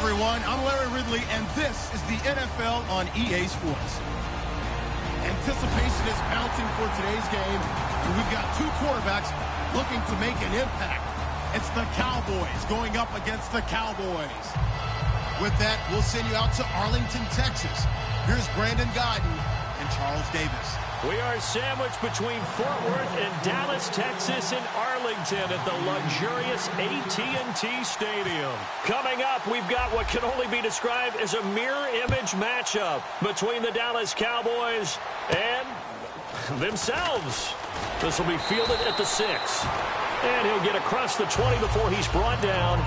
everyone. I'm Larry Ridley, and this is the NFL on EA Sports. Anticipation is mounting for today's game, and we've got two quarterbacks looking to make an impact. It's the Cowboys going up against the Cowboys. With that, we'll send you out to Arlington, Texas. Here's Brandon Guyton and Charles Davis. We are sandwiched between Fort Worth and Dallas, Texas, and Arlington at the luxurious AT&T Stadium. Coming up, we've got what can only be described as a mirror image matchup between the Dallas Cowboys and themselves. This will be fielded at the 6. And he'll get across the 20 before he's brought down.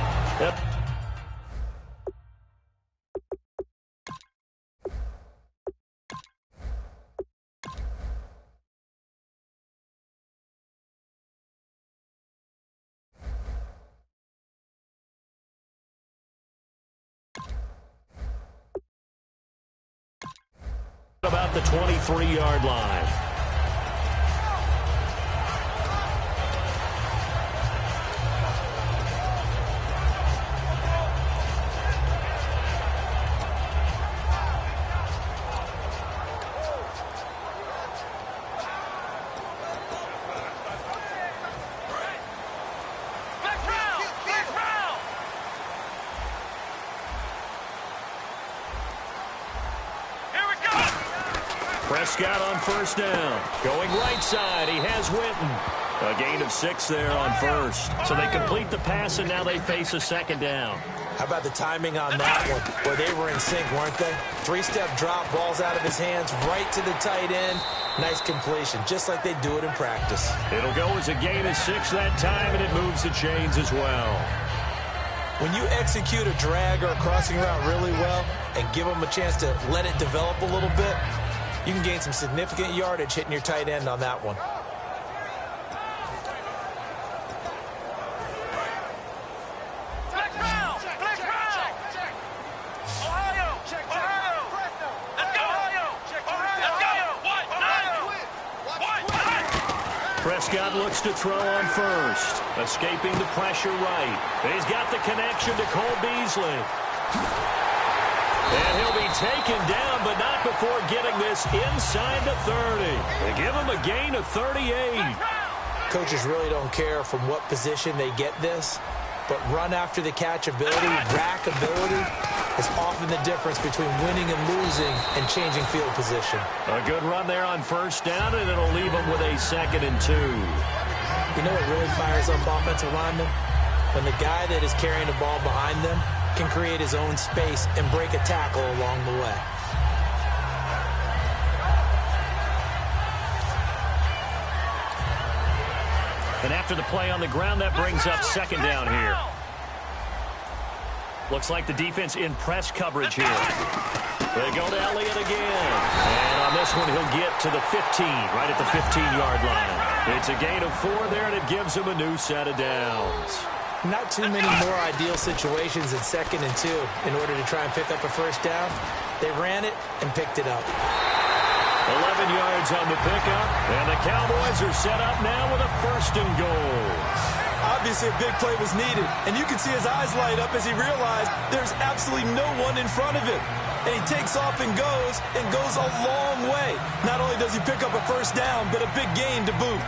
About the 23-yard line. Prescott on first down. Going right side, he has Witten. A gain of 6 there on first. So they complete the pass, and now they face a second down. How about the timing on that one, where they were in sync, weren't they? 3-step drop, ball's out of his hands, right to the tight end. Nice completion, just like they do it in practice. It'll go as a gain of 6 that time, and it moves the chains as well. When you execute a drag or a crossing route really well and give them a chance to let it develop a little bit, you can gain some significant yardage hitting your tight end on that one. Prescott looks to throw on first. Escaping the pressure right. He's got the connection to Cole Beasley. And he'll be taken down, but not before getting this inside the 30. They give him a gain of 38. Coaches really don't care from what position they get this, but run after the catch ability, rack ability, is often the difference between winning and losing and changing field position. A good run there on first down, and it'll leave them with a 2nd and 2. You know what really fires up offensive linemen? When the guy that is carrying the ball behind them can create his own space and break a tackle along the way. And after the play on the ground, that brings up 2nd down here. Looks like the defense in press coverage here. They go to Elliott again. And on this one, he'll get to the 15, right at the 15-yard line. It's a gain of 4 there, and it gives him a new set of downs. Not too many more ideal situations in 2nd and 2 in order to try and pick up a first down. They ran it and picked it up. 11 yards on the pickup, and the Cowboys are set up now with a 1st and goal. Obviously, a big play was needed, and you can see his eyes light up as he realized there's absolutely no one in front of him. And he takes off and goes a long way. Not only does he pick up a first down, but a big gain to boot.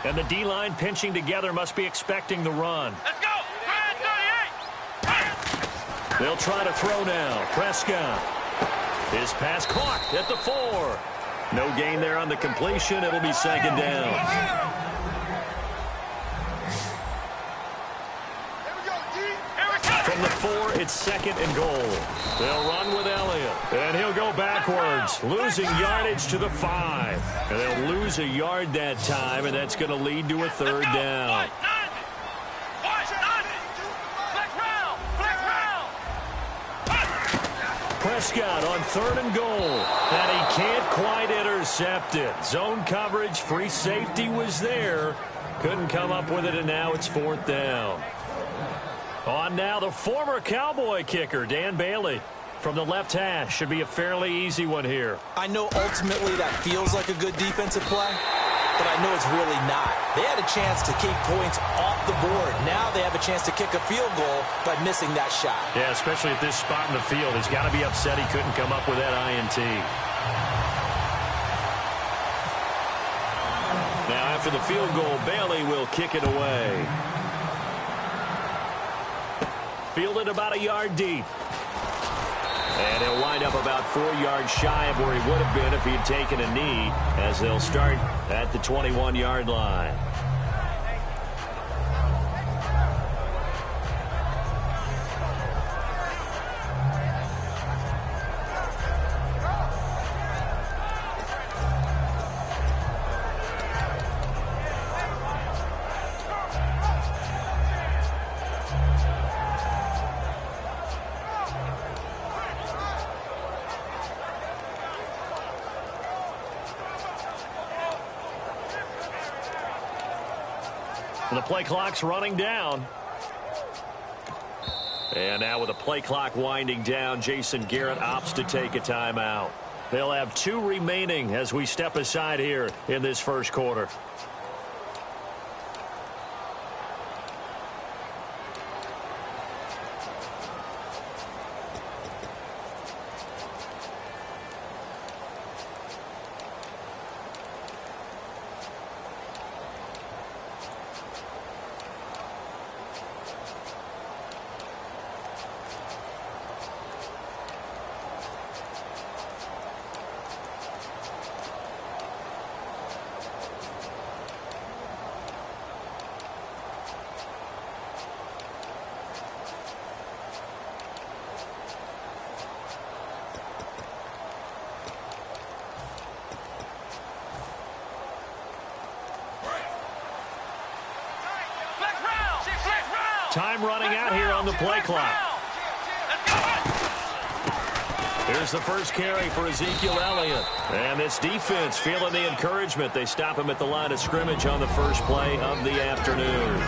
And the D-line pinching together must be expecting the run. Let's go! 38! They'll try to throw now. Prescott. His pass caught at the 4. No gain there on the completion. It'll be 2nd down. From the 4, it's 2nd and goal. They'll run with Elliott. And he'll go backwards, losing yardage to the 5. And they'll lose a yard that time, and that's going to lead to a 3rd down. Prescott on 3rd and goal. And he can't quite intercept it. Zone coverage, free safety was there. Couldn't come up with it, and now it's 4th down. On now, the former Cowboy kicker, Dan Bailey. From the left hash, should be a fairly easy one here. I know ultimately that feels like a good defensive play, but I know it's really not. They had a chance to keep points off the board. Now they have a chance to kick a field goal by missing that shot. Yeah, especially at this spot in the field. He's got to be upset he couldn't come up with that INT. Now, after the field goal, Bailey will kick it away. Fielded about a yard deep. And he'll wind up about 4 yards shy of where he would have been if he had taken a knee, as they'll start at the 21-yard line. The play clock's running down. And now with the play clock winding down, Jason Garrett opts to take a timeout. They'll have 2 remaining as we step aside here in this first quarter. Time running out here on the play clock. Here's the first carry for Ezekiel Elliott. And this defense feeling the encouragement. They stop him at the line of scrimmage on the first play of the afternoon.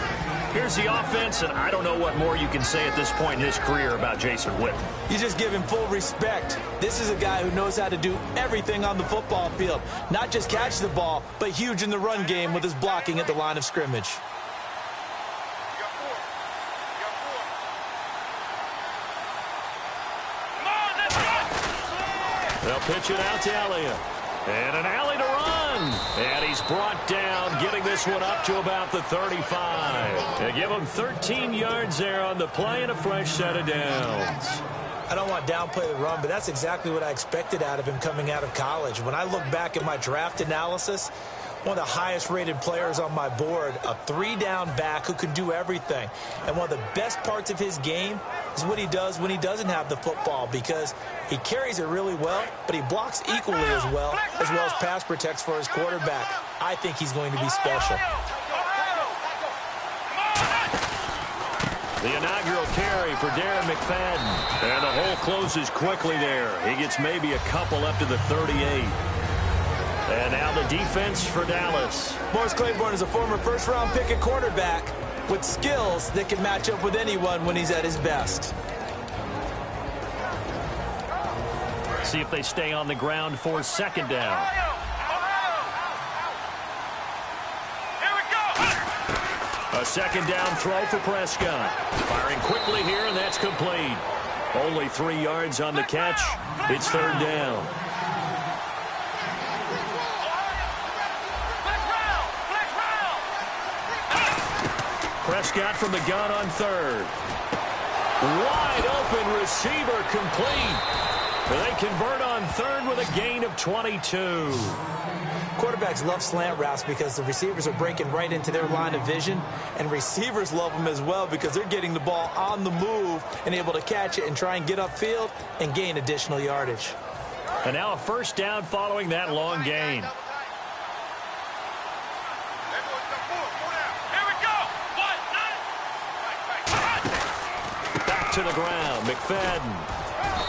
Here's the offense, and I don't know what more you can say at this point in his career about Jason Witten. You just give him full respect. This is a guy who knows how to do everything on the football field. Not just catch the ball, but huge in the run game with his blocking at the line of scrimmage. They'll pitch it out to Elliott. And an alley to run. And he's brought down, getting this one up to about the 35. They give him 13 yards there on the play and a fresh set of downs. I don't want to downplay the run, but that's exactly what I expected out of him coming out of college. When I look back at my draft analysis, one of the highest-rated players on my board, a 3-down back who can do everything. And one of the best parts of his game is what he does when he doesn't have the football, because he carries it really well, but he blocks equally as well as pass protects for his quarterback. I think he's going to be special. The inaugural carry for Darren McFadden. And the hole closes quickly there. He gets maybe a couple up to the 38. And now the defense for Dallas. Morris Claiborne is a former first-round pick at quarterback with skills that can match up with anyone when he's at his best. See if they stay on the ground for second down. A second down throw for Prescott. Firing quickly here, and that's complete. Only 3 yards on the catch. It's third down. Prescott from the gun on third. Wide open receiver complete. They convert on third with a gain of 22. Quarterbacks love slant routes because the receivers are breaking right into their line of vision, and receivers love them as well because they're getting the ball on the move and able to catch it and try and get upfield and gain additional yardage. And now a first down following that long gain. Back to the ground, McFadden.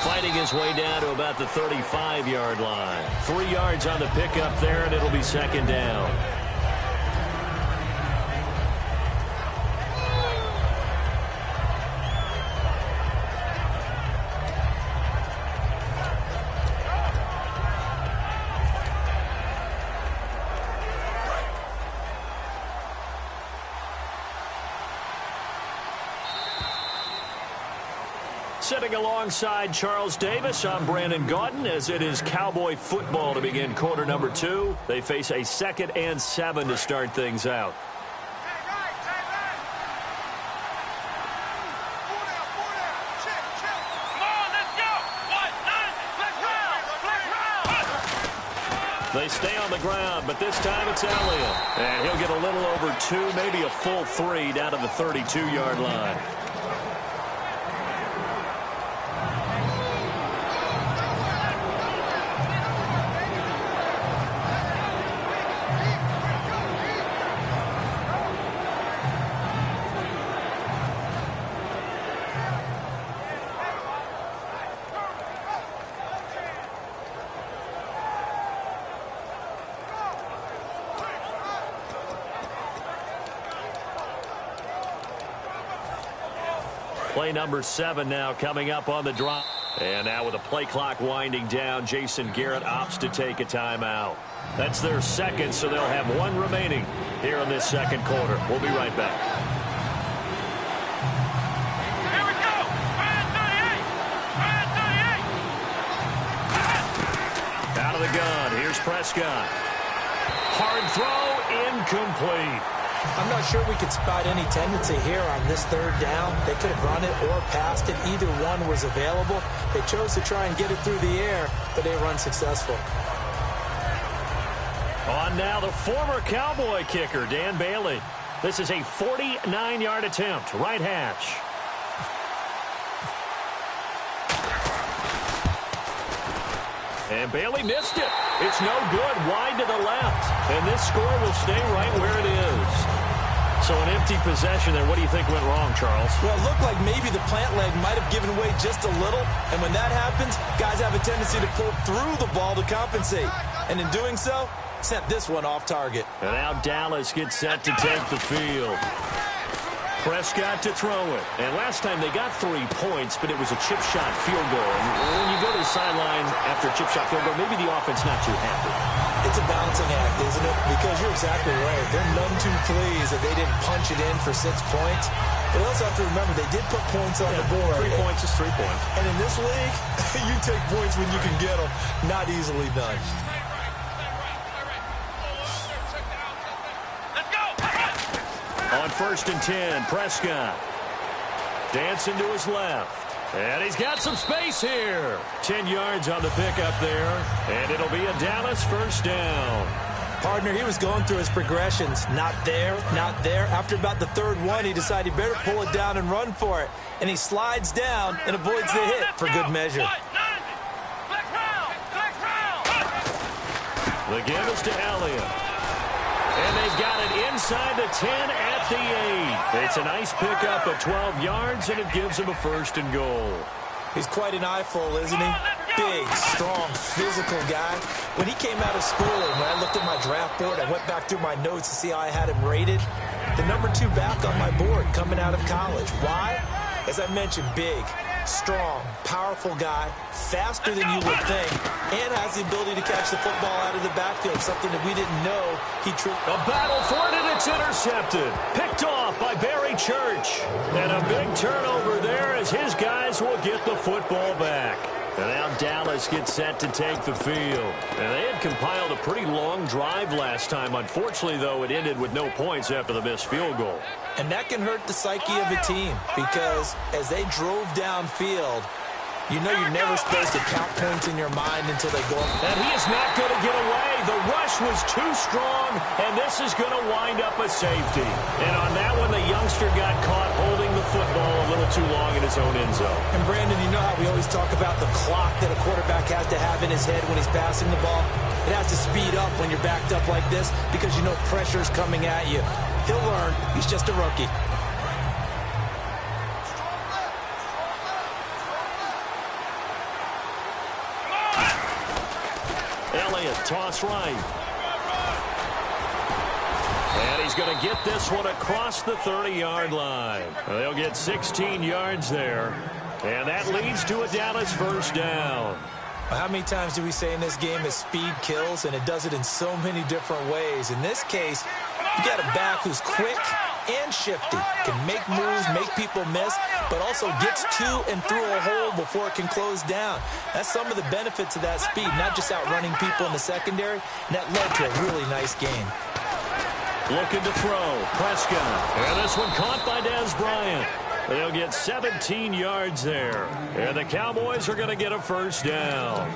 Fighting his way down to about the 35-yard line. 3 yards on the pickup there, and it'll be second down. Sitting alongside Charles Davis, I'm Brandon Gaudin, as it is Cowboy football to begin quarter number 2. They face a 2nd and 7 to start things out. They stay on the ground, but this time it's Elliott. And he'll get a little over 2, maybe a full 3 down to the 32-yard line. Play number 7 now coming up on the drop. And now with the play clock winding down, Jason Garrett opts to take a timeout. That's their 2nd, so they'll have 1 remaining here in this 2nd quarter. We'll be right back. Here we go. Ryan 38. Out of the gun. Here's Prescott. Hard throw, incomplete. I'm not sure we could spot any tendency here on this 3rd down. They could have run it or passed it. Either one was available. They chose to try and get it through the air, but they were unsuccessful. On now the former Cowboy kicker, Dan Bailey. This is a 49-yard attempt, right hash. And Bailey missed it. It's no good, wide to the left. And this score will stay right where it is. So an empty possession there. What do you think went wrong, Charles? Well, it looked like maybe the plant leg might have given way just a little. And when that happens, guys have a tendency to pull through the ball to compensate. And in doing so, sent this one off target. And now Dallas gets set to take the field. Prescott to throw it. And last time they got 3 points, but it was a chip shot field goal. And when you go to the sideline after a chip shot field goal, maybe the offense not too happy. It's a balancing act, isn't it? Because you're exactly right. They're none too pleased that they didn't punch it in for 6 points. But also have to remember, they did put points on the board. 3 points is 3 points. And in this league, you take points when you can get them. Not easily done. On 1st and 10, Prescott. Dancing to his left. And he's got some space here. 10 yards on the pickup there. And it'll be a Dallas 1st down. Partner, he was going through his progressions. Not there, not there. After about the 3rd one, he decided he better pull it down and run for it. And he slides down and avoids the hit for good measure. The give is to Elliott. And they've got it inside the 10 at the 8. It's a nice pickup of 12 yards, and it gives him a 1st and goal. He's quite an eyeful, isn't he? Big, strong, physical guy. When he came out of school, and when I looked at my draft board, I went back through my notes to see how I had him rated. The number 2 back on my board coming out of college. Why? As I mentioned, big, strong, powerful guy, faster than you would think, and has the ability to catch the football out of the backfield, something that we didn't know he truly... A battle for it, and it's intercepted. Picked off by Barry Church. And a big turnover there as his guys will get the football back. And now Dallas gets set to take the field. And they had compiled a pretty long drive last time. Unfortunately, though, it ended with no points after the missed field goal. And that can hurt the psyche of a team because as they drove downfield, you know you're never supposed to count points in your mind until they go up. And he is not going to get away. The rush was too strong, and this is going to wind up a safety. And on that one, the youngster got caught holding the football a little too long in his own end zone. And, Brandon, you know how we always talk about the clock that a quarterback has to have in his head when he's passing the ball? It has to speed up when you're backed up like this because you know pressure's coming at you. He'll learn. He's just a rookie. Elliott, toss right. And he's going to get this one across the 30-yard line. They'll get 16 yards there. And that leads to a Dallas 1st down. Well, how many times do we say in this game that speed kills, and it does it in so many different ways? In this case, you got a back who's quick and shifty. Can make moves, make people miss, but also gets to and through a hole before it can close down. That's some of the benefits of that speed, not just outrunning people in the secondary, and that led to a really nice game. Looking to throw, Prescott. And this one caught by Dez Bryant. They'll get 17 yards there. And the Cowboys are going to get a first down.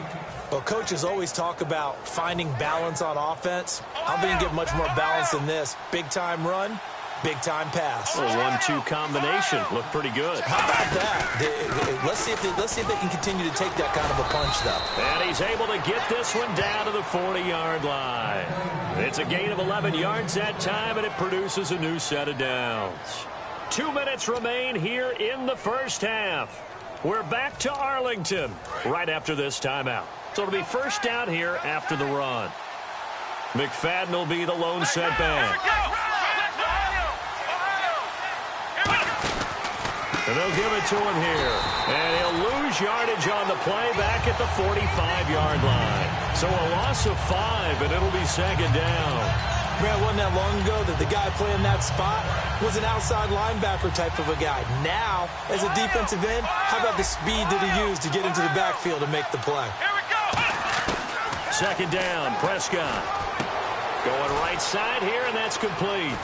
Well, coaches always talk about finding balance on offense. I don't think you get much more balance than this. Big-time run, big-time pass. A 1-2 combination. Looked pretty good. How about that? Let's see if they can continue to take that kind of a punch, though. And he's able to get this one down to the 40-yard line. It's a gain of 11 yards that time, and it produces a new set of downs. 2 minutes remain here in the first half. We're back to Arlington right after this timeout. So it'll be first down here after the run. McFadden will be the lone setback. And they'll give it to him here. And he'll lose yardage on the play back at the 45-yard line. So a loss of 5, and it'll be second down. Man, wasn't that long ago that the guy playing that spot was an outside linebacker type of a guy. Now, as a defensive end, how about the speed that he used to get into the backfield and make the play? Here we go. Second down, Prescott. Going right side here, and that's complete.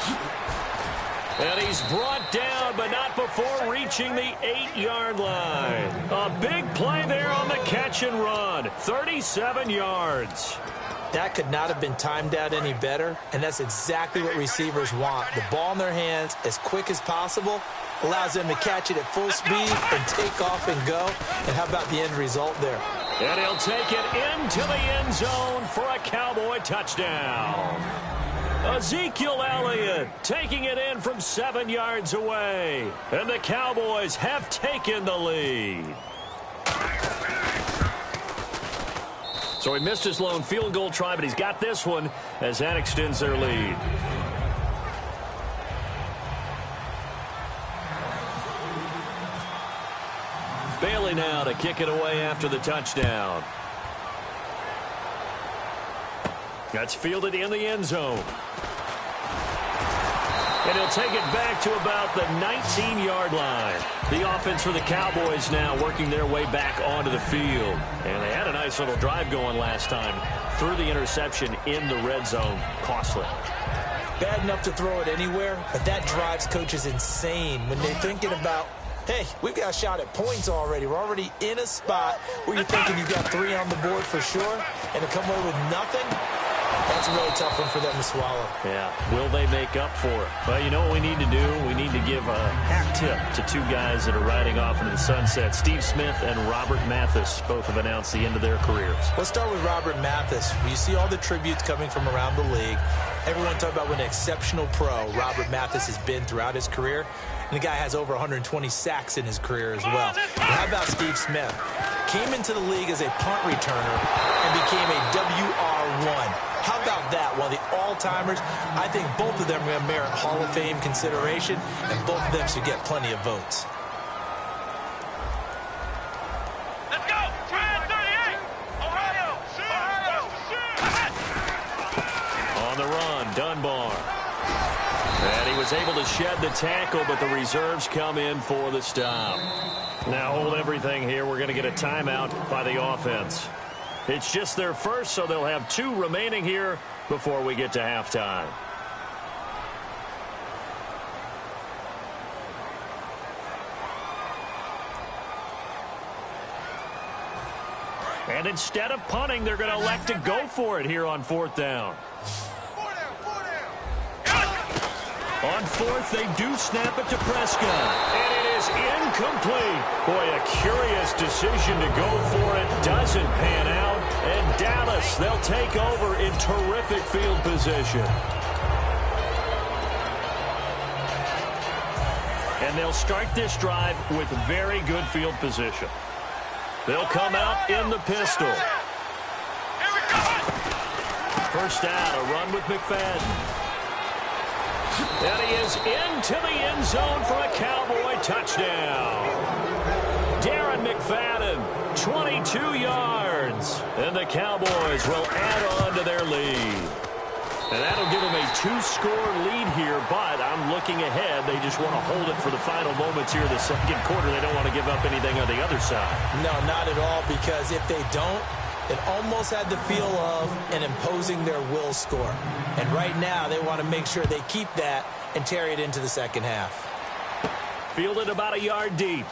And he's brought down, but not before reaching the 8-yard line. A big play there on the catch and run. 37 yards. That could not have been timed out any better, and that's exactly what receivers want. The ball in their hands as quick as possible allows them to catch it at full speed and take off and go. And how about the end result there? And he'll take it into the end zone for a Cowboy touchdown. Ezekiel Elliott taking it in from 7 yards away. And the Cowboys have taken the lead. So he missed his lone field goal try, but he's got this one as that extends their lead. Bailey now to kick it away after the touchdown. That's fielded in the end zone. And he'll take it back to about the 19-yard line. The offense for the Cowboys now working their way back onto the field. And they had a nice little drive going last time. Threw the interception in the red zone. Costly. Bad enough to throw it anywhere, but that drives coaches insane when they're thinking about, hey, we've got a shot at points already. We're already in a spot where you're thinking you've got 3 on the board for sure, and to come away with nothing, that's a really tough one for them to swallow. Yeah. Will they make up for it? Well, you know what we need to do? We need to give a hat tip to 2 guys that are riding off into the sunset. Steve Smith and Robert Mathis both have announced the end of their careers. Let's start with Robert Mathis. You see all the tributes coming from around the league. Everyone talking about what an exceptional pro Robert Mathis has been throughout his career. And the guy has over 120 sacks in his career as well. And how about Steve Smith? Came into the league as a punt returner and became a WR1. How about that? While the all-timers, I think both of them are going to merit Hall of Fame consideration, and both of them should get plenty of votes. Let's go. Try 38. Ohio. On the run, Dunbar. And he was able to shed the tackle, but the reserves come in for the stop. Now hold everything here. We're going to get a timeout by the offense. It's just their first, so they'll have 2 remaining here before we get to halftime. And instead of punting, they're going to elect to go for it here on 4th down. On 4th, they do snap it to Prescott. And it is incomplete. Boy, a curious decision to go for it. Doesn't pan out. And Dallas, they'll take over in terrific field position. And they'll start this drive with very good field position. They'll come out in the pistol. First down, a run with McFadden. And he is into the end zone for a Cowboy touchdown. Darren McFadden, 22 yards. And the Cowboys will add on to their lead. And that'll give them a 2-score lead here, but I'm looking ahead. They just want to hold it for the final moments here in the second quarter. They don't want to give up anything on the other side. No, not at all, because if they don't, it almost had the feel of an imposing their will score. And right now, they want to make sure they keep that and carry it into the second half. Fielded about a yard deep.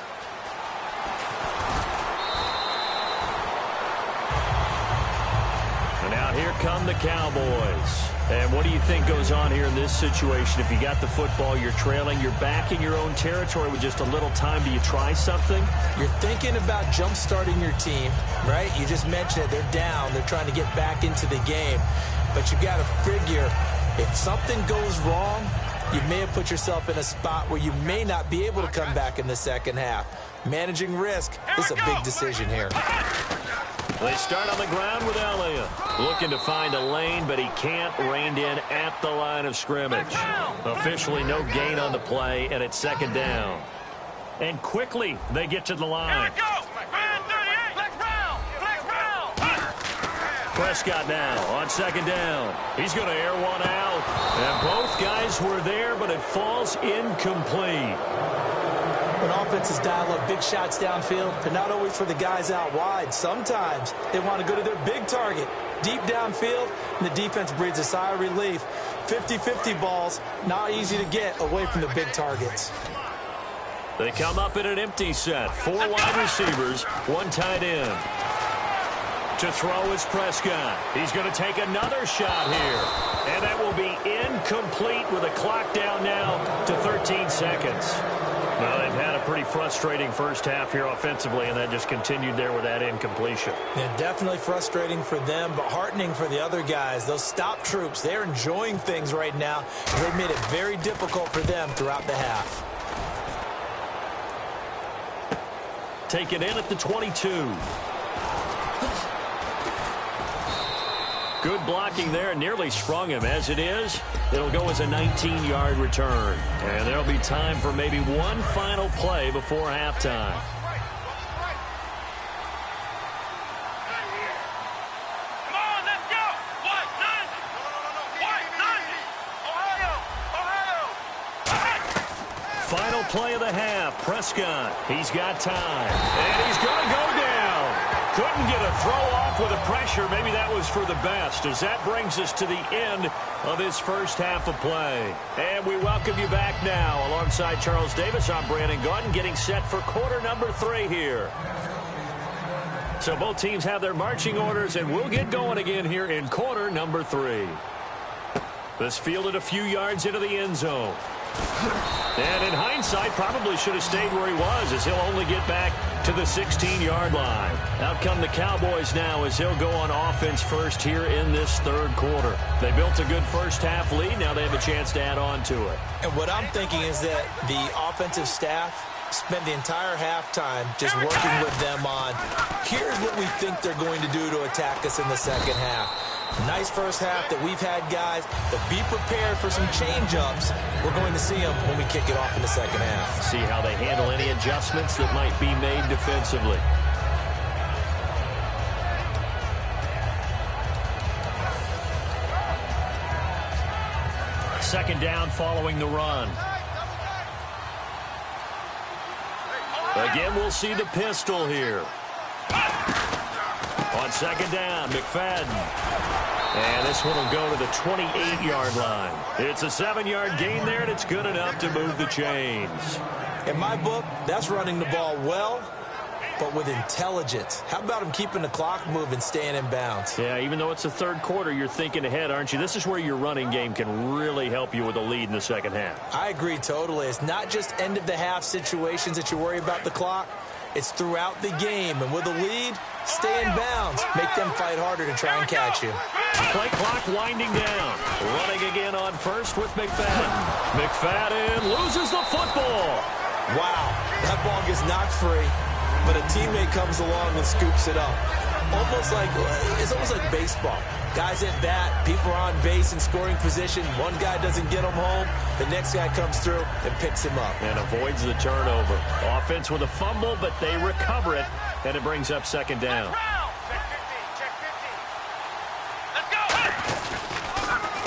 And now here come the Cowboys. And what do you think goes on here in this situation? If you got the football, you're trailing, you're back in your own territory with just a little time. Do you try something? You're thinking about jump-starting your team, right? You just mentioned it. They're down. They're trying to get back into the game. But you got to figure, if something goes wrong, you may have put yourself in a spot where you may not be able to come back in the second half. Managing risk is a big decision here. They start on the ground with Elliott. Looking to find a lane, but he can't. Reined in at the line of scrimmage. Officially no gain on the play, and it's second down. And quickly they get to the line. Here we go. Man 38. Flex Brown. Flex Brown. Prescott now on second down. He's going to air one out. And both guys were there, but it falls incomplete. When offenses dial up big shots downfield, they're not always for the guys out wide. Sometimes they want to go to their big target, deep downfield, and the defense breathes a sigh of relief. 50-50 balls, not easy to get away from the big targets. They come up in an empty set. 4 wide receivers, 1 tight end. To throw is Prescott. He's going to take another shot here. And that will be incomplete with a clock down now to 13 seconds. Well, they've had a pretty frustrating first half here offensively, and that just continued there with that incompletion. Yeah, definitely frustrating for them, but heartening for the other guys. Those stop troops, they're enjoying things right now. They've made it very difficult for them throughout the half. Taken in at the 22. Good blocking there, nearly sprung him. As it is, it'll go as a 19-yard return. And there'll be time for maybe one final play before halftime. Come on, let's go. White 90. White 90. Ohio. Final play of the half. Prescott, he's got time. And he's going to go down. Couldn't get a throw off with the pressure. Maybe that was for the best, as that brings us to the end of this first half of play. And we welcome you back now. Alongside Charles Davis, I'm Brandon Gaudin, getting set for quarter number 3 here. So both teams have their marching orders, and we'll get going again here in quarter number 3. This fielded a few yards into the end zone. And in hindsight, probably should have stayed where he was, as he'll only get back to the 16-yard line. Out come the Cowboys now, as he'll go on offense first here in this third quarter. They built a good first half lead. Now they have a chance to add on to it. And what I'm thinking is that the offensive staff spent the entire halftime just working with them on, here's what we think they're going to do to attack us in the second half. Nice first half that we've had, guys, but be prepared for some change-ups. We're going to see them when we kick it off in the second half. See how they handle any adjustments that might be made defensively. Second down following the run. Again, we'll see the pistol here. On second down, McFadden. And this one will go to the 28-yard line. It's a 7-yard gain there, and it's good enough to move the chains. In my book, that's running the ball well, but with intelligence. How about him keeping the clock moving, staying in bounds? Yeah, even though it's the third quarter, you're thinking ahead, aren't you? This is where your running game can really help you with a lead in the second half. I agree totally. It's not just end-of-the-half situations that you worry about the clock. It's throughout the game. And with a lead, stay in bounds. Make them fight harder to try and catch you. Play clock winding down. Running again on first with McFadden. McFadden loses the football. Wow, that ball gets knocked free, but a teammate comes along and scoops it up. It's almost like baseball. Guys at bat, people are on base in scoring position. One guy doesn't get him home. The next guy comes through and picks him up. And avoids the turnover. Offense with a fumble, but they recover it, and it brings up second down.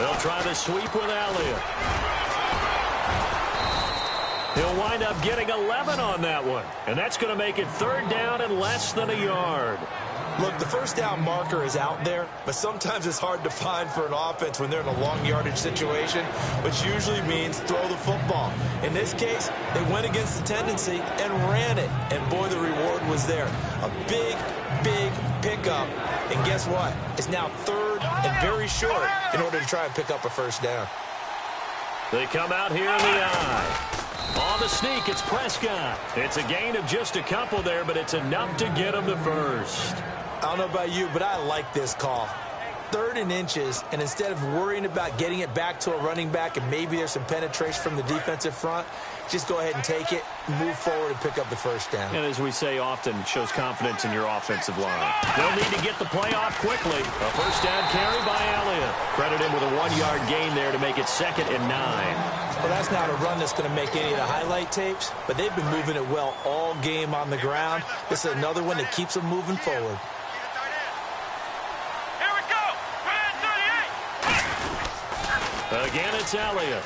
They'll try the sweep with Elliott. He'll wind up getting 11 on that one. And that's going to make it 3rd down and less than a yard. Look, the first down marker is out there, but sometimes it's hard to find for an offense when they're in a long yardage situation, which usually means throw the football. In this case, they went against the tendency and ran it. And boy, the reward was there. A big, big pickup. And guess what? It's now 3rd and very short in order to try and pick up a first down. They come out here in the eye. On the sneak, it's Prescott. It's a gain of just a couple there, but it's enough to get him to first. I don't know about you, but I like this call. 3rd and inches, and instead of worrying about getting it back to a running back and maybe there's some penetration from the defensive front, just go ahead and take it, move forward, and pick up the first down. And as we say often, it shows confidence in your offensive line. They'll need to get the play off quickly. A first down carry by Elliott. Credit him with a 1-yard gain there to make it 2nd and 9. Well, that's not a run that's going to make any of the highlight tapes, but they've been moving it well all game on the ground. This is another one that keeps them moving forward. Again, it's Elliott.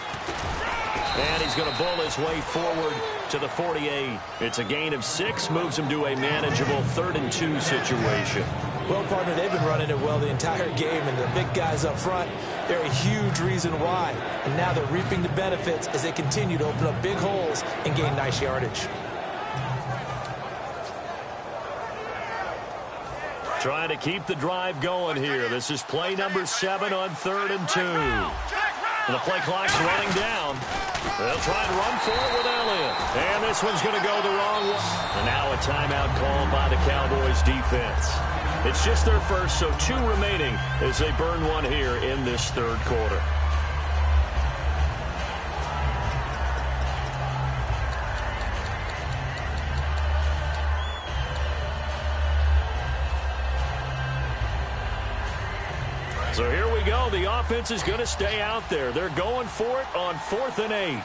And he's going to bull his way forward to the 48. It's a gain of 6, moves him to a manageable 3rd and 2 situation. Well, partner, they've been running it well the entire game, and the big guys up front, they're a huge reason why. And now they're reaping the benefits as they continue to open up big holes and gain nice yardage. Trying to keep the drive going here. This is play number 7 on 3rd and 2. And the play clock's running down. They'll try and run forward with Elliott. And this one's going to go the wrong way. And now a timeout called by the Cowboys defense. It's just their first, so 2 remaining as they burn one here in this 3rd quarter. So here we go. The offense is going to stay out there. They're going for it on 4th and 8. Let's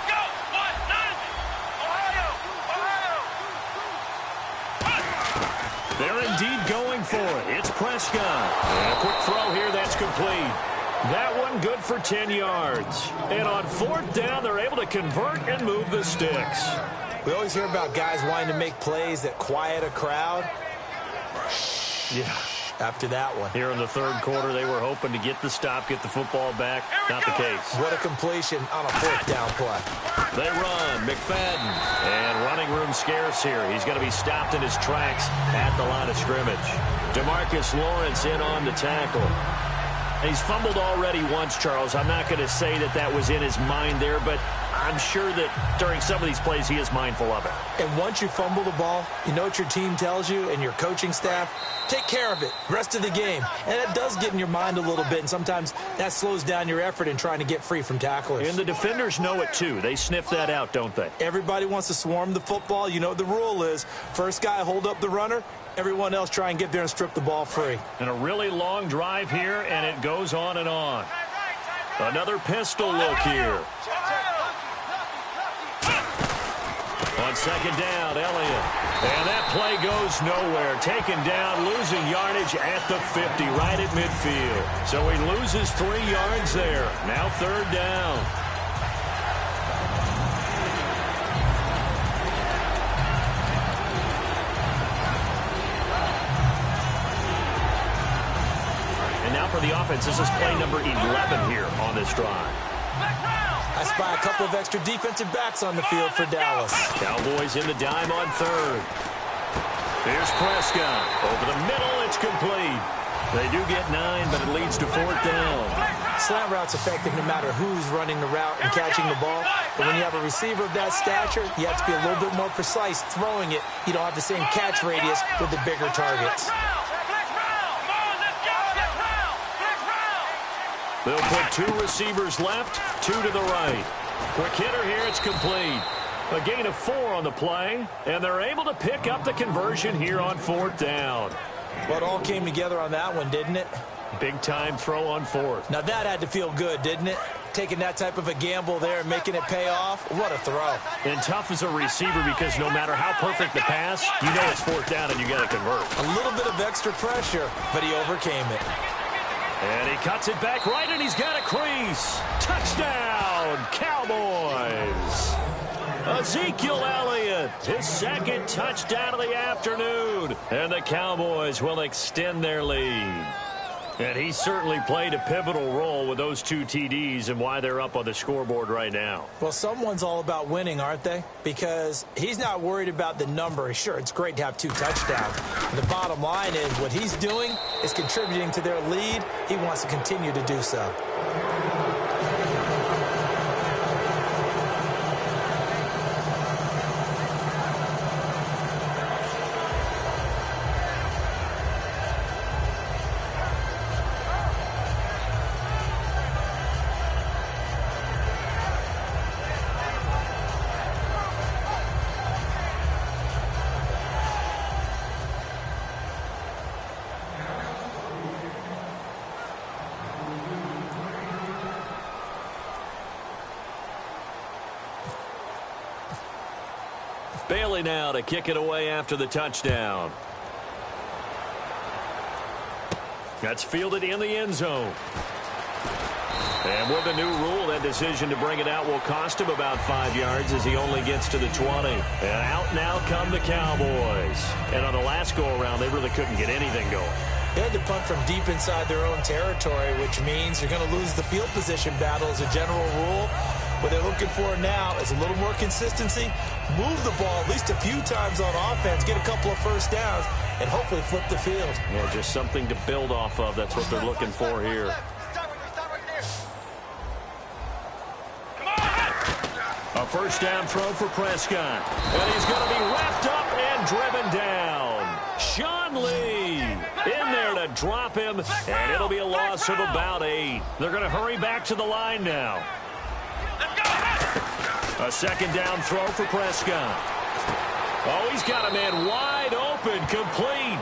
go. 1-9. They're indeed going for it. It's Prescott. And a quick throw here. That's complete. That one good for 10 yards. And on 4th down, they're able to convert and move the sticks. We always hear about guys wanting to make plays that quiet a crowd. Yeah. After that one. Here in the 3rd quarter, they were hoping to get the stop, get the football back. Not the case. What a completion on a 4th down play. They run. McFadden. And running room scarce here. He's going to be stopped in his tracks at the line of scrimmage. DeMarcus Lawrence in on the tackle. He's fumbled already once, Charles. I'm not going to say that that was in his mind there, but I'm sure that during some of these plays he is mindful of it. And once you fumble the ball, you know what your team tells you and your coaching staff? Take care of it rest of the game. And that does get in your mind a little bit, and sometimes that slows down your effort in trying to get free from tacklers. And the defenders know it too. They sniff that out, don't they? Everybody wants to swarm the football. You know what the rule is. First guy hold up the runner. Everyone else try and get there and strip the ball free. And a really long drive here, and it goes on and on. Another pistol look here. On 2nd down, Elliott. And that play goes nowhere. Taken down, losing yardage at the 50, right at midfield. So he loses 3 yards there. Now 3rd down. For the offense, this is play number 11 here on this drive. I spy a couple of extra defensive backs on the field for Dallas. Cowboys in the dime on 3rd. Here's Prescott. Over the middle, it's complete. They do get 9, but it leads to 4th down. Slant route's effective no matter who's running the route and catching the ball. But when you have a receiver of that stature, you have to be a little bit more precise throwing it. You don't have the same catch radius with the bigger targets. They'll put 2 receivers left, 2 to the right. Quick hitter here, it's complete. A gain of 4 on the play, and they're able to pick up the conversion here on 4th down. Well, it all came together on that one, didn't it? Big time throw on 4th. Now that had to feel good, didn't it? taking that type of a gamble there and making it pay off. What a throw. And tough as a receiver because no matter how perfect the pass, you know it's fourth down and you got to convert. A little bit of extra pressure, but he overcame it. And he cuts it back right, and he's got a crease. Touchdown, Cowboys. Ezekiel Elliott, his second touchdown of the afternoon. And the Cowboys will extend their lead. And he certainly played a pivotal role with those 2 TDs and why they're up on the scoreboard right now. Well, someone's all about winning, aren't they? Because he's not worried about the number. Sure, it's great to have 2 touchdowns. And the bottom line is what he's doing is contributing to their lead. He wants to continue to do so. Bailey now to kick it away after the touchdown. That's fielded in the end zone. And with the new rule, that decision to bring it out will cost him about 5 yards as he only gets to the 20. And out now come the Cowboys. And on the last go-around, they really couldn't get anything going. They had to punt from deep inside their own territory, which means you're going to lose the field position battle as a general rule. What they're looking for now is a little more consistency, move the ball at least a few times on offense, get a couple of first downs, and hopefully flip the field. Yeah, just something to build off of. That's what they're looking for here. A first down throw for Prescott. And he's going to be wrapped up and driven down. Sean Lee in there to drop him, and it'll be a loss of about 8. They're going to hurry back to the line now. A second down throw for Prescott. Oh, he's got a man wide open, complete.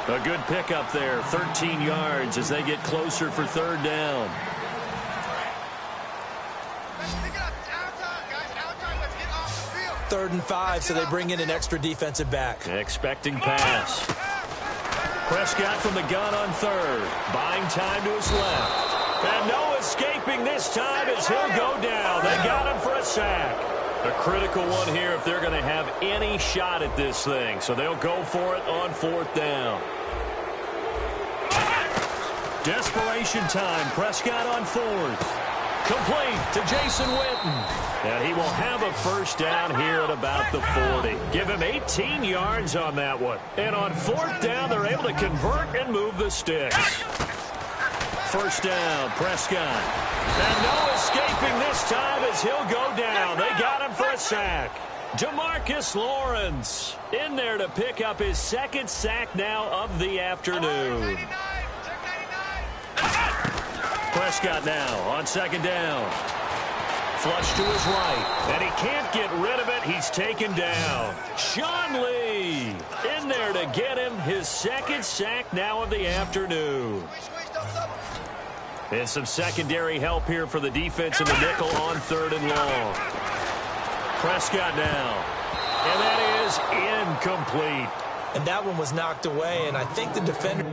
A good pickup there, 13 yards as they get closer for third down. Third and 5, so they bring in an extra defensive back. Expecting pass. Prescott from the gun on third. Buying time to his left. And no escaping this time as he'll go down. They got him for a sack. A critical one here if they're going to have any shot at this thing. So they'll go for it on fourth down. Desperation time. Prescott on fourth. Complete to Jason Witten. And he will have a first down here at about the 40. Give him 18 yards on that one. And on fourth down, they're able to convert and move the sticks. First down, Prescott. And no escaping this time as he'll go down. They got him for a sack. DeMarcus Lawrence in there to pick up his second sack now of the afternoon. Prescott now on second down. Flush to his right, and he can't get rid of it. He's taken down. Sean Lee in there to get him his second sack now of the afternoon. And some secondary help here for the defense in the nickel on third and long. Prescott now. And that is incomplete. And that one was knocked away, and I think the defender...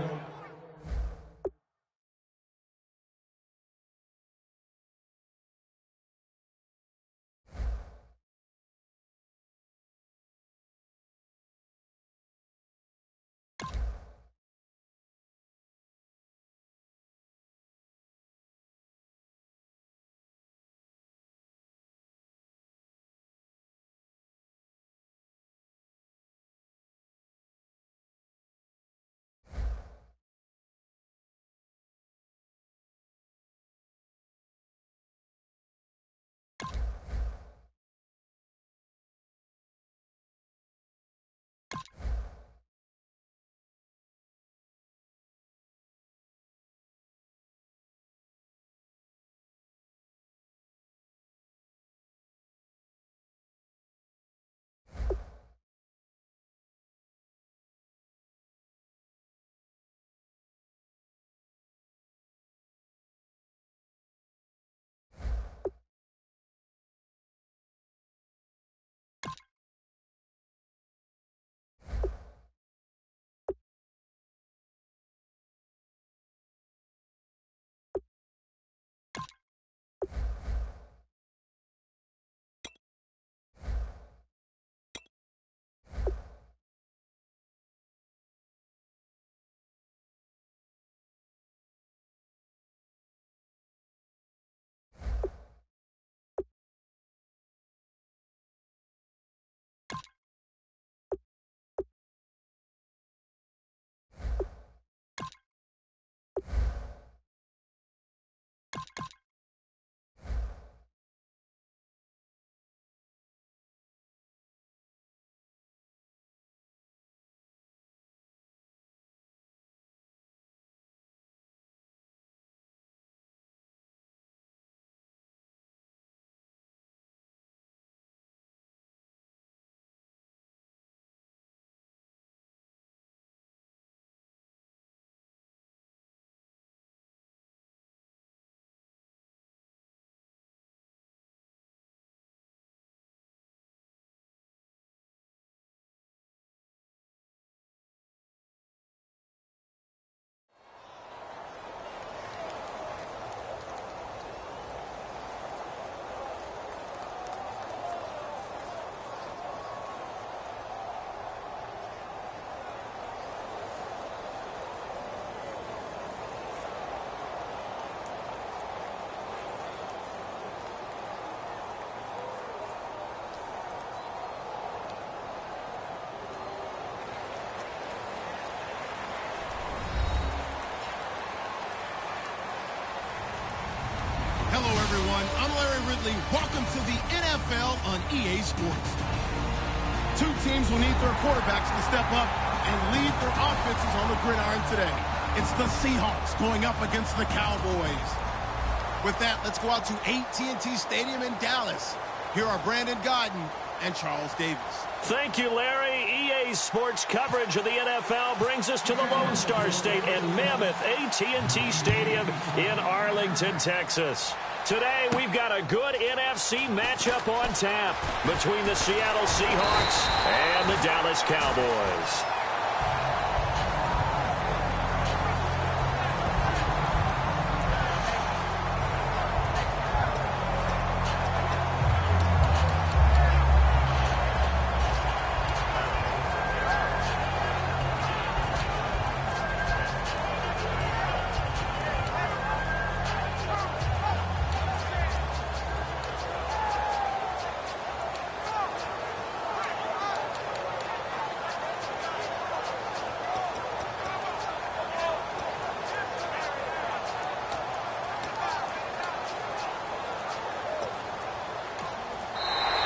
everyone. I'm Larry Ridley. Welcome to the NFL on EA Sports. Two teams will need their quarterbacks to step up and lead their offenses on the gridiron today. It's the Seahawks going up against the Cowboys. With that, let's go out to AT&T Stadium in Dallas. Here are Brandon Godden and Charles Davis. Thank you, Larry. EA Sports coverage of the NFL brings us to the Lone Star State and Mammoth AT&T Stadium in Arlington, Texas. Today, we've got a good NFC matchup on tap between the Seattle Seahawks and the Dallas Cowboys.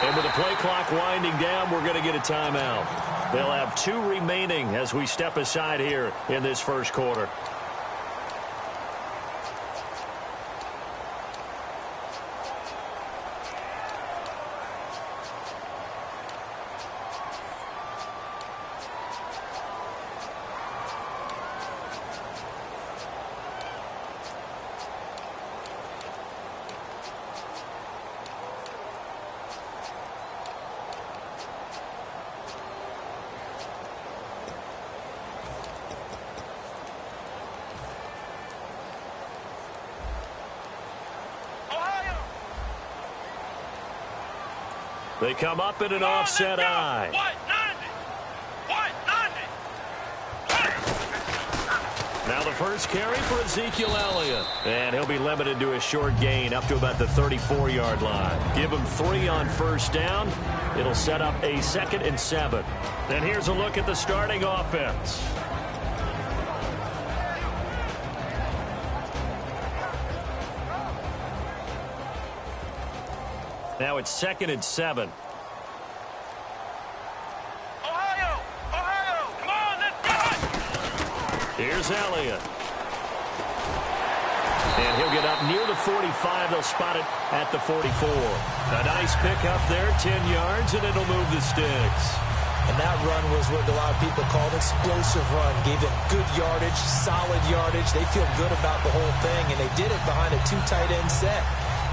And with the play clock winding down, we're going to get a timeout. They'll have 2 remaining as we step aside here in this first quarter. They come up in an offset eye. Now the first carry for Ezekiel Elliott. And he'll be limited to a short gain up to about the 34-yard line. Give him 3 on first down. It'll set up a 2nd and 7. And here's a look at the starting offense. Now it's 2nd and 7. Ohio! Come on, let's go! Here's Elliott. And he'll get up near the 45. They'll spot it at the 44. A nice pickup there, 10 yards, and it'll move the sticks. And that run was what a lot of people call an explosive run. Gave them good yardage, solid yardage. They feel good about the whole thing, and they did it behind a 2 tight end set.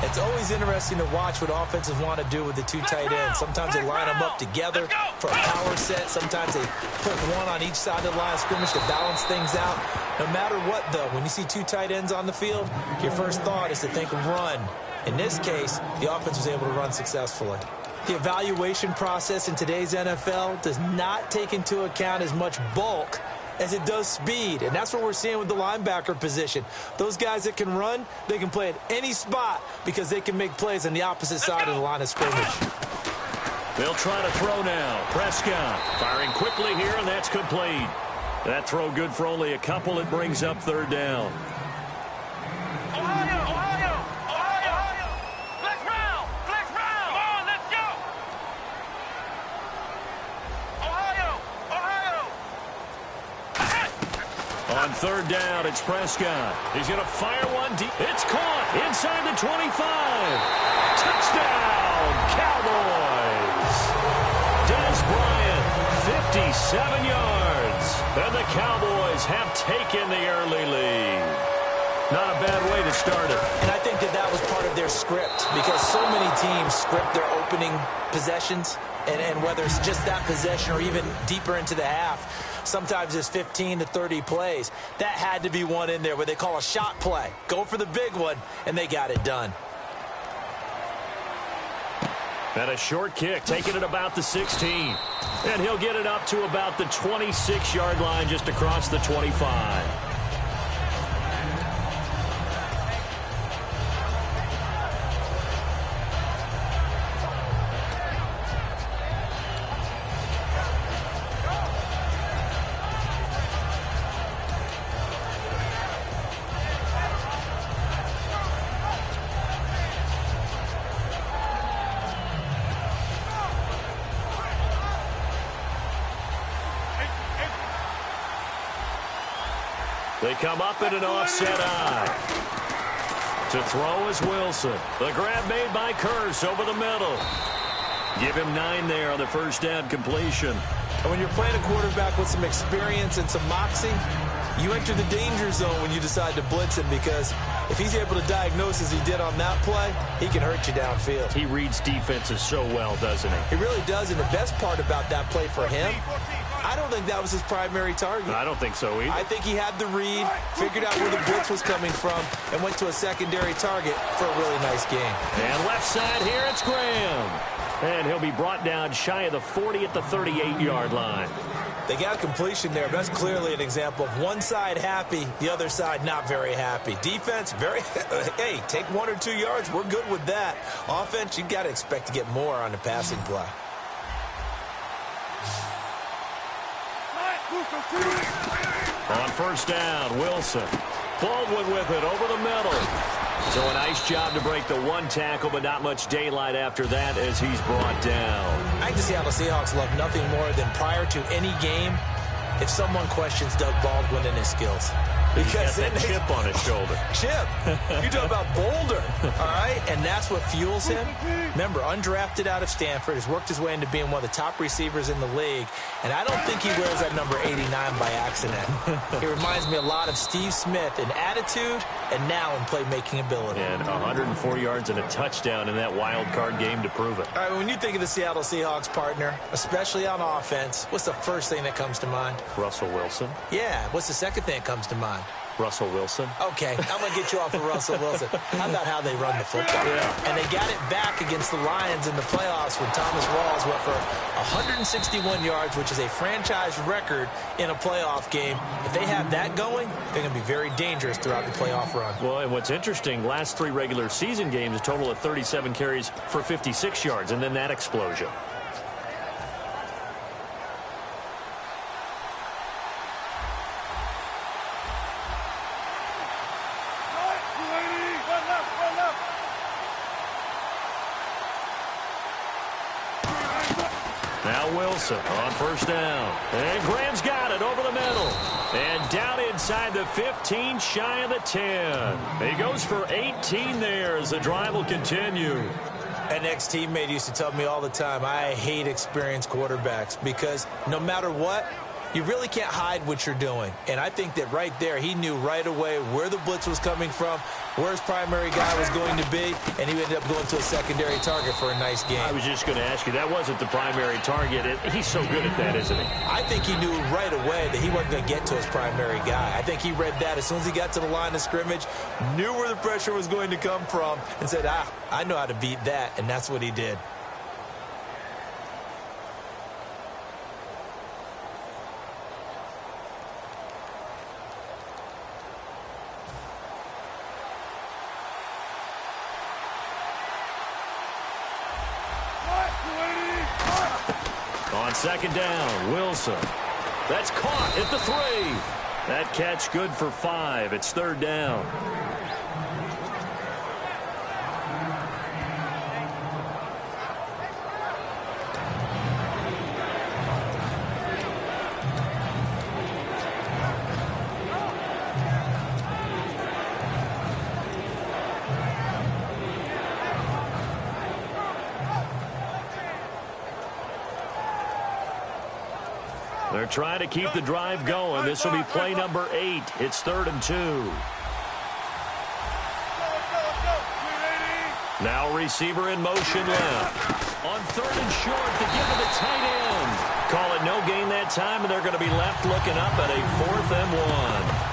It's always interesting to watch what offenses want to do with the 2 tight ends. Sometimes they line them up together for a power set. Sometimes they put 1 on each side of the line of scrimmage to balance things out. No matter what, though, when you see 2 tight ends on the field, your first thought is to think run. In this case, the offense was able to run successfully. The evaluation process in today's NFL does not take into account as much bulk as it does speed, and that's what we're seeing with the linebacker position. Those guys that can run, they can play at any spot because they can make plays on the opposite side of the line of scrimmage. They'll try to throw now. Prescott firing quickly here, and that's complete. That throw good for only a couple. It brings up 3rd down. Ohio! Flex round! Come on, let's go! Ohio! On 3rd down, it's Prescott. He's going to fire one deep. It's caught inside the 25. Touchdown, Cowboys. Des Bryant, 57 yards. And the Cowboys have taken the early lead. Not a bad way to start it. And I think that was part of their script because so many teams script their opening possessions, and whether it's just that possession or even deeper into the half, sometimes it's 15 to 30 plays. That had to be one in there where they call a shot play. Go for the big one, and they got it done. And a short kick, taking it about the 16. And he'll get it up to about the 26-yard line just across the 25. They come up in an offset eye. To throw is Wilson. The grab made by Curse over the middle. Give him 9 there on the first down completion. And when you're playing a quarterback with some experience and some moxie, you enter the danger zone when you decide to blitz him, because if he's able to diagnose as he did on that play, he can hurt you downfield. He reads defenses so well, doesn't he? He really does, and the best part about that play for him, I don't think that was his primary target. I don't think so either. I think he had the read, figured out where the blitz was coming from, and went to a secondary target for a really nice game. And left side here, it's Graham. And he'll be brought down shy of the 40 at the 38-yard line. They got completion there, but that's clearly an example of one side happy, the other side not very happy. Defense, hey, take 1 or 2 yards, we're good with that. Offense, you got to expect to get more on the passing play. On first down, Wilson. Baldwin with it over the middle. So a nice job to break the 1 tackle, but not much daylight after that as he's brought down. I think the Seattle Seahawks love nothing more than prior to any game if someone questions Doug Baldwin and his skills. Because he's got that chip on his shoulder. Chip. You're talking about Boulder, all right? And that's what fuels him. Remember, undrafted out of Stanford, has worked his way into being one of the top receivers in the league. And I don't think he wears that number 89 by accident. He reminds me a lot of Steve Smith in attitude and now in playmaking ability. And 104 yards and a touchdown in that wild card game to prove it. All right, when you think of the Seattle Seahawks, partner, especially on offense, what's the first thing that comes to mind? Russell Wilson. Yeah, what's the second thing that comes to mind? Russell Wilson. Okay, I'm going to get you off of Russell Wilson. How about how they run the football? Yeah. And they got it back against the Lions in the playoffs when Thomas Rawls went for 161 yards, which is a franchise record in a playoff game. If they have that going, they're going to be very dangerous throughout the playoff run. Well, and what's interesting, last 3 regular season games, a total of 37 carries for 56 yards, and then that explosion. Now Wilson on first down. And Graham's got it over the middle. And down inside the 15, shy of the 10. He goes for 18 there as the drive will continue. An ex-teammate used to tell me all the time, I hate experienced quarterbacks because no matter what, you really can't hide what you're doing. And I think that right there, he knew right away where the blitz was coming from, where his primary guy was going to be, and he ended up going to a secondary target for a nice game. I was just going to ask you, that wasn't the primary target. He's so good at that, isn't he? I think he knew right away that he wasn't going to get to his primary guy. I think he read that as soon as he got to the line of scrimmage, knew where the pressure was going to come from, and said, I know how to beat that, and that's what he did. On second down, Wilson. That's caught at the 3. That catch good for 5. It's third down. They're trying to keep the drive going. This will be play number 8. It's 3rd and 2. Now receiver in motion left. On 3rd and short to give to the tight end. Call it no gain that time, and they're going to be left looking up at a 4th and 1.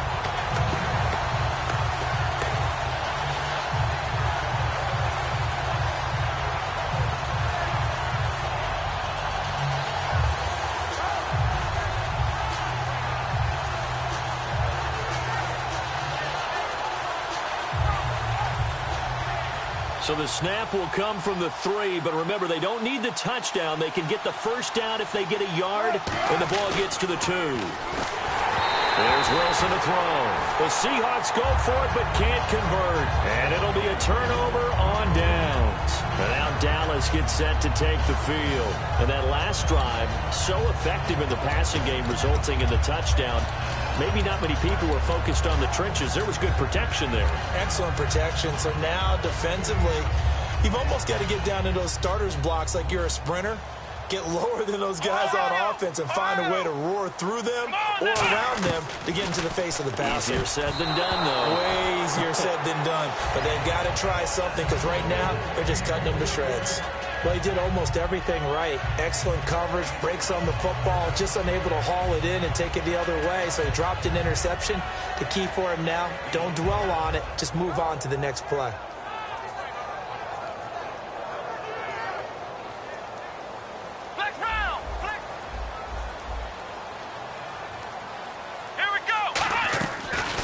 So the snap will come from the 3, but remember, they don't need the touchdown. They can get the first down if they get a yard, and the ball gets to the 2. There's Wilson to throw. The Seahawks go for it, but can't convert. And it'll be a turnover on downs. And now Dallas gets set to take the field. And that last drive, so effective in the passing game, resulting in the touchdown. maybe not many people were focused on the trenches. There was good protection there. Excellent protection. So now defensively, you've almost got to get down into those starters blocks like you're a sprinter. Get lower than those guys on offense and find a way to roar through them or around them to get into the face of the passer. Easier said than done, though. Way easier said than done. But they've got to try something because right now they're just cutting them to shreds. Well, he did almost everything right. Excellent coverage, breaks on the football, just unable to haul it in and take it the other way. So he dropped an interception. The key for him now, don't dwell on it. Just move on to the next play.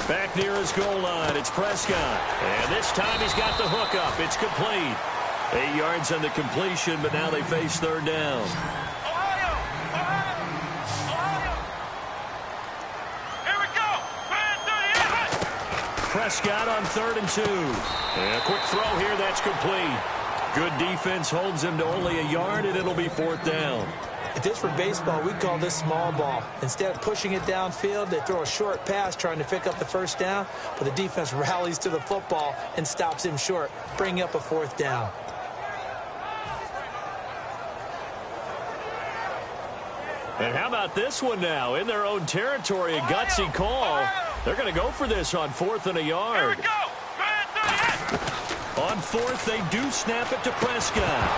Back near his goal line, it's Prescott. And this time he's got the hook up. It's complete. 8 yards on the completion, but now they face third down. Ohio! Here we go! Prescott on 3rd and 2. And a quick throw here, that's complete. Good defense holds him to only a yard, and it'll be 4th down. If this were baseball, we'd call this small ball. Instead of pushing it downfield, they throw a short pass trying to pick up the first down, but the defense rallies to the football and stops him short, bringing up a 4th down. And how about this one now? In their own territory, a gutsy call. They're going to go for this on 4th and a yard. Here we go! On 4th, they do snap it to Prescott.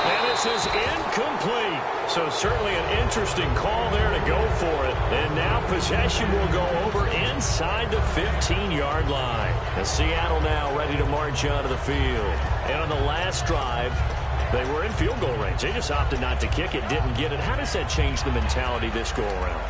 And this is incomplete. So certainly an interesting call there to go for it. And now possession will go over inside the 15-yard line. And Seattle now ready to march onto the field. And on the last drive, they were in field goal range. They just opted not to kick it, didn't get it. How does that change the mentality this go around?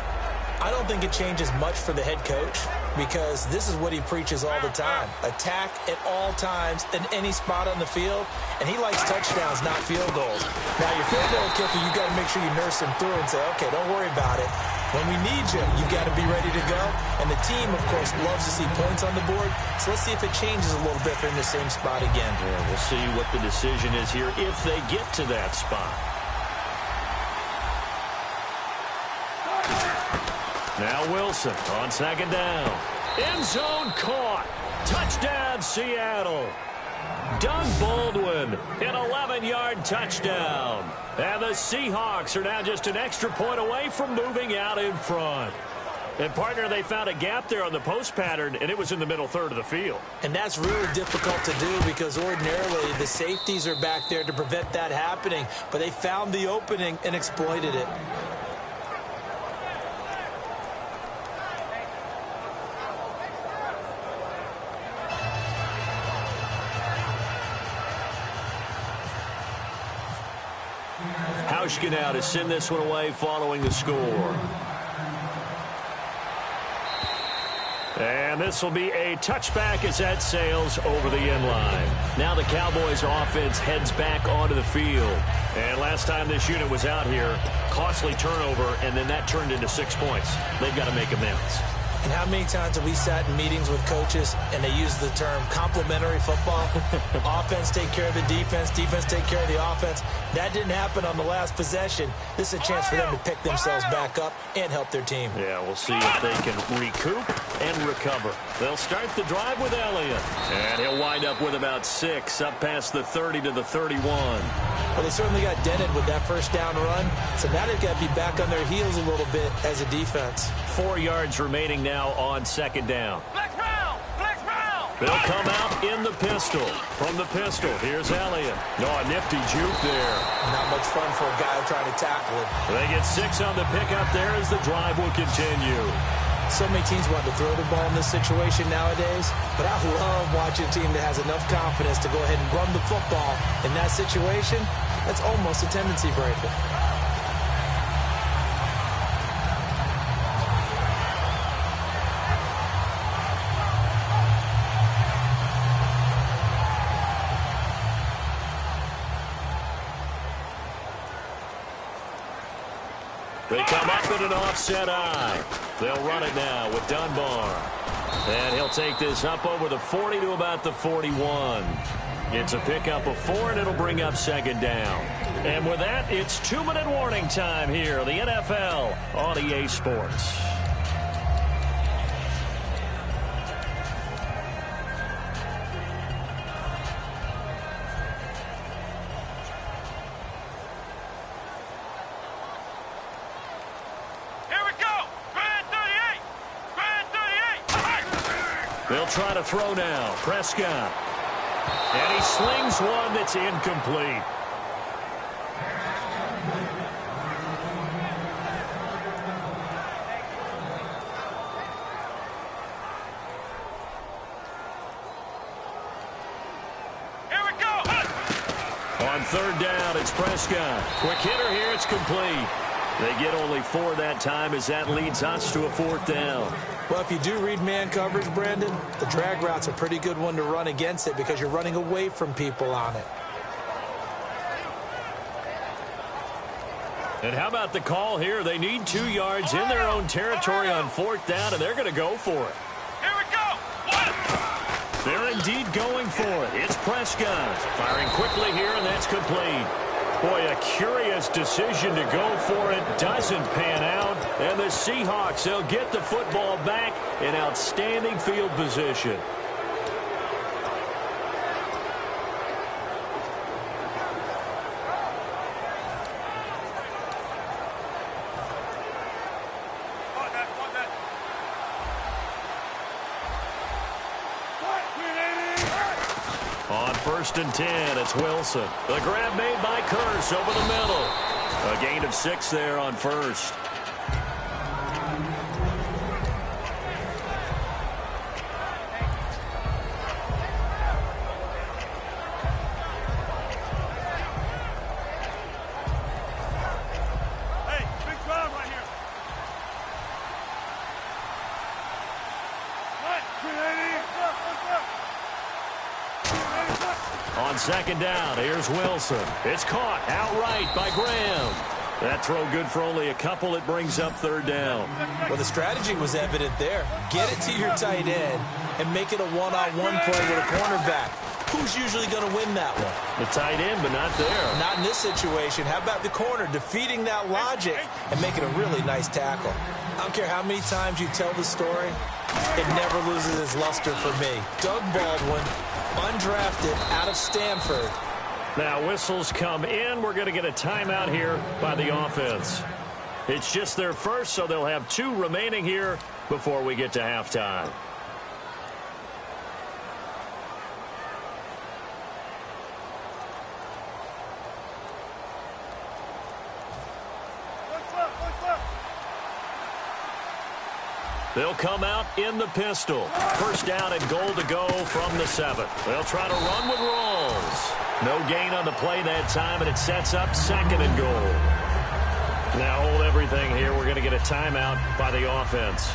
I don't think it changes much for the head coach because this is what he preaches all the time. Attack at all times in any spot on the field, and he likes touchdowns, not field goals. Now, your field goal kicker, you've got to make sure you nurse him through and say, okay, don't worry about it. When we need you, you've got to be ready to go. And the team, of course, loves to see points on the board. So let's see if it changes a little bit if they're in the same spot again. Yeah, we'll see what the decision is here if they get to that spot. Now Wilson on 2nd down. End zone caught. Touchdown, Seattle. Doug Baldwin, an 11-yard touchdown. And the Seahawks are now just an extra point away from moving out in front. And, partner, they found a gap there on the post pattern, and it was in the middle third of the field. And that's really difficult to do because ordinarily the safeties are back there to prevent that happening. But they found the opening and exploited it. Hauschka now to send this one away following the score. And this will be a touchback as that sails over the end line. Now the Cowboys offense heads back onto the field. And last time this unit was out here, costly turnover, and then that turned into 6 points. They've got to make amends. And how many times have we sat in meetings with coaches and they use the term complementary football? Offense take care of the defense, defense take care of the offense. That didn't happen on the last possession. This is a chance for them to pick themselves back up and help their team. Yeah, we'll see if they can recoup and recover. They'll start the drive with Elliott. And he'll wind up with about 6 up past the 30 to the 31. Well, they certainly got dented with that first down run. So now they've got to be back on their heels a little bit as a defense. 4 yards remaining now on 2nd down. Flex round! Flex round! They'll come out in the pistol. From the pistol, here's Elliott. No, a nifty juke there. Not much fun for a guy trying to tackle him. They get 6 on the pickup there as the drive will continue. So many teams want to throw the ball in this situation nowadays, but I love watching a team that has enough confidence to go ahead and run the football. In that situation, that's almost a tendency breaker. They come up in an offset eye. They'll run it now with Dunbar. And he'll take this up over the 40 to about the 41. It's a pickup of 4, and it'll bring up 2nd down. And with that, it's 2-minute warning time here, the NFL on EA Sports. They'll try to throw now. Prescott. And he slings one that's incomplete. Here we go. On third down, it's Prescott. Quick hitter here, it's complete. They get only 4 that time as that leads us to a 4th down. Well, if you do read man coverage, Brandon, the drag route's a pretty good one to run against it because you're running away from people on it. And how about the call here? They need 2 yards in their own territory on 4th down, and they're going to go for it. Here we go. They're indeed going for it. It's Prescott firing quickly here, and that's complete. Boy, a curious decision to go for it. Doesn't pan out. And the Seahawks, they'll get the football back in outstanding field position. On 1st and 10, it's Wilson. The grab made by Curse over the middle. A gain of 6 there on 1st. Hey, big drive right here. On 2nd down, here's Wilson. It's caught outright by Graham. That throw good for only a couple. It brings up 3rd down. Well, the strategy was evident there. Get it to your tight end and make it a one-on-one play with a cornerback. Who's usually going to win that one? The tight end, but not there. Not in this situation. How about the corner defeating that logic and making a really nice tackle? I don't care how many times you tell the story, it never loses its luster for me. Doug Baldwin, undrafted out of Stanford. Now whistles come in. We're going to get a timeout here by the offense. It's just their first, so they'll have 2 remaining here before we get to halftime. They'll come out in the pistol. 1st down and goal to go from the 7th. They'll try to run with Rawls. No gain on the play that time, and it sets up 2nd and goal. Now hold everything here. We're going to get a timeout by the offense.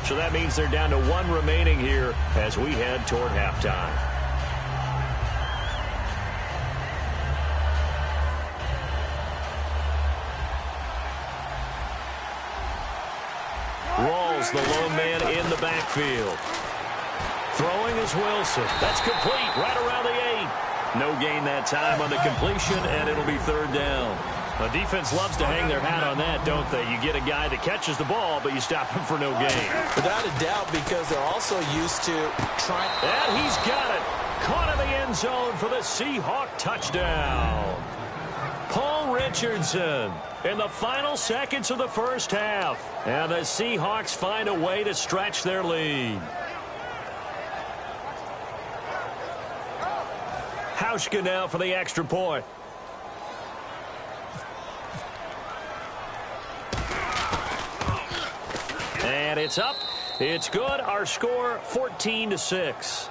So that means they're down to 1 remaining here as we head toward halftime. Rawls, the lone man in the backfield. Throwing is Wilson. That's complete right around the 8. No gain that time on the completion, and it'll be 3rd down. The defense loves to hang their hat on that, don't they? You get a guy that catches the ball, but you stop him for no gain. Without a doubt, because they're also used to trying. And he's got it. Caught in the end zone for the Seahawk touchdown. Paul Richardson in the final seconds of the 1st half. And the Seahawks find a way to stretch their lead. Hauschka now for the extra point. And it's up. It's good. Our score 14-6.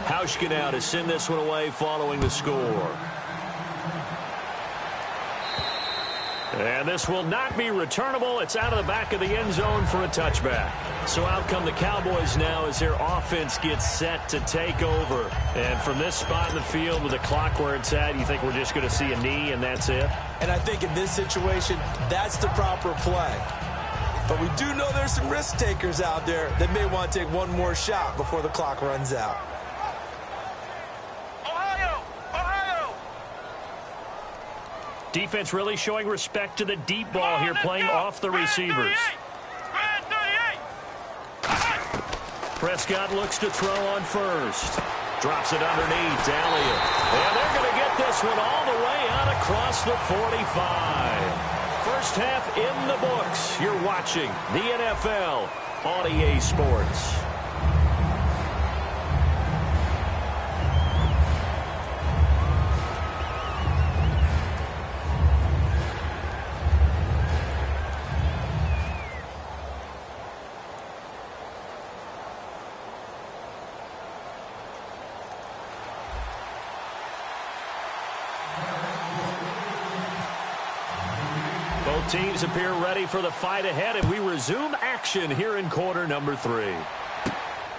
Hauschka now to send this one away following the score. And this will not be returnable. It's out of the back of the end zone for a touchback. So out come the Cowboys now as their offense gets set to take over. And from this spot in the field with the clock where it's at, you think we're just going to see a knee and that's it? And I think in this situation, that's the proper play. But we do know there's some risk takers out there that may want to take one more shot before the clock runs out. Defense really showing respect to the deep ball here, playing off the receivers. Prescott looks to throw on first. Drops it underneath. Elliott. And they're going to get this one all the way out across the 45. First half in the books. You're watching the NFL on EA Sports. Both teams appear ready for the fight ahead, and we resume action here in quarter number 3.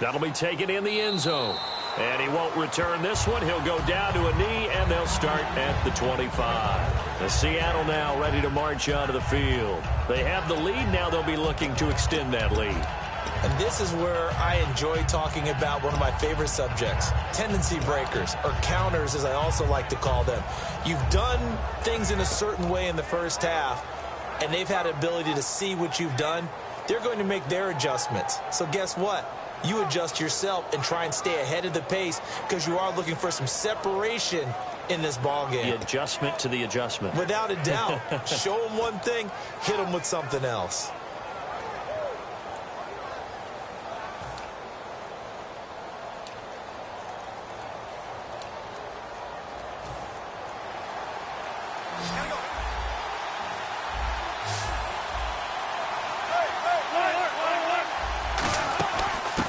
That'll be taken in the end zone. And he won't return this one. He'll go down to a knee, and they'll start at the 25. The Seattle now ready to march onto the field. They have the lead. Now they'll be looking to extend that lead. And this is where I enjoy talking about one of my favorite subjects, tendency breakers, or counters as I also like to call them. You've done things in a certain way in the first half, and they've had the ability to see what you've done. They're going to make their adjustments. So guess what? You adjust yourself and try and stay ahead of the pace because you are looking for some separation in this ball game. The adjustment to the adjustment. Without a doubt. Show them one thing, hit them with something else.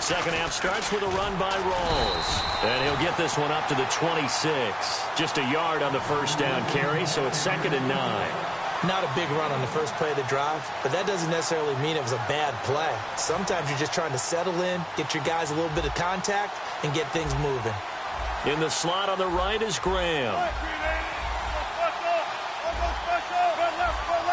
Second half starts with a run by Rawls. And he'll get this one up to the 26. Just a yard on the first down carry, so it's 2nd and 9. Not a big run on the first play of the drive, but that doesn't necessarily mean it was a bad play. Sometimes you're just trying to settle in, get your guys a little bit of contact, and get things moving. In the slot on the right is Graham.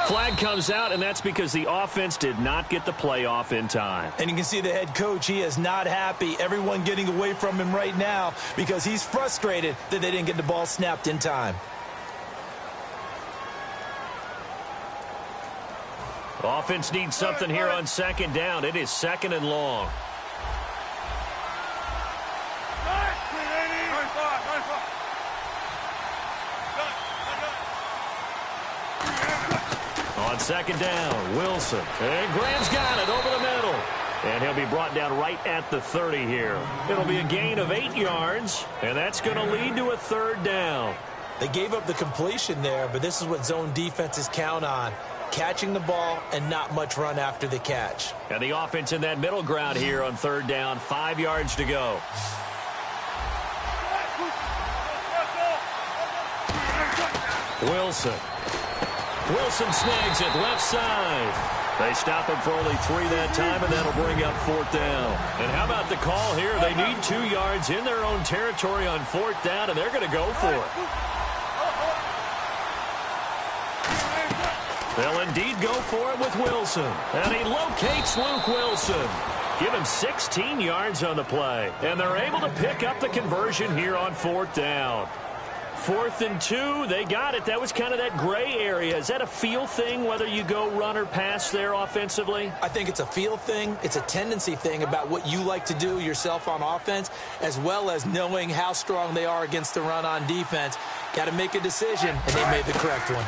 Flag comes out, and that's because the offense did not get the play off in time. And you can see the head coach, he is not happy. Everyone getting away from him right now because he's frustrated that they didn't get the ball snapped in time. Offense needs something here on 2nd down. It is 2nd and long. On 2nd down, Wilson. And Graham's got it over the middle. And he'll be brought down right at the 30 here. It'll be a gain of 8 yards, and that's going to lead to a 3rd down. They gave up the completion there, but this is what zone defenses count on. Catching the ball and not much run after the catch. And the offense in that middle ground here on 3rd down, 5 yards to go. Wilson snags it left side. They stop him for only 3 that time, and that'll bring up 4th down. And how about the call here? They need 2 yards in their own territory on 4th down, and they're going to go for it. They'll indeed go for it with Wilson. And he locates Luke Wilson. Give him 16 yards on the play. And they're able to pick up the conversion here on 4th down. 4th and 2, they got it. That was kind of that gray area. Is that a feel thing, whether you go run or pass there offensively? I think it's a feel thing. It's a tendency thing about what you like to do yourself on offense, as well as knowing how strong they are against the run on defense. Got to make a decision, and they made the correct one.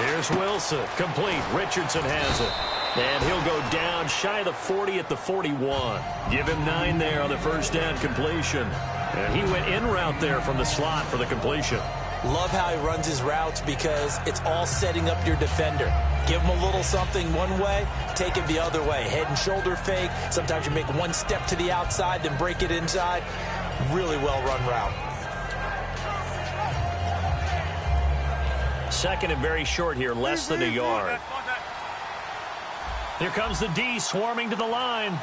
Here's Wilson. Complete. Richardson has it. And he'll go down shy of the 40 at the 41. Give him 9 there on the first down completion. And he went in route there from the slot for the completion. Love how he runs his routes because it's all setting up your defender. Give him a little something one way, take it the other way. Head and shoulder fake. Sometimes you make one step to the outside, then break it inside. Really well-run route. 2nd and very short here, less than a yard. Here comes the D swarming to the line.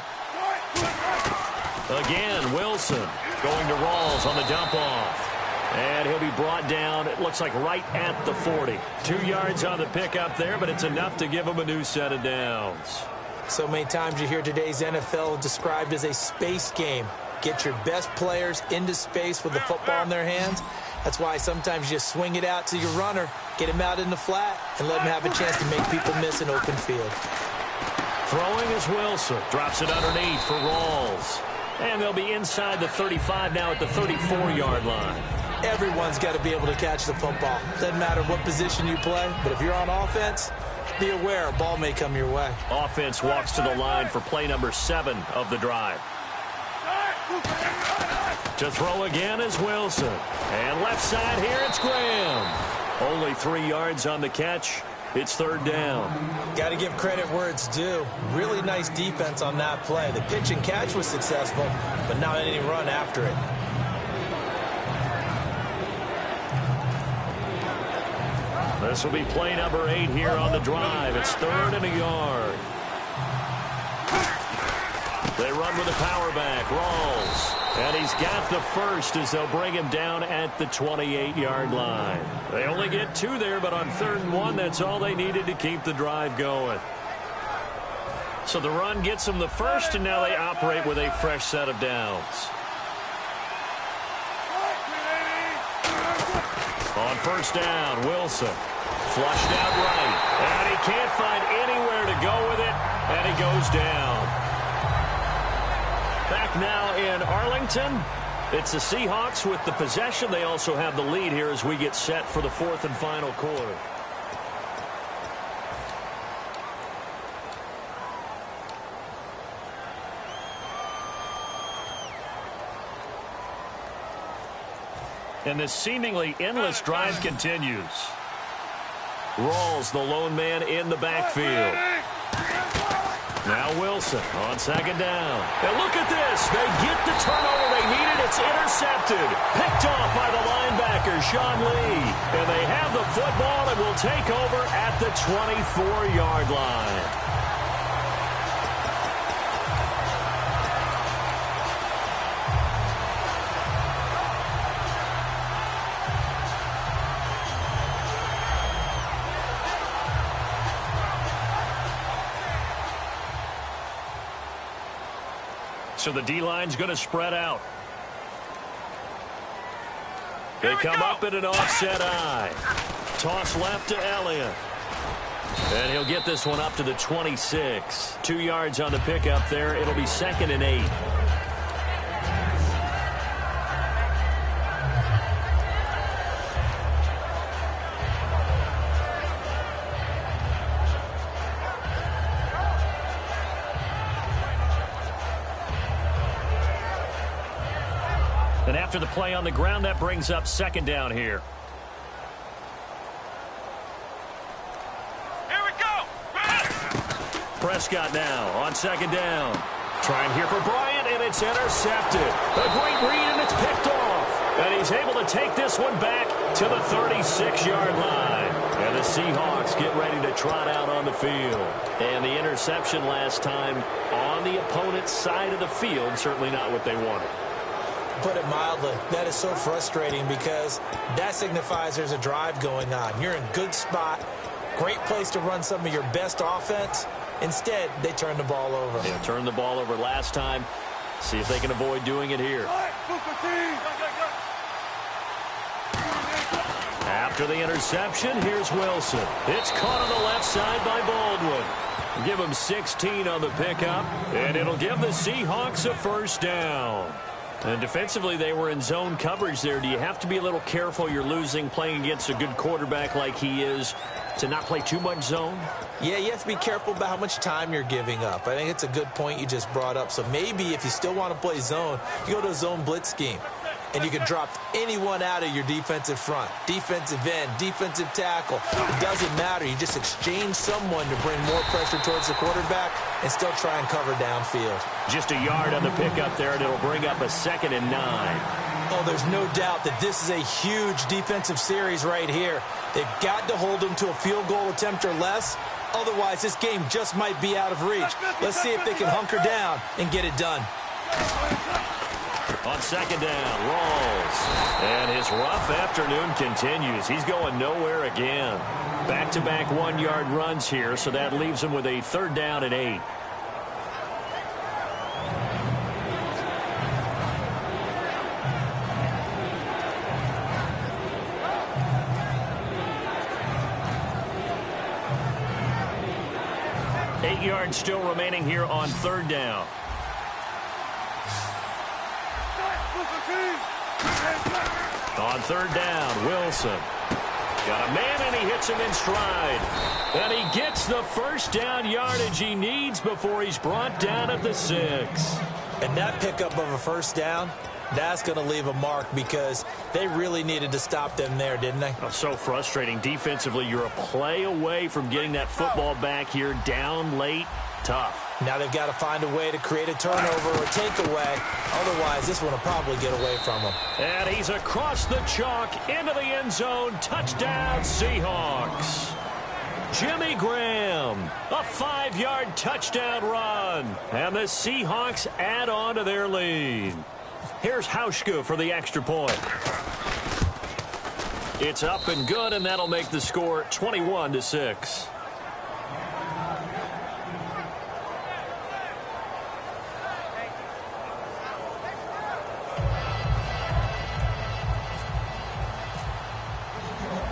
Again, Wilson going to Rawls on the dump off. And he'll be brought down, it looks like right at the 40. 2 yards on the pickup there, but it's enough to give him a new set of downs. So many times you hear today's NFL described as a space game. Get your best players into space with the football in their hands. That's why sometimes you just swing it out to your runner, get him out in the flat, and let him have a chance to make people miss an open field. Throwing is Wilson. Drops it underneath for Rawls. And they'll be inside the 35 now at the 34-yard line. Everyone's got to be able to catch the football. Doesn't matter what position you play, but if you're on offense, be aware a ball may come your way. Offense walks to the line for play number 7 of the drive. To throw again is Wilson. And left side here, it's Graham. Only 3 yards on the catch. It's third down. Got to give credit where it's due. Really nice defense on that play. The pitch and catch was successful, but not any run after it. This will be play number 8 here on the drive. It's 3rd and a yard. They run with a power back. Rawls. And he's got the first as they'll bring him down at the 28-yard line. They only get 2 there, but on 3rd and 1, that's all they needed to keep the drive going. So the run gets them the first, and now they operate with a fresh set of downs. On first down, Wilson. Flushed out right. And he can't find anywhere to go with it, and he goes down. Back now in Arlington. It's the Seahawks with the possession. They also have the lead here as we get set for the 4th and final quarter. And this seemingly endless drive continues. Rawls, the lone man in the backfield. Now Wilson on second down. And look at this. They get the turnover they needed. It's intercepted. Picked off by the linebacker, Sean Lee. And they have the football and will take over at the 24-yard line. So the D-line's going to spread out. They come up at an offset eye. Toss left to Elliott. And he'll get this one up to the 26. 2 yards on the pickup there. It'll be 2nd and 8. And after the play on the ground, that brings up 2nd down here. Here we go. Prescott now on 2nd down. Trying here for Bryant, and it's intercepted. A great read, and it's picked off. And he's able to take this one back to the 36-yard line. And the Seahawks get ready to trot out on the field. And the interception last time on the opponent's side of the field, certainly not what they wanted. Put it mildly, that is so frustrating because that signifies there's a drive going on. You're in good spot, great place to run some of your best offense. Instead, they turn the ball over. They turned the ball over last time. See if they can avoid doing it here. After the interception, here's Wilson. It's caught on the left side by Baldwin. Give him 16 on the pickup, and it'll give the Seahawks a first down. And defensively, they were in zone coverage there. Do you have to be a little careful? You're losing playing against a good quarterback like he is to not play too much zone? Yeah, you have to be careful about how much time you're giving up. I think it's a good point you just brought up. So maybe if you still want to play zone, you go to a zone blitz scheme. And you can drop anyone out of your defensive front. Defensive end, defensive tackle. It doesn't matter. You just exchange someone to bring more pressure towards the quarterback and still try and cover downfield. Just a yard on the pickup there, and it'll bring up a 2nd and 9. Oh, there's no doubt that this is a huge defensive series right here. They've got to hold them to a field goal attempt or less. Otherwise, this game just might be out of reach. Let's see if they can hunker down and get it done. On 2nd down, Rawls. And his rough afternoon continues. He's going nowhere again. Back-to-back 1-yard runs here, so that leaves him with a 3rd down and 8. 8 yards still remaining here on third down. On third down, Wilson. Got a man, and he hits him in stride. And he gets the first down yardage he needs before he's brought down at the 6. And that pickup of a first down, that's going to leave a mark because they really needed to stop them there, didn't they? Oh, so frustrating. Defensively, you're a play away from getting that football back here down late. Tough. Now they've got to find a way to create a turnover or takeaway. Otherwise, this one will probably get away from them. And he's across the chalk into the end zone. Touchdown, Seahawks. Jimmy Graham, a 5-yard touchdown run. And the Seahawks add on to their lead. Here's Hauschka for the extra point. It's up and good, and that'll make the score 21-6.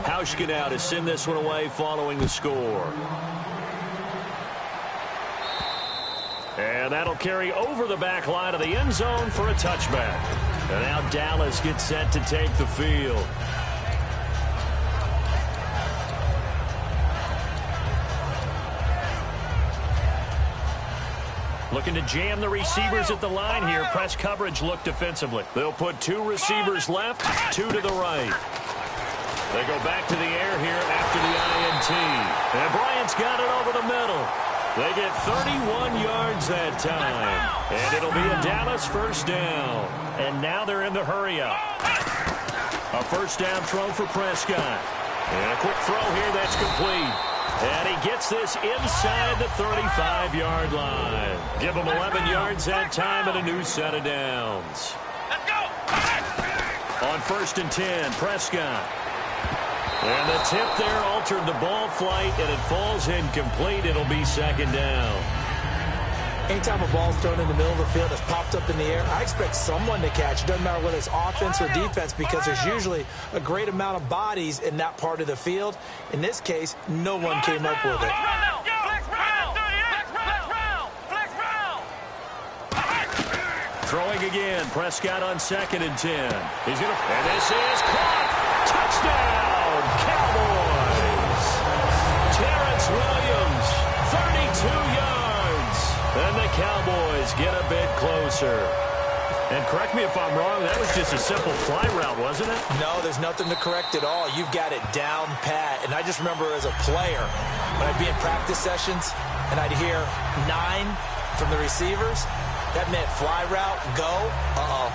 Hauschka now to send this one away following the score. And that'll carry over the back line of the end zone for a touchback. And now Dallas gets set to take the field. Looking to jam the receivers at the line here. Press coverage look defensively. They'll put 2 receivers left, 2 to the right. They go back to the air here after the INT. And Bryant's got it over the middle. They get 31 yards that time. And it'll be a Dallas first down. And now they're in the hurry-up. A first down throw for Prescott. And a quick throw here that's complete. And he gets this inside the 35-yard line. Give him 11 yards that time and a new set of downs. Let's go. On first and 10, Prescott. And the tip there altered the ball flight, and it falls incomplete. It'll be second down. Anytime a ball's thrown in the middle of the field, it's popped up in the air, I expect someone to catch. It doesn't matter whether it's offense or defense because there's usually a great amount of bodies in that part of the field. In this case, no one came up with it. Throwing again, Prescott on second and 10. He's going to, and this is caught. Touchdown, Cowboys. Terrence Williams, 32 yards. And the Cowboys get a bit closer. And correct me if I'm wrong, that was just a simple fly route, wasn't it? No, there's nothing to correct at all. You've got it down pat. And I just remember as a player, when I'd be in practice sessions and I'd hear 9 from the receivers, that meant fly route, go,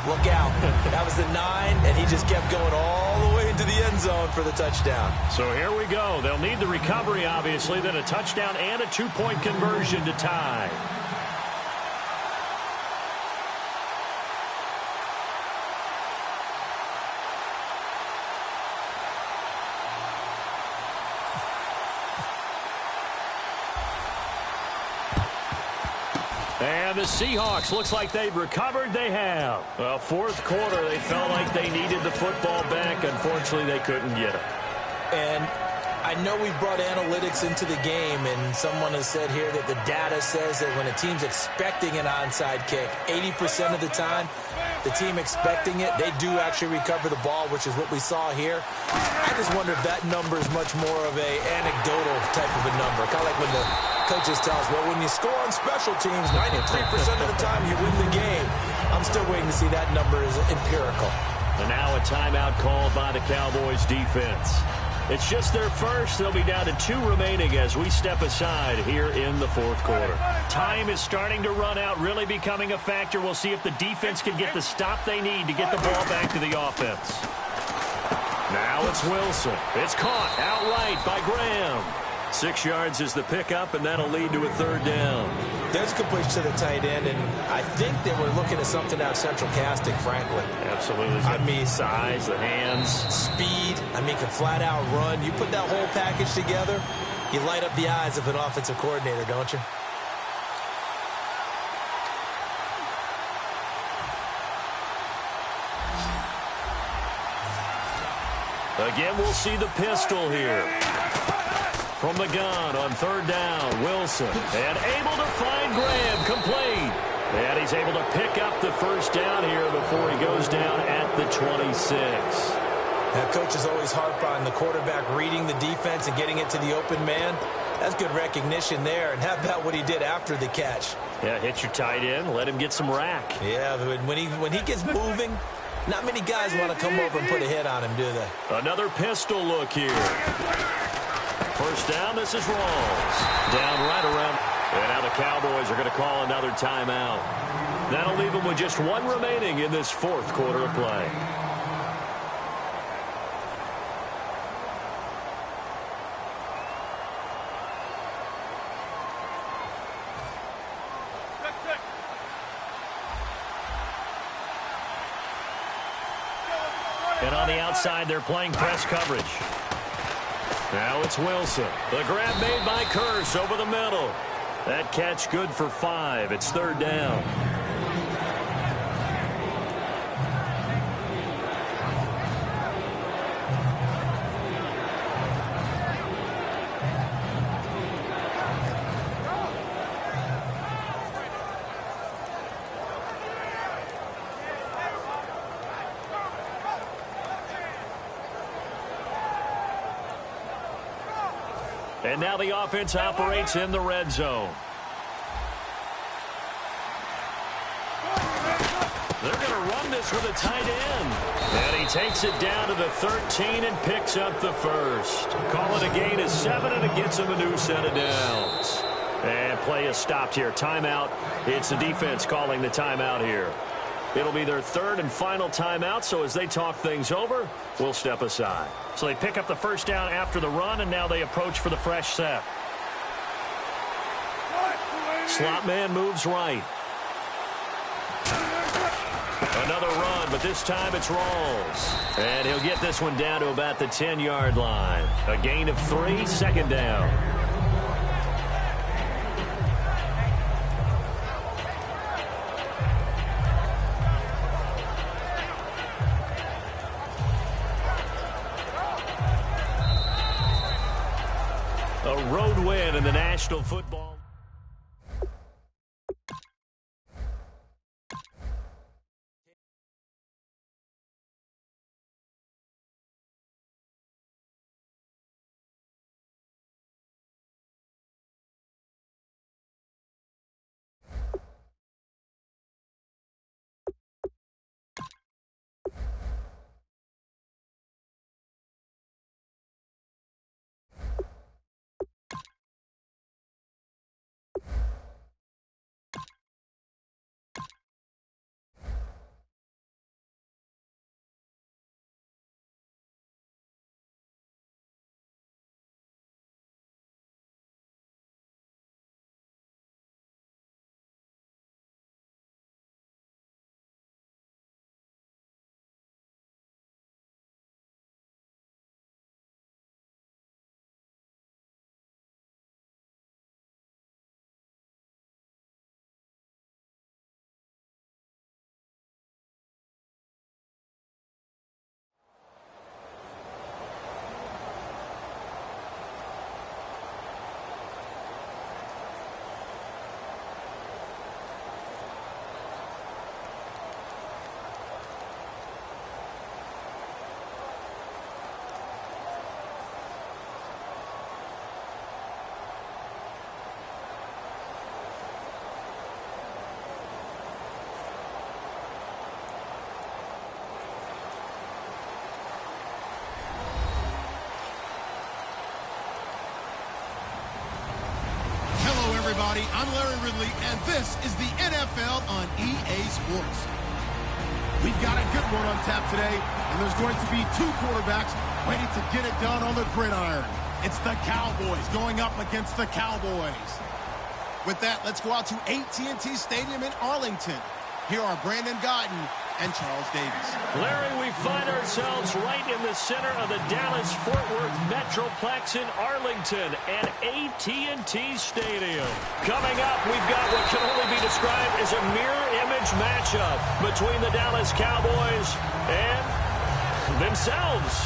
look out. That was the 9, and he just kept going all the way into the end zone for the touchdown. So here we go. They'll need the recovery, obviously, then a touchdown and a 2-point conversion to tie. And the Seahawks, looks like they've recovered. They have. Well, fourth quarter, they felt like they needed the football back. Unfortunately, they couldn't get it. And I know we brought analytics into the game, and someone has said here that the data says that when a team's expecting an onside kick, 80% of the time, the team expecting it, they do actually recover the ball, which is what we saw here. I just wonder if that number is much more of a anecdotal type of a number. Kind of like when the coaches tell us, well, when you score on special teams, 93% of the time you win the game. I'm still waiting to see that number is empirical. And now a timeout called by the Cowboys defense. It's just their first. They'll be down to 2 remaining as we step aside here in the fourth quarter. Time is starting to run out, really becoming a factor. We'll see if the defense can get the stop they need to get the ball back to the offense. Now it's Wilson. It's caught outright by Graham. 6 yards is the pickup, and that'll lead to a third down. There's a completion to the tight end, and I think they were looking at something out of central casting, frankly. Absolutely. I mean, size, the hands. Speed. I mean, can flat out run. You put that whole package together, you light up the eyes of an offensive coordinator, don't you? Again, we'll see the pistol here. From the gun on third down, Wilson. And able to find Graham, complete. And he's able to pick up the first down here before he goes down at the 26. Now, coaches always harp on the quarterback reading the defense and getting it to the open man. That's good recognition there. And how about what he did after the catch? Yeah, hit your tight end, let him get some rack. Yeah, when he gets moving, not many guys want to come over and put a hit on him, do they? Another pistol look here. First down, this is Rawls. Down right around. And now the Cowboys are going to call another timeout. That'll leave them with just one remaining in this fourth quarter of play. And on the outside, they're playing press coverage. Now it's Wilson. The grab made by Curse over the middle. That catch good for 5. It's third down. And now the offense operates in the red zone. They're going to run this with a tight end. And he takes it down to the 13 and picks up the first. Call it a gain of 7, and it gets him a new set of downs. And play is stopped here. Timeout. It's the defense calling the timeout here. It'll be their third and final timeout, so as they talk things over, we'll step aside. So they pick up the first down after the run, and now they approach for the fresh set. Slot man moves right. Another run, but this time it's Rawls. And he'll get this one down to about the 10-yard line. A gain of 3, second down. A road win in the National Football. Everybody, I'm Larry Ridley, and this is the NFL on EA Sports. We've got a good one on tap today, and there's going to be 2 quarterbacks waiting to get it done on the gridiron. It's the Cowboys going up against the Cowboys. With that, let's go out to AT&T Stadium in Arlington. Here are Brandon Guyton and Charles Davis. Larry, we find ourselves right in the center of the Dallas-Fort Worth Metroplex in Arlington at AT&T Stadium. Coming up, we've got what can only be described as a mirror image matchup between the Dallas Cowboys and themselves.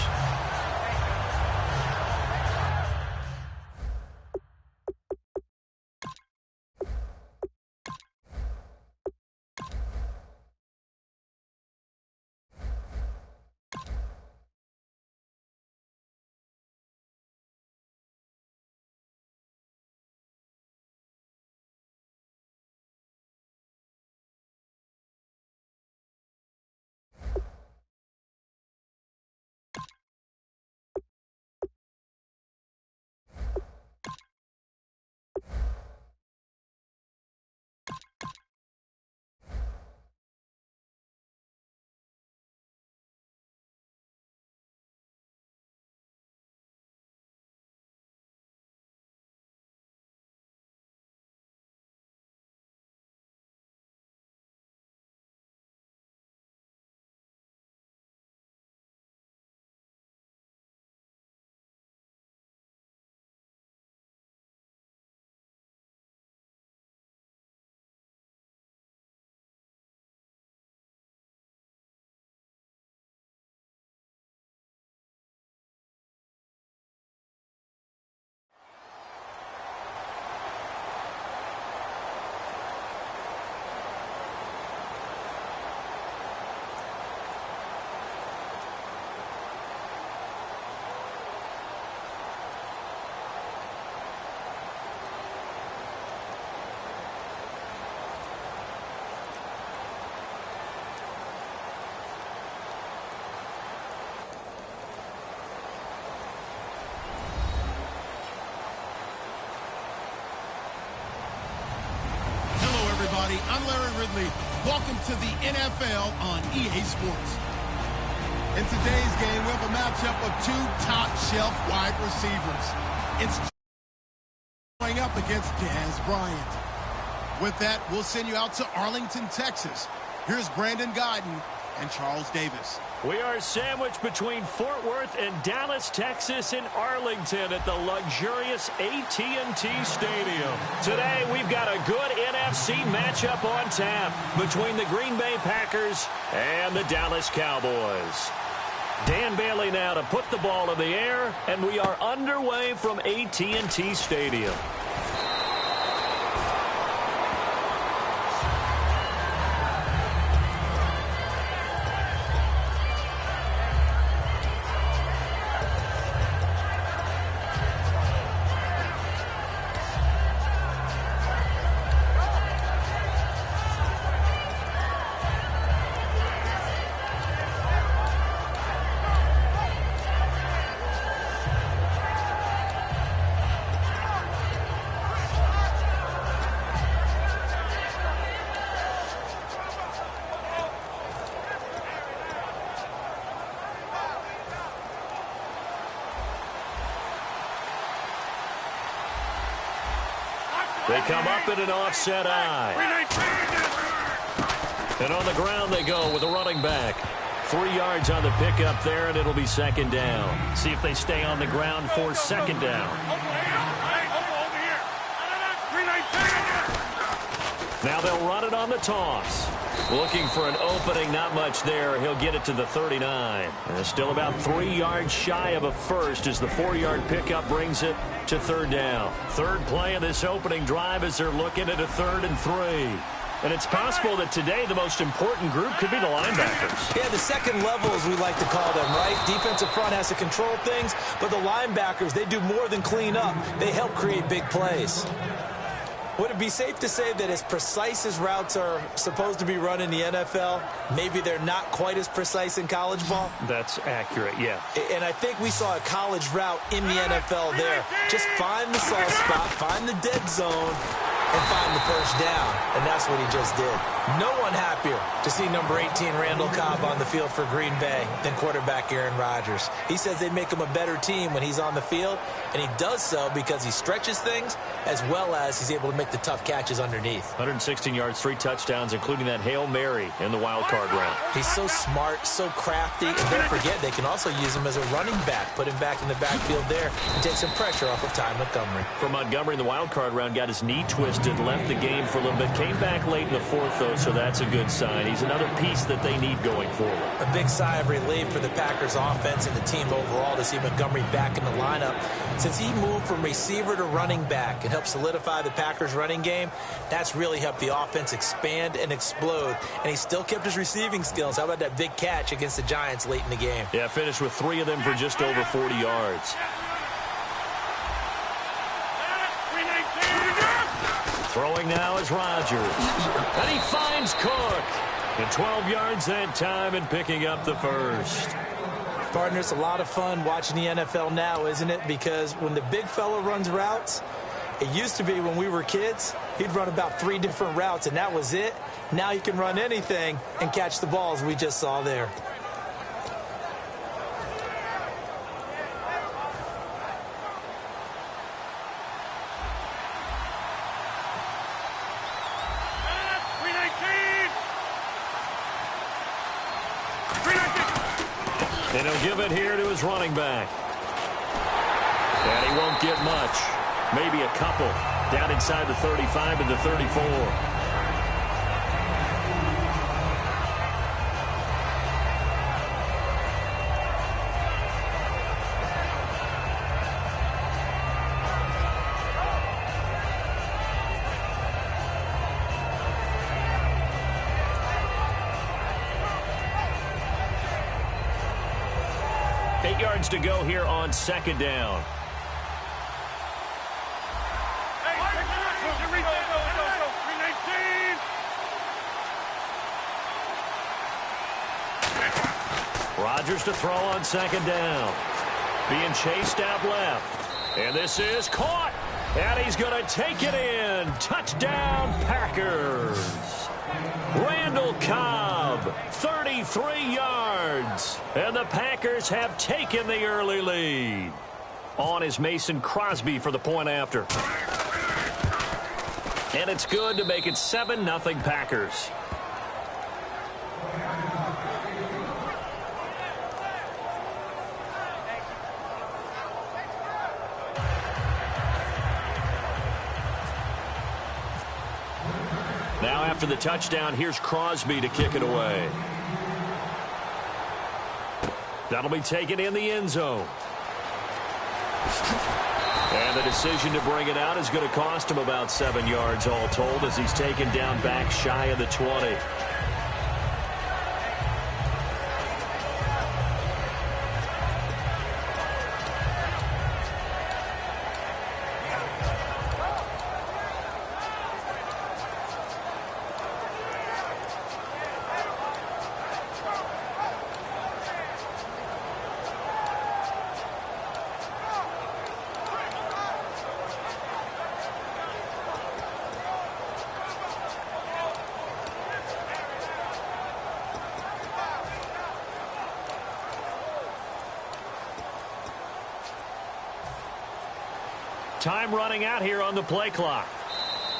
everybody. I'm Larry Ridley. Welcome to the NFL on EA Sports. In today's game, we have a matchup of two top-shelf wide receivers. It's going up against Dez Bryant. With that, we'll send you out to Arlington, Texas. Here's Brandon Guyton and Charles Davis. We are sandwiched between Fort Worth and Dallas, Texas, in Arlington at the luxurious AT&T Stadium. Today, we've got a good NFC matchup on tap between the Green Bay Packers and the Dallas Cowboys. Dan Bailey now to put the ball in the air, and we are underway from AT&T Stadium. They come up in an offset eye. And on the ground they go with a running back. 3 yards on the pickup there, and it'll be second down. See if they stay on the ground for second down. Now they'll run it on the toss. Looking for an opening, not much there. He'll get it to the 39. And still about 3 yards shy of a first as the 4-yard pickup brings it to third down. Third play of this opening drive as they're looking at a 3rd and 3. And it's possible that today the most important group could be the linebackers. Yeah, the second level, as we like to call them, right? Defensive front has to control things, but the linebackers, they do more than clean up. They help create big plays. Would it be safe to say that as precise as routes are supposed to be run in the NFL, maybe they're not quite as precise in college ball? That's accurate, yeah. And I think we saw a college route in the NFL there. Just find the soft spot, find the dead zone, and find the first down. And that's what he just did. No one happier to see number 18 Randall Cobb on the field for Green Bay than quarterback Aaron Rodgers. He says they make him a better team when he's on the field, and he does so because he stretches things as well as he's able to make the tough catches underneath. 116 yards, 3 touchdowns, including that Hail Mary in the wild card round. He's so smart, so crafty, and don't forget they can also use him as a running back, put him back in the backfield there, and take some pressure off of Ty Montgomery. For Montgomery in the wild card round, got his knee twisted, left the game for a little bit, came back late in the 4th, though, so that's a good sign. He's another piece that they need going forward. A big sigh of relief for the Packers offense and the team overall to see Montgomery back in the lineup. Since he moved from receiver to running back and helped solidify the Packers running game, that's really helped the offense expand and explode. And he still kept his receiving skills. How about that big catch against the Giants late in the game? Yeah, finished with 3 of them for just over 40 yards. Throwing now is Rodgers. And he finds Cook. And 12 yards that time and picking up the first. Partner, it's a lot of fun watching the NFL now, isn't it? Because when the big fella runs routes, it used to be when we were kids, he'd run about 3 different routes, and that was it. Now he can run anything and catch the balls we just saw there. And he'll give it here to his running back. And he won't get much. Maybe a couple. Down inside the 35 and the 34. To go here on second down. Rodgers to throw on second down. Being chased out left. And this is caught. And he's going to take it in. Touchdown, Packers. Randall Cobb, 33 yards. And the Packers have taken the early lead. On is Mason Crosby for the point after. And it's good to make it 7-0 Packers. Now after the touchdown, here's Crosby to kick it away. That'll be taken in the end zone. And the decision to bring it out is going to cost him about 7 yards all told as he's taken down back shy of the 20. Time running out here on the play clock.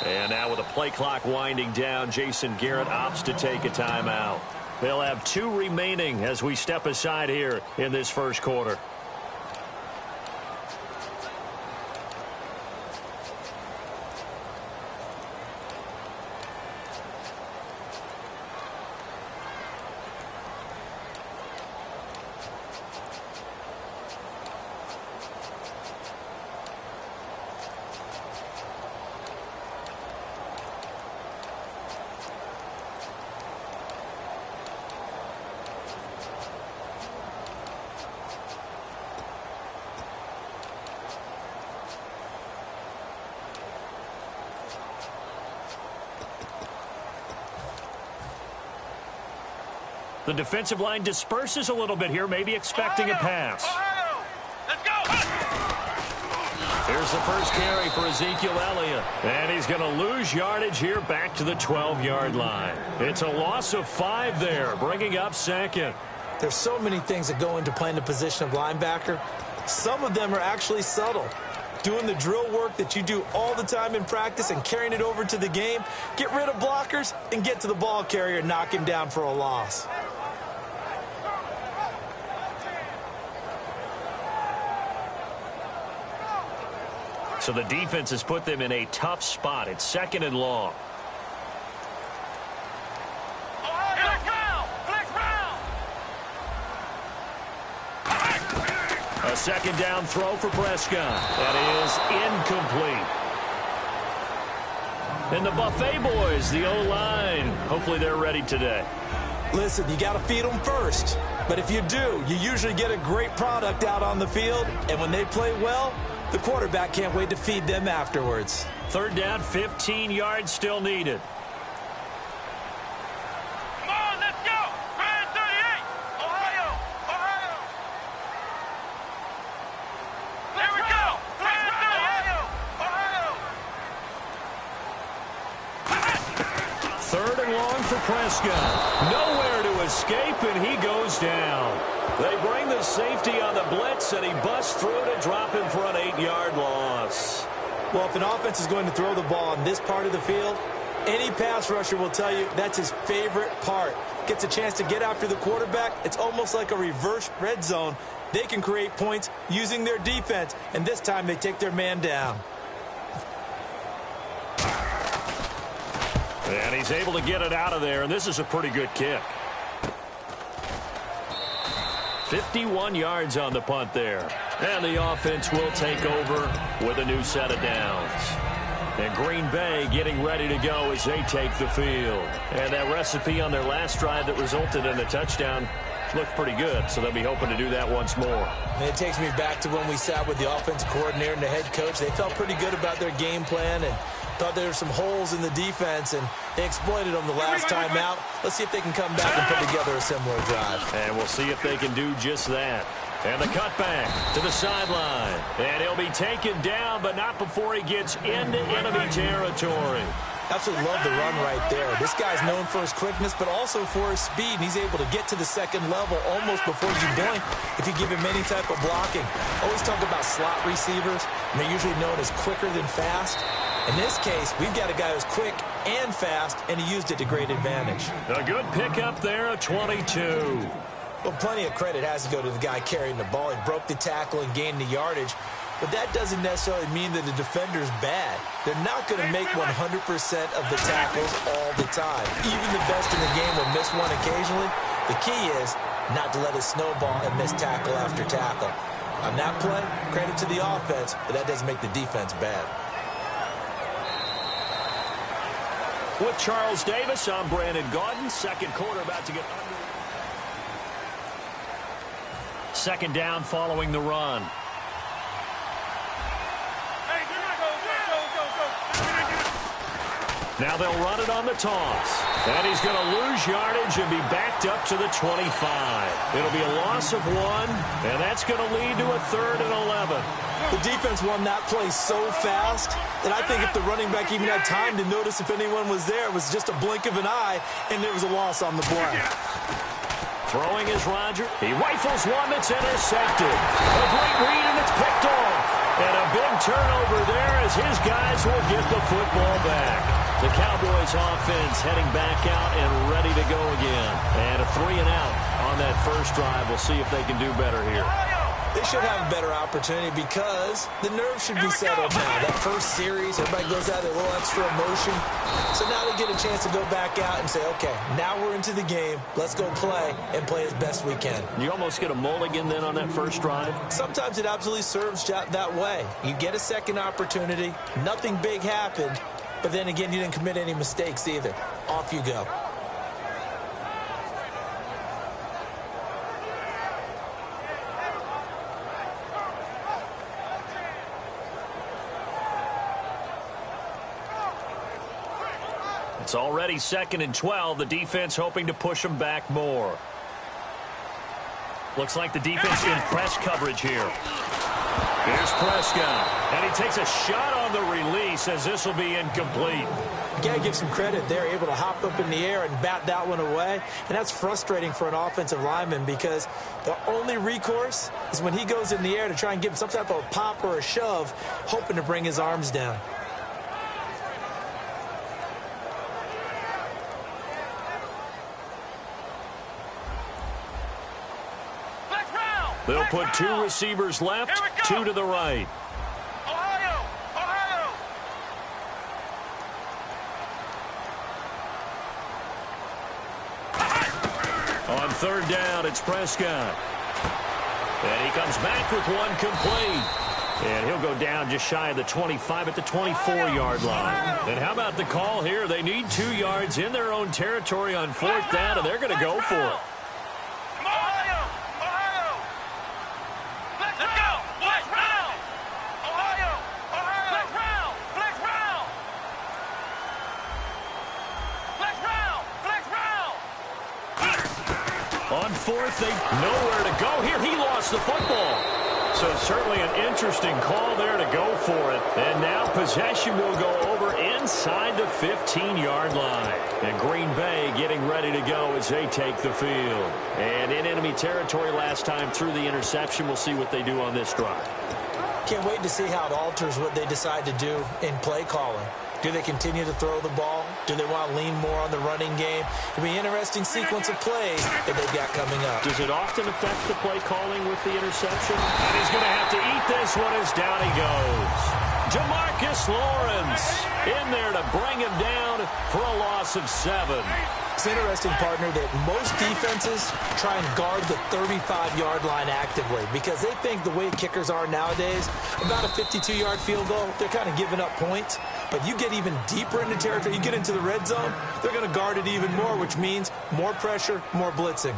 And now with the play clock winding down, Jason Garrett opts to take a timeout. They'll have 2 remaining as we step aside here in this first quarter. The defensive line disperses a little bit here, maybe expecting a pass. Let's go. Here's the first carry for Ezekiel Elliott. And he's going to lose yardage here back to the 12-yard line. It's a loss of 5 there, bringing up second. There's so many things that go into playing the position of linebacker. Some of them are actually subtle. Doing the drill work that you do all the time in practice and carrying it over to the game. Get rid of blockers and get to the ball carrier and knock him down for a loss. So the defense has put them in a tough spot. It's 2nd and long. A 2nd down throw for Prescott. That is incomplete. And the Buffet boys, the O-line, hopefully they're ready today. Listen, you got to feed them first. But if you do, you usually get a great product out on the field. And when they play well, the quarterback can't wait to feed them afterwards. 3rd down, 15 yards still needed. Come on, let's go. Brand 38. Ohio. There we go. Brand 38. 3rd and long for Prescott. Nowhere to escape, and he goes down. They bring the safety on the blitz, and he busts through to drop him for an 8-yard loss. Well, if an offense is going to throw the ball on this part of the field, any pass rusher will tell you that's his favorite part. Gets a chance to get after the quarterback. It's almost like a reverse red zone. They can create points using their defense, and this time they take their man down. And he's able to get it out of there, and this is a pretty good kick. 51 yards on the punt there. And the offense will take over with a new set of downs. And Green Bay getting ready to go as they take the field. And that recipe on their last drive that resulted in a touchdown looked pretty good, so they'll be hoping to do that once more. And it takes me back to when we sat with the offensive coordinator and the head coach. They felt pretty good about their game plan and thought there were some holes in the defense, and they exploited them the last time out. Let's see if they can come back and put together a similar drive. And we'll see if they can do just that. And the cutback to the sideline. And he'll be taken down, but not before he gets into enemy territory. Absolutely love the run right there. This guy's known for his quickness, but also for his speed. And he's able to get to the second level almost before you blink if you give him any type of blocking. Always talk about slot receivers, and they're usually known as quicker than fast. In this case, we've got a guy who's quick and fast, and he used it to great advantage. A good pickup there, a 22. Well, plenty of credit has to go to the guy carrying the ball. He broke the tackle and gained the yardage. But that doesn't necessarily mean that the defender's bad. They're not going to make 100% of the tackles all the time. Even the best in the game will miss one occasionally. The key is not to let it snowball and miss tackle after tackle. On that play, credit to the offense, but that doesn't make the defense bad. With Charles Davis, I'm Brandon Gaudin. Second quarter about to get under. Second down following the run. Now they'll run it on the toss. And he's going to lose yardage and be backed up to the 25. It'll be a loss of 1, and that's going to lead to a 3rd and 11. The defense won that play so fast that I think if the running back even had time to notice if anyone was there, it was just a blink of an eye, and there was a loss on the play. Throwing is Roger. He rifles one that's intercepted. A great read, and it's picked off. And a big turnover there as his guys will get the football back. The Cowboys offense heading back out and ready to go again. And a 3-and-out on that first drive. We'll see if they can do better here. They should have a better opportunity because the nerves should be settled now. That first series, everybody goes out with a little extra emotion. So now they get a chance to go back out and say, okay, now we're into the game. Let's go play and play as best we can. You almost get a mulligan then on that first drive? Sometimes it absolutely serves that way. You get a second opportunity. Nothing big happened. But then again, you didn't commit any mistakes either. Off you go. It's already 2nd and 12. The defense hoping to push them back more. Looks like the defense in press coverage here. Here's Prescott. And he takes a shot on the release as this will be incomplete. You got to give some credit. They're able to hop up in the air and bat that one away. And that's frustrating for an offensive lineman because the only recourse is when he goes in the air to try and give some type of a pop or a shove, hoping to bring his arms down. They'll put 2 receivers left, 2 to the right. Ohio! On 3rd down, it's Prescott. And he comes back with one complete. And he'll go down just shy of the 25 at the 24-yard line. And how about the call here? They need 2 yards in their own territory on 4th down, and they're going to go for it. On 4th, they nowhere to go. Here, he lost the football. So certainly an interesting call there to go for it. And now possession will go over inside the 15-yard line. And Green Bay getting ready to go as they take the field. And in enemy territory last time through the interception. We'll see what they do on this drive. Can't wait to see how it alters what they decide to do in play calling. Do they continue to throw the ball? Do they want to lean more on the running game? It'll be an interesting sequence of plays that they've got coming up. Does it often affect the play calling with the interception? And he's going to have to eat this one as down he goes. Jamarcus Lawrence in there to bring him down for a loss of 7. It's interesting, partner, that most defenses try and guard the 35-yard line actively because they think the way kickers are nowadays, about a 52-yard field goal, they're kind of giving up points. But you get even deeper into territory, you get into the red zone, they're going to guard it even more, which means more pressure, more blitzing.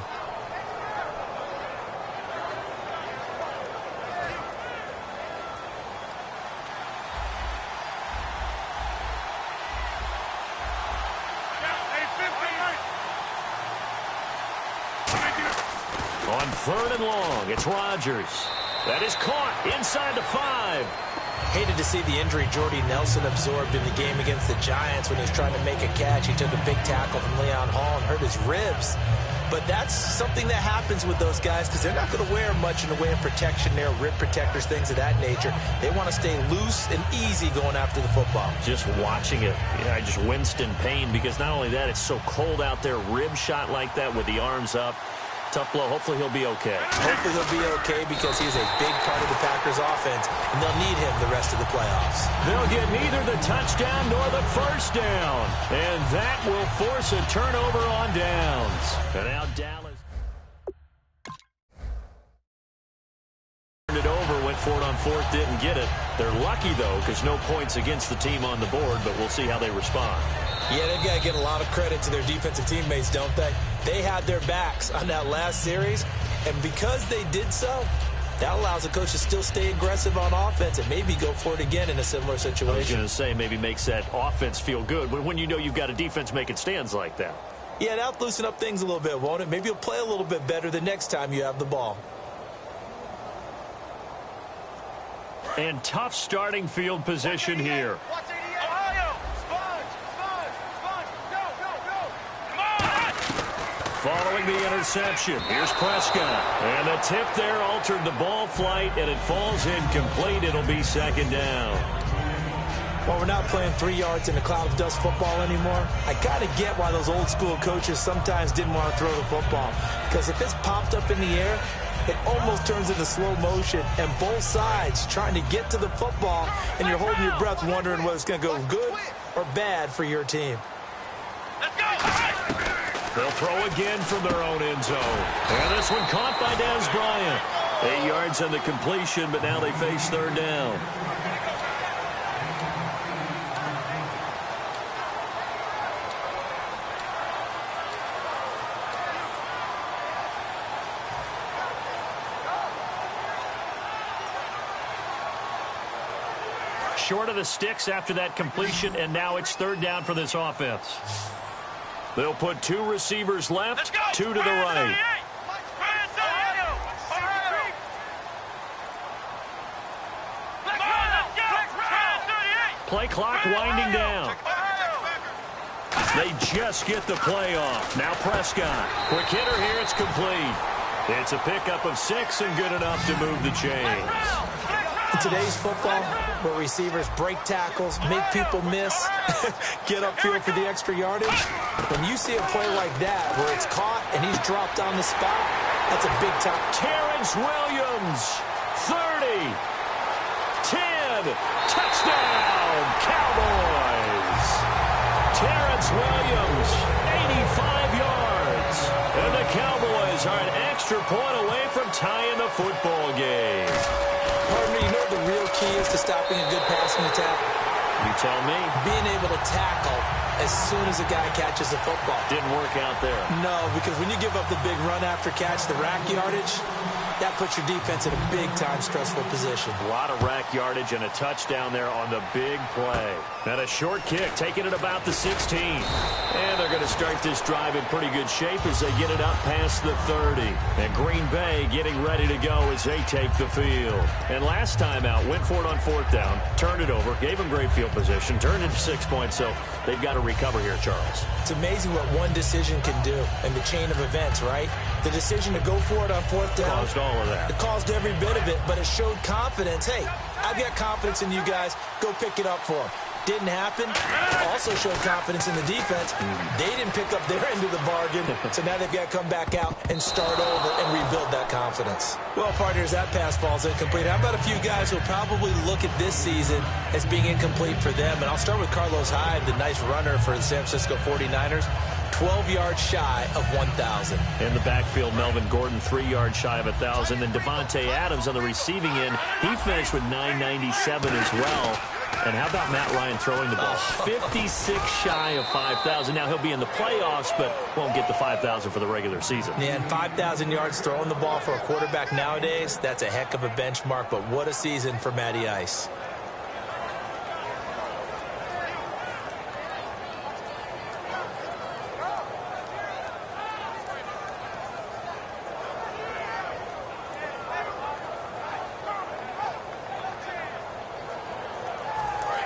On 3rd and long, it's Rodgers. That is caught inside the 5. Hated to see the injury Jordy Nelson absorbed in the game against the Giants when he was trying to make a catch. He took a big tackle from Leon Hall and hurt his ribs. But that's something that happens with those guys because they're not going to wear much in the way of protection there, rib protectors, things of that nature. They want to stay loose and easy going after the football. Just watching it, I just winced in pain because not only that, it's so cold out there. Rib shot like that with the arms up. Tough blow. Hopefully he'll be okay. Hopefully he'll be okay because he's a big part of the Packers offense, and they'll need him the rest of the playoffs. They'll get neither the touchdown nor the first down, and that will force a turnover on downs. And now Dallas turned it over, went for it on 4th, didn't get it. They're lucky, though, because no points against the team on the board, but we'll see how they respond. Yeah, they've got to get a lot of credit to their defensive teammates, don't they? They had their backs on that last series, and because they did so, that allows the coach to still stay aggressive on offense and maybe go for it again in a similar situation. I was going to say, maybe makes that offense feel good when you know you've got a defense making stands like that. Yeah, that'll loosen up things a little bit, won't it? Maybe you'll play a little bit better the next time you have the ball. And tough starting field position here. Following the interception, here's Prescott. And the tip there altered the ball flight, and it falls incomplete. It'll be 2nd down. Well, we're not playing 3 yards in a cloud of dust football anymore. I kind of get why those old school coaches sometimes didn't want to throw the football. Because if it's popped up in the air, it almost turns into slow motion, and both sides trying to get to the football, and you're holding your breath wondering whether it's going to go good or bad for your team. Let's go! They'll throw again from their own end zone. And this one caught by Dez Bryant. 8 yards on the completion, but now they face 3rd down. Short of the sticks after that completion, and now it's 3rd down for this offense. They'll put 2 receivers left, 2 to the right. Play clock winding down. They just get the play off. Now Prescott. Quick hitter here. It's complete. It's a pickup of 6 and good enough to move the chains. In today's football, where receivers break tackles, make people miss, get upfield for the extra yardage, when you see a play like that where it's caught and he's dropped on the spot, that's a big time. Terrence Williams, 30, 10, touchdown, Cowboys. Terrence Williams, 85 yards. And the Cowboys are an extra point away from tying the football game. Pardon me, you know what the real key is to stopping a good passing attack? You tell me. Being able to tackle as soon as a guy catches the football. Didn't work out there. No, because when you give up the big run after catch, the rack yardage, that puts your defense in a big-time stressful position. A lot of rack yardage and a touchdown there on the big play. And a short kick, taking it about the 16. And they're going to start this drive in pretty good shape as they get it up past the 30. And Green Bay getting ready to go as they take the field. And last time out, went for it on 4th down, turned it over, gave them great field position, turned it to 6 points, so they've got to recover here, Charles. It's amazing what one decision can do in the chain of events, right? The decision to go for it on 4th down. Caused all of that. It caused every bit of it, but it showed confidence. Hey, I've got confidence in you guys. Go pick it up for them. Didn't happen. Also showed confidence in the defense. They didn't pick up their end of the bargain, so now they've got to come back out and start over and rebuild that confidence. Well, partners, that pass falls incomplete. How about a few guys who will probably look at this season as being incomplete for them? And I'll start with Carlos Hyde, the nice runner for the San Francisco 49ers. 12 yards shy of 1,000. In the backfield, Melvin Gordon, 3 yards shy of 1,000. And Devontae Adams on the receiving end, he finished with 997 as well. And how about Matt Ryan throwing the ball? 56 shy of 5,000. Now, he'll be in the playoffs, but won't get the 5,000 for the regular season. Yeah, and 5,000 yards throwing the ball for a quarterback nowadays, that's a heck of a benchmark. But what a season for Matty Ice.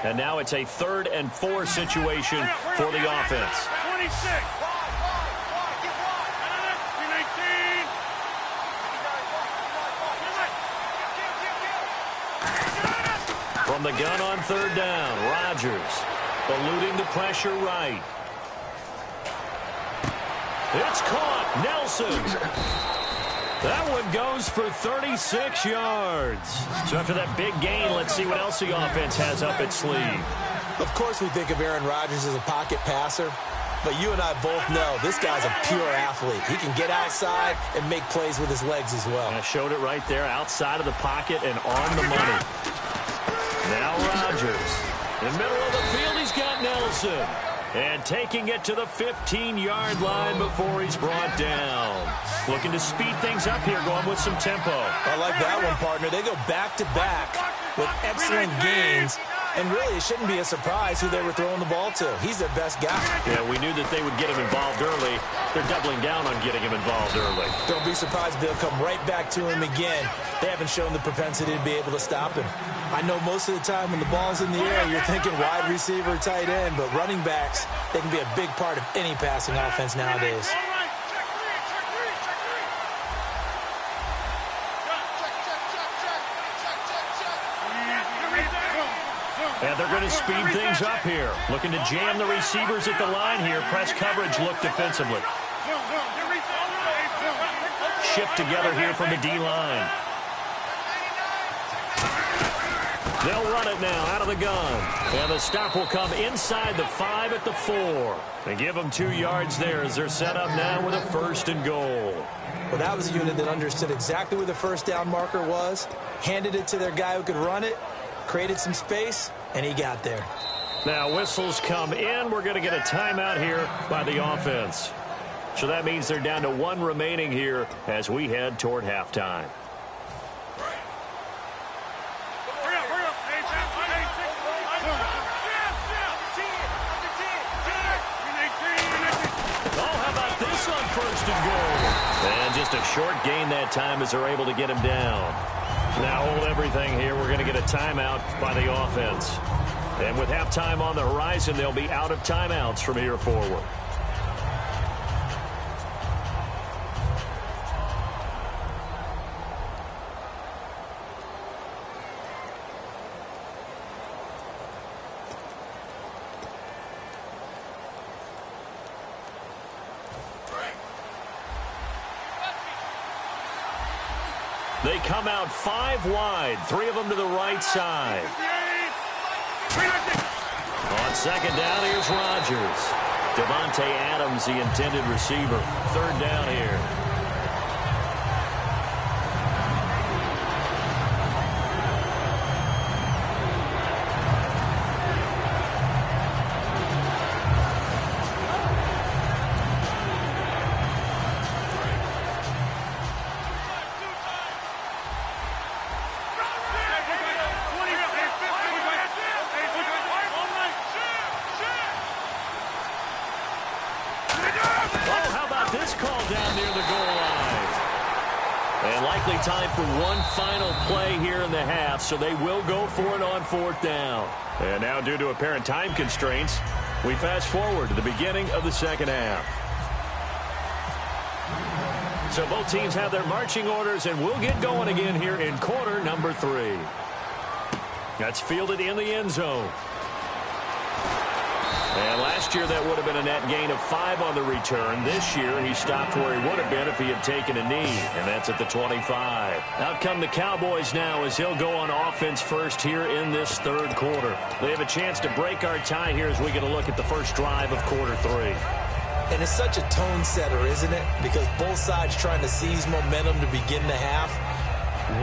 And now it's a 3rd and 4 situation for the offense. 26. From the gun on 3rd down, Rodgers eluding the pressure right. It's caught. Nelson. That one goes for 36 yards. So after that big gain, let's see what else the offense has up its sleeve. Of course we think of Aaron Rodgers as a pocket passer, but you and I both know this guy's a pure athlete. He can get outside and make plays with his legs as well. I showed it right there, outside of the pocket and on the money. Now Rodgers. In the middle of the field, he's got Nelson. And taking it to the 15-yard line before he's brought down. Looking to speed things up here, going with some tempo. I like that one, partner. They go back-to-back with excellent gains. And really, it shouldn't be a surprise who they were throwing the ball to. He's their best guy. Yeah, we knew that they would get him involved early. They're doubling down on getting him involved early. Don't be surprised if they'll come right back to him again. They haven't shown the propensity to be able to stop him. I know most of the time when the ball's in the air, you're thinking wide receiver, tight end, but running backs, they can be a big part of any passing offense nowadays. And they're going to speed things up here. Looking to jam the receivers at the line here. Press coverage look defensively. Shift together here from the D-line. They'll run it now out of the gun. And the stop will come inside the 5 at the 4. They give them 2 yards there as they're set up now with a 1st and goal. Well, that was a unit that understood exactly where the first down marker was, handed it to their guy who could run it, created some space, and he got there. Now whistles come in. We're going to get a timeout here by the offense. So that means they're down to 1 remaining here as we head toward halftime. First and goal. And just a short gain that time as they're able to get him down. Now hold everything here. We're going to get a timeout by the offense. And with halftime on the horizon, they'll be out of timeouts from here forward. They come out 5 wide, 3 of them to the right side. On 2nd down, here's Rodgers. Devontae Adams, the intended receiver. 3rd down here. Time for one final play here in the half, so they will go for it on 4th down. And now, due to apparent time constraints, we fast forward to the beginning of the 2nd half. So both teams have their marching orders, and we'll get going again here in quarter number 3. That's fielded in the end zone. And last year, that would have been a net gain of 5 on the return. This year, he stopped where he would have been if he had taken a knee, and that's at the 25. Out come the Cowboys now as he'll go on offense first here in this 3rd quarter. They have a chance to break our tie here as we get a look at the first drive of quarter 3. And it's such a tone setter, isn't it? Because both sides trying to seize momentum to begin the half.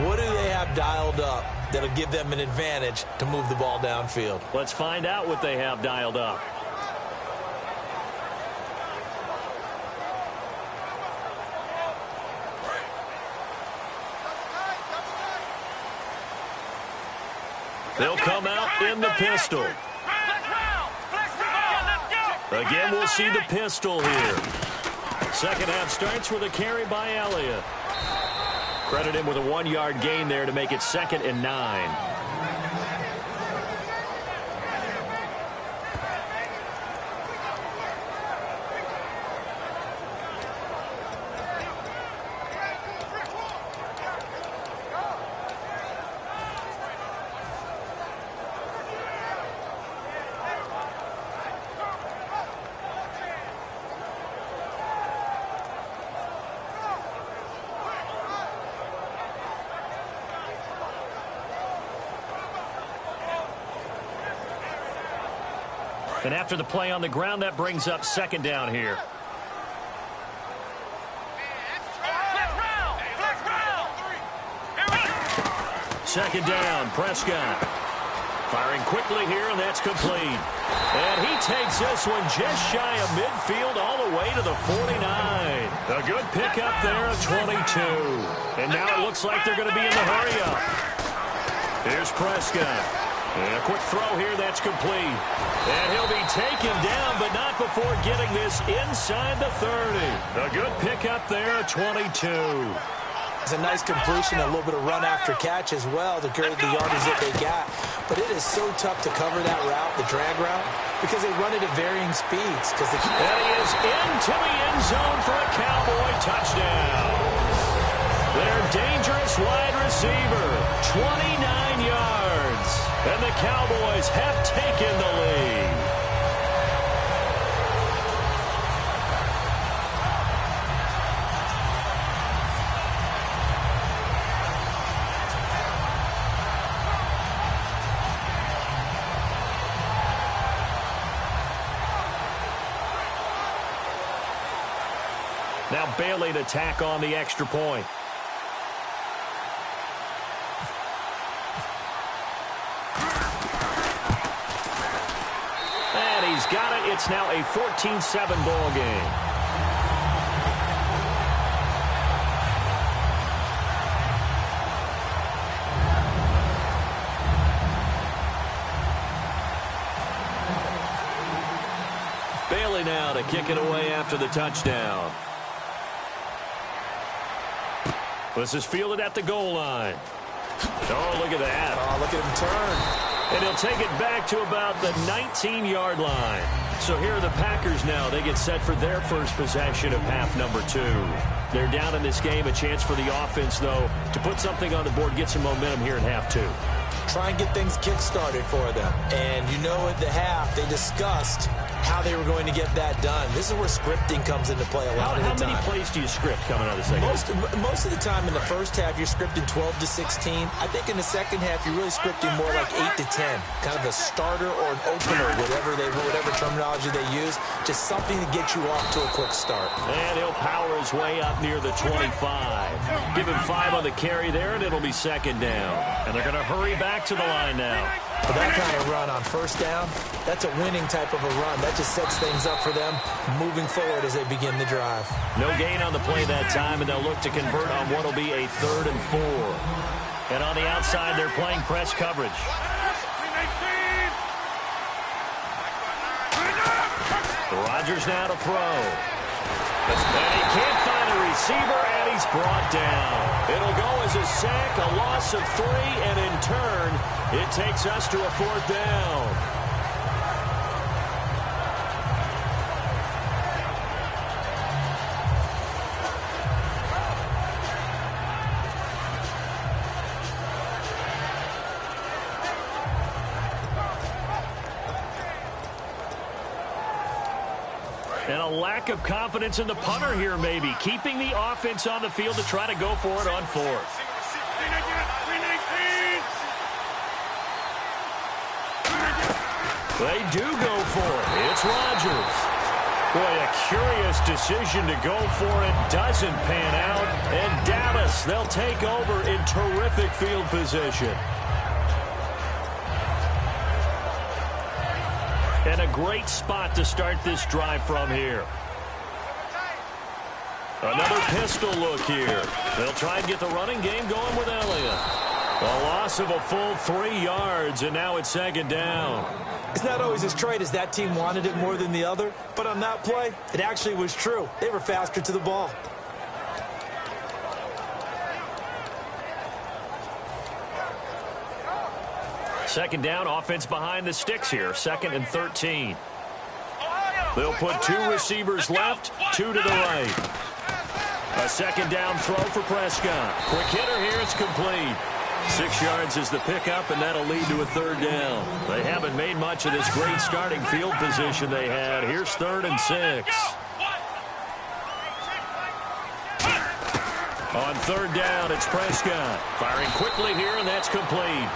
What do they have dialed up that'll give them an advantage to move the ball downfield? Let's find out what they have dialed up. They'll come out in the pistol. Again, we'll see the pistol here. 2nd half starts with a carry by Elliott. Credit him with a 1-yard gain there to make it 2nd and 9. And after the play on the ground, that brings up second down here. Second down, Prescott. Firing quickly here, and that's complete. And he takes this one just shy of midfield all the way to the 49. A good pickup there of 22. And now it looks like they're going to be in the hurry-up. Here's Prescott. And a quick throw here, that's complete. And he'll be taken down, but not before getting this inside the 30. A good pickup there, 22. It's a nice completion, a little bit of run after catch as well to create the yardage that they got. But it is so tough to cover that route, the drag route, because they run it at varying speeds. And he is into the end zone for a Cowboy touchdown. Their dangerous wide receiver, 29 yards. And the Cowboys have taken the lead. Now Bailey to tack on the extra point. And he's got it. It's now a 14-7 ball game. Bailey now to kick it away after the touchdown. This is fielded at the goal line. Oh, look at that. Oh, look at him turn. And he'll take it back to about the 19-yard line. So here are the Packers now. They get set for their first possession of half number 2. They're down in this game. A chance for the offense, though, to put something on the board, get some momentum here in half 2. Try and get things kick-started for them. And you know at the half, they discussed how they were going to get that done. This is where scripting comes into play a lot of the time. How many plays do you script coming out of the second half? Most of the time in the first half, you're scripting 12 to 16. I think in the second half, you're really scripting more like 8 to 10. Kind of a starter or an opener, whatever terminology they use. Just something to get you off to a quick start. And he'll power his way up near the 25. Give him 5 on the carry there, and it'll be second down. And they're going to hurry back to the line now. But that kind of run on first down, that's a winning type of a run. That just sets things up for them moving forward as they begin the drive. No gain on the play that time, and they'll look to convert on what will be a 3rd and 4. And on the outside, they're playing press coverage. Rodgers now to throw. And he can't find a receiver, and he's brought down. It'll go as a sack, a loss of 3, and in turn, it takes us to a 4th down. And a lack of confidence in the punter here, maybe. Keeping the offense on the field to try to go for it on 4th. They do go for it. It's Rodgers. Boy, a curious decision to go for it. Doesn't pan out. And Dallas, they'll take over in terrific field position. And a great spot to start this drive from here. Another pistol look here. They'll try and get the running game going with Elliott. A loss of a full 3 yards, and now it's second down. It's not always as straight as that team wanted it more than the other, but on that play, it actually was true. They were faster to the ball. Second down, offense behind the sticks here. 2nd and 13. They'll put 2 receivers left, 2 to the right. A second down throw for Prescott. Quick hitter here, it's complete. 6 yards is the pickup, and that'll lead to a 3rd down. They haven't made much of this great starting field position they had. Here's 3rd and 6. On 3rd down, it's Prescott. Firing quickly here, and that's complete.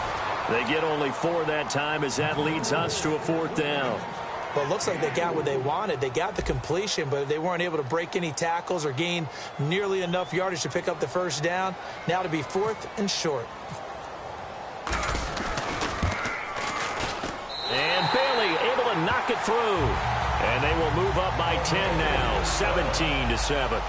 They get only 4 that time as that leads us to a 4th down. Well, it looks like they got what they wanted. They got the completion, but they weren't able to break any tackles or gain nearly enough yardage to pick up the first down. Now to be 4th and short. And Bailey able to knock it through. And they will move up by 10 now, 17-7.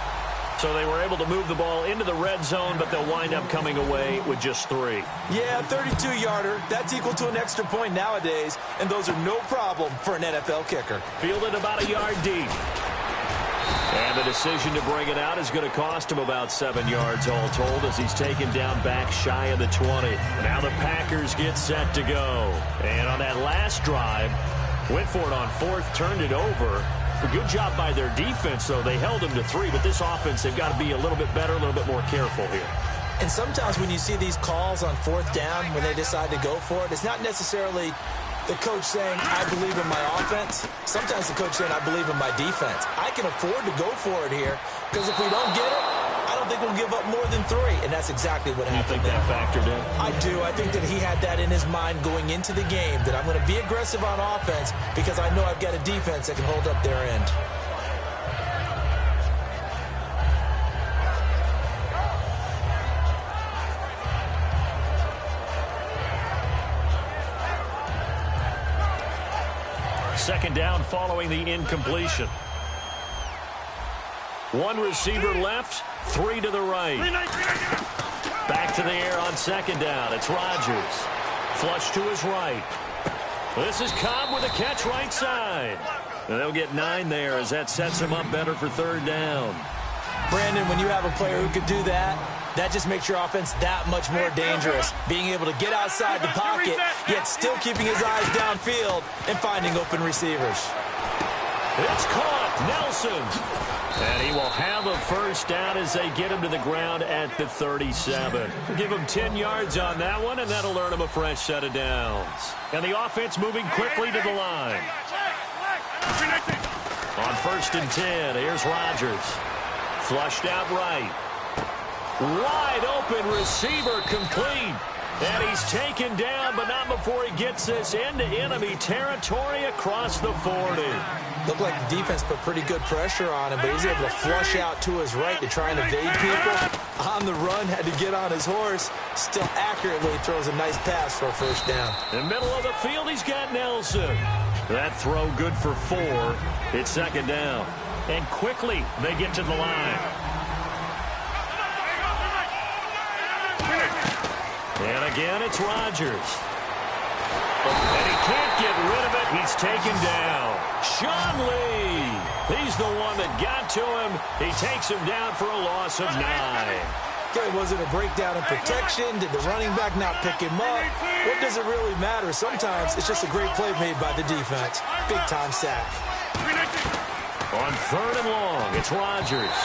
So they were able to move the ball into the red zone, but they'll wind up coming away with just 3. Yeah, 32-yarder. That's equal to an extra point nowadays, and those are no problem for an NFL kicker. Fielded about a yard deep. And the decision to bring it out is going to cost him about 7 yards all told as he's taken down back shy of the 20. Now the Packers get set to go. And on that last drive, went for it on 4th, turned it over. A good job by their defense, though. They held them to 3, but this offense, they've got to be a little bit better, a little bit more careful here. And sometimes when you see these calls on 4th down, when they decide to go for it, it's not necessarily the coach saying, I believe in my offense. Sometimes the coach saying, I believe in my defense. I can afford to go for it here because if we don't get it, I don't think we'll give up more than 3. And that's exactly what happened. You think that factored in? I do. I think that he had that in his mind going into the game, that I'm going to be aggressive on offense because I know I've got a defense that can hold up their end. Second down following the incompletion. 1 receiver left, 3 to the right. Back to the air on second down. It's Rodgers. Flush to his right. This is Cobb with a catch right side. And they'll get 9 there as that sets him up better for 3rd down. Brandon, when you have a player who could do that, that just makes your offense that much more dangerous. Being able to get outside the pocket, yet still keeping his eyes downfield and finding open receivers. It's caught. Nelson. And he will have a first down as they get him to the ground at the 37. Give him 10 yards on that one, and that'll earn him a fresh set of downs. And the offense moving quickly to the line. On 1st and 10, here's Rodgers. Flushed out right. Wide open receiver complete. And he's taken down, but not before he gets this into enemy territory across the 40. Looked like the defense put pretty good pressure on him, but he's able to flush out to his right to try and evade people. On the run, had to get on his horse. Still accurately throws a nice pass for a first down. In the middle of the field, he's got Nelson. That throw good for 4. It's second down. And quickly, they get to the line. And again, it's Rodgers. And he can't get rid of it. He's taken down. Sean Lee. He's the one that got to him. He takes him down for a loss of 9. Okay, was it a breakdown in protection? Did the running back not pick him up? What does it really matter? Sometimes it's just a great play made by the defense. Big-time sack. On 3rd and long, it's Rodgers.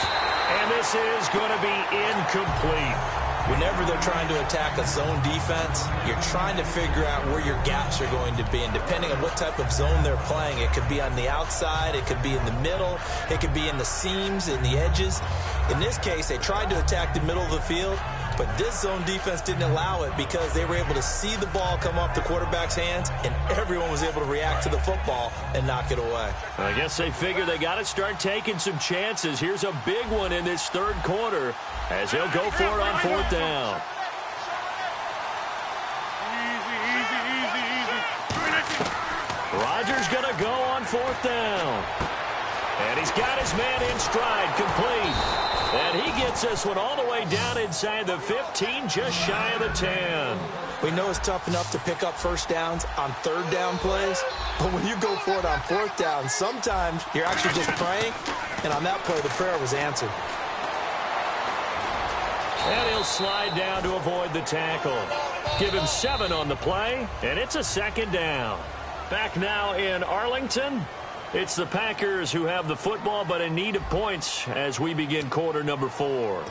And this is going to be incomplete. Whenever they're trying to attack a zone defense, you're trying to figure out where your gaps are going to be. And depending on what type of zone they're playing, it could be on the outside, it could be in the middle, it could be in the seams, in the edges. In this case, they tried to attack the middle of the field, but this zone defense didn't allow it because they were able to see the ball come off the quarterback's hands, and everyone was able to react to the football and knock it away. I guess they figure they got to start taking some chances. Here's a big one in this 3rd quarter as he'll go for it on 4th down. Rodgers going to go on 4th down. And he's got his man in stride, complete. And he gets this one all the way down inside the 15, just shy of the 10. We know it's tough enough to pick up first downs on 3rd down plays, but when you go for it on 4th down, sometimes you're actually just praying, and on that play, the prayer was answered. And he'll slide down to avoid the tackle. Give him 7 on the play, and it's a 2nd down. Back now in Arlington. It's the Packers who have the football, but in need of points as we begin quarter number 4.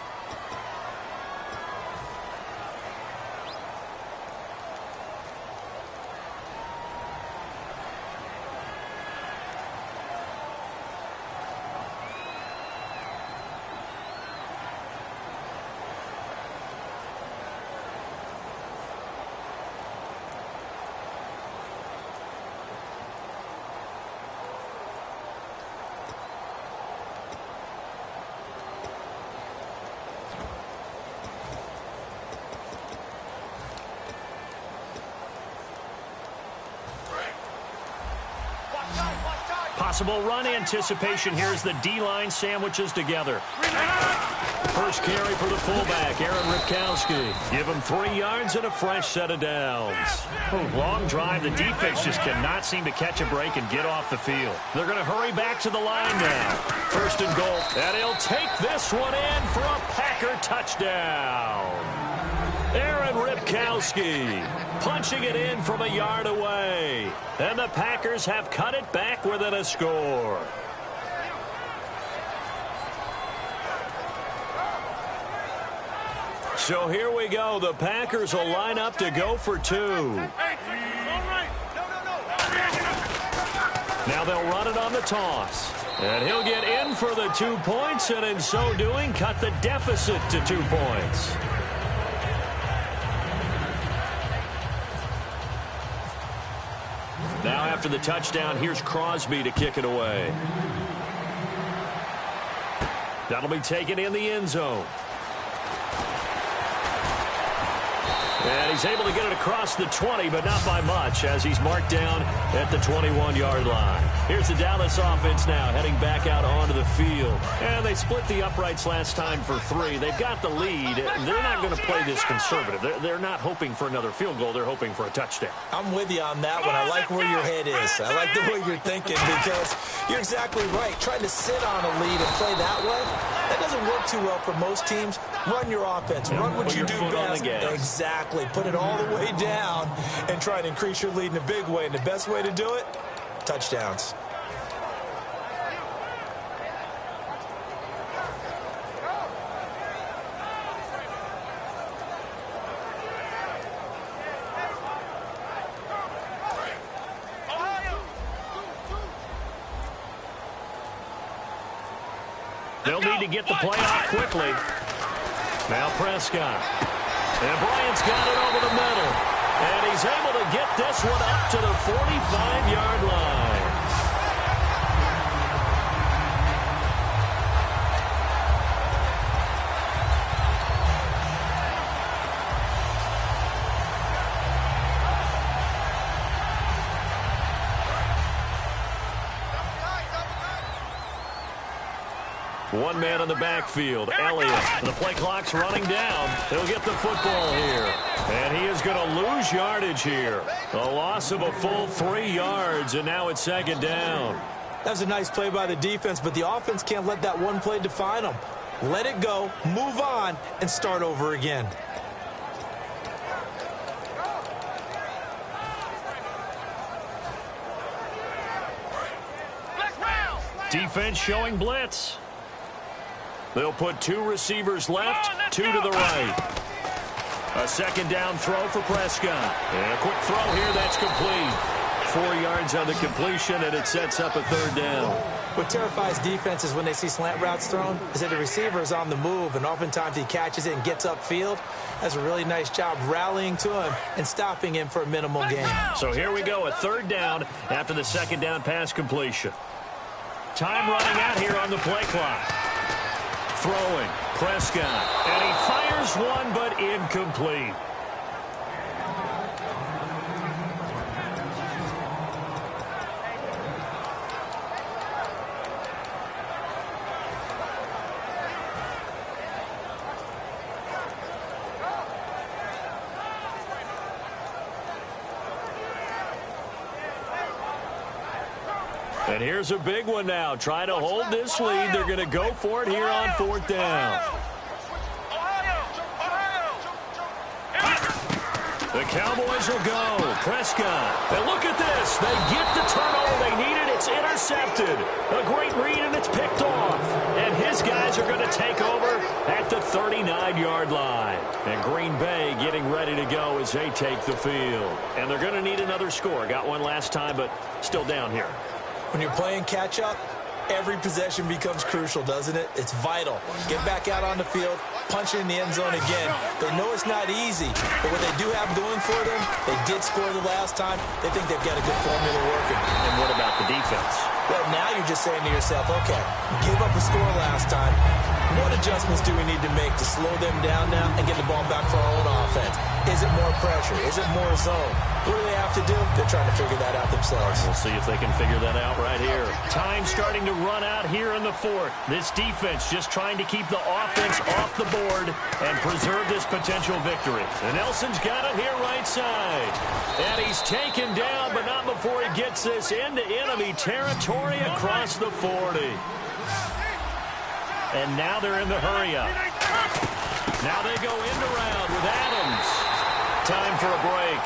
Possible run anticipation here as the D-line sandwiches together. First carry for the fullback, Aaron Ripkowski. Give him 3 yards and a fresh set of downs. Long drive. The defense just cannot seem to catch a break and get off the field. They're going to hurry back to the line now. First and goal. And he'll take this one in for a Packer touchdown. Aaron Ripkowski punching it in from a yard away. And the Packers have cut it back within a score. So here we go. The Packers will line up to go for 2. Now they'll run it on the toss. And he'll get in for the 2 points, and in so doing, cut the deficit to 2 points. Now after the touchdown, here's Crosby to kick it away. That'll be taken in the end zone. And he's able to get it across the 20, but not by much, as he's marked down at the 21-yard line. Here's the Dallas offense now, heading back out onto the field. And they split the uprights last time for 3. They've got the lead. They're not going to play this conservative. They're not hoping for another field goal. They're hoping for a touchdown. I'm with you on that one. I like where your head is. I like the way you're thinking, because you're exactly right. Trying to sit on a lead and play that way, that doesn't work too well for most teams. Run your offense. Run what you do best. Exactly. Put it all the way down and try and increase your lead in a big way. And the best way to do it, touchdowns. They'll need to get the play off quickly. Now Prescott. And Bryant's got it over the middle. And he's able to get this one up to the 45-yard line. One man in the backfield, Elliott. The play clock's running down. He'll get the football here. And he is going to lose yardage here. A loss of a full 3 yards, and now it's second down. That was a nice play by the defense, but the offense can't let that one play define them. Let it go, move on, and start over again. Defense showing blitz. They'll put 2 receivers left, 2 to the right. A second down throw for Prescott. And a quick throw here, that's complete. 4 yards on the completion, and it sets up a third down. What terrifies defenses when they see slant routes thrown is that the receiver is on the move, and oftentimes he catches it and gets upfield. Does a really nice job rallying to him and stopping him for a minimal gain. So here we go, a third down after the second down pass completion. Time running out here on the play clock. Throwing, Prescott, and he fires one, but incomplete. And here's a big one now. Trying to hold this lead. They're going to go for it here on fourth down. The Cowboys will go. Prescott. And look at this. They get the turnover they needed. It's intercepted. A great read, and it's picked off. And his guys are going to take over at the 39-yard line. And Green Bay getting ready to go as they take the field. And they're going to need another score. Got one last time, but still down here. When you're playing catch-up, every possession becomes crucial, doesn't it? It's vital. Get back out on the field, punch it in the end zone again. They know it's not easy, but what they do have going for them, they did score the last time. They think they've got a good formula working. And what about the defense? Well, now you're just saying to yourself, okay, give up a score last time. What adjustments do we need to make to slow them down now and get the ball back for our own offense? Is it more pressure? Is it more zone? What do they have to do? They're trying to figure that out themselves. We'll see if they can figure that out right here. Time starting to run out here in the fourth. This defense just trying to keep the offense off the board and preserve this potential victory. And Nelson's got it here right side. And he's taken down, but not before he gets this into enemy territory across the 40. And now they're in the hurry-up. Now they go end around with Adams. Time for a break.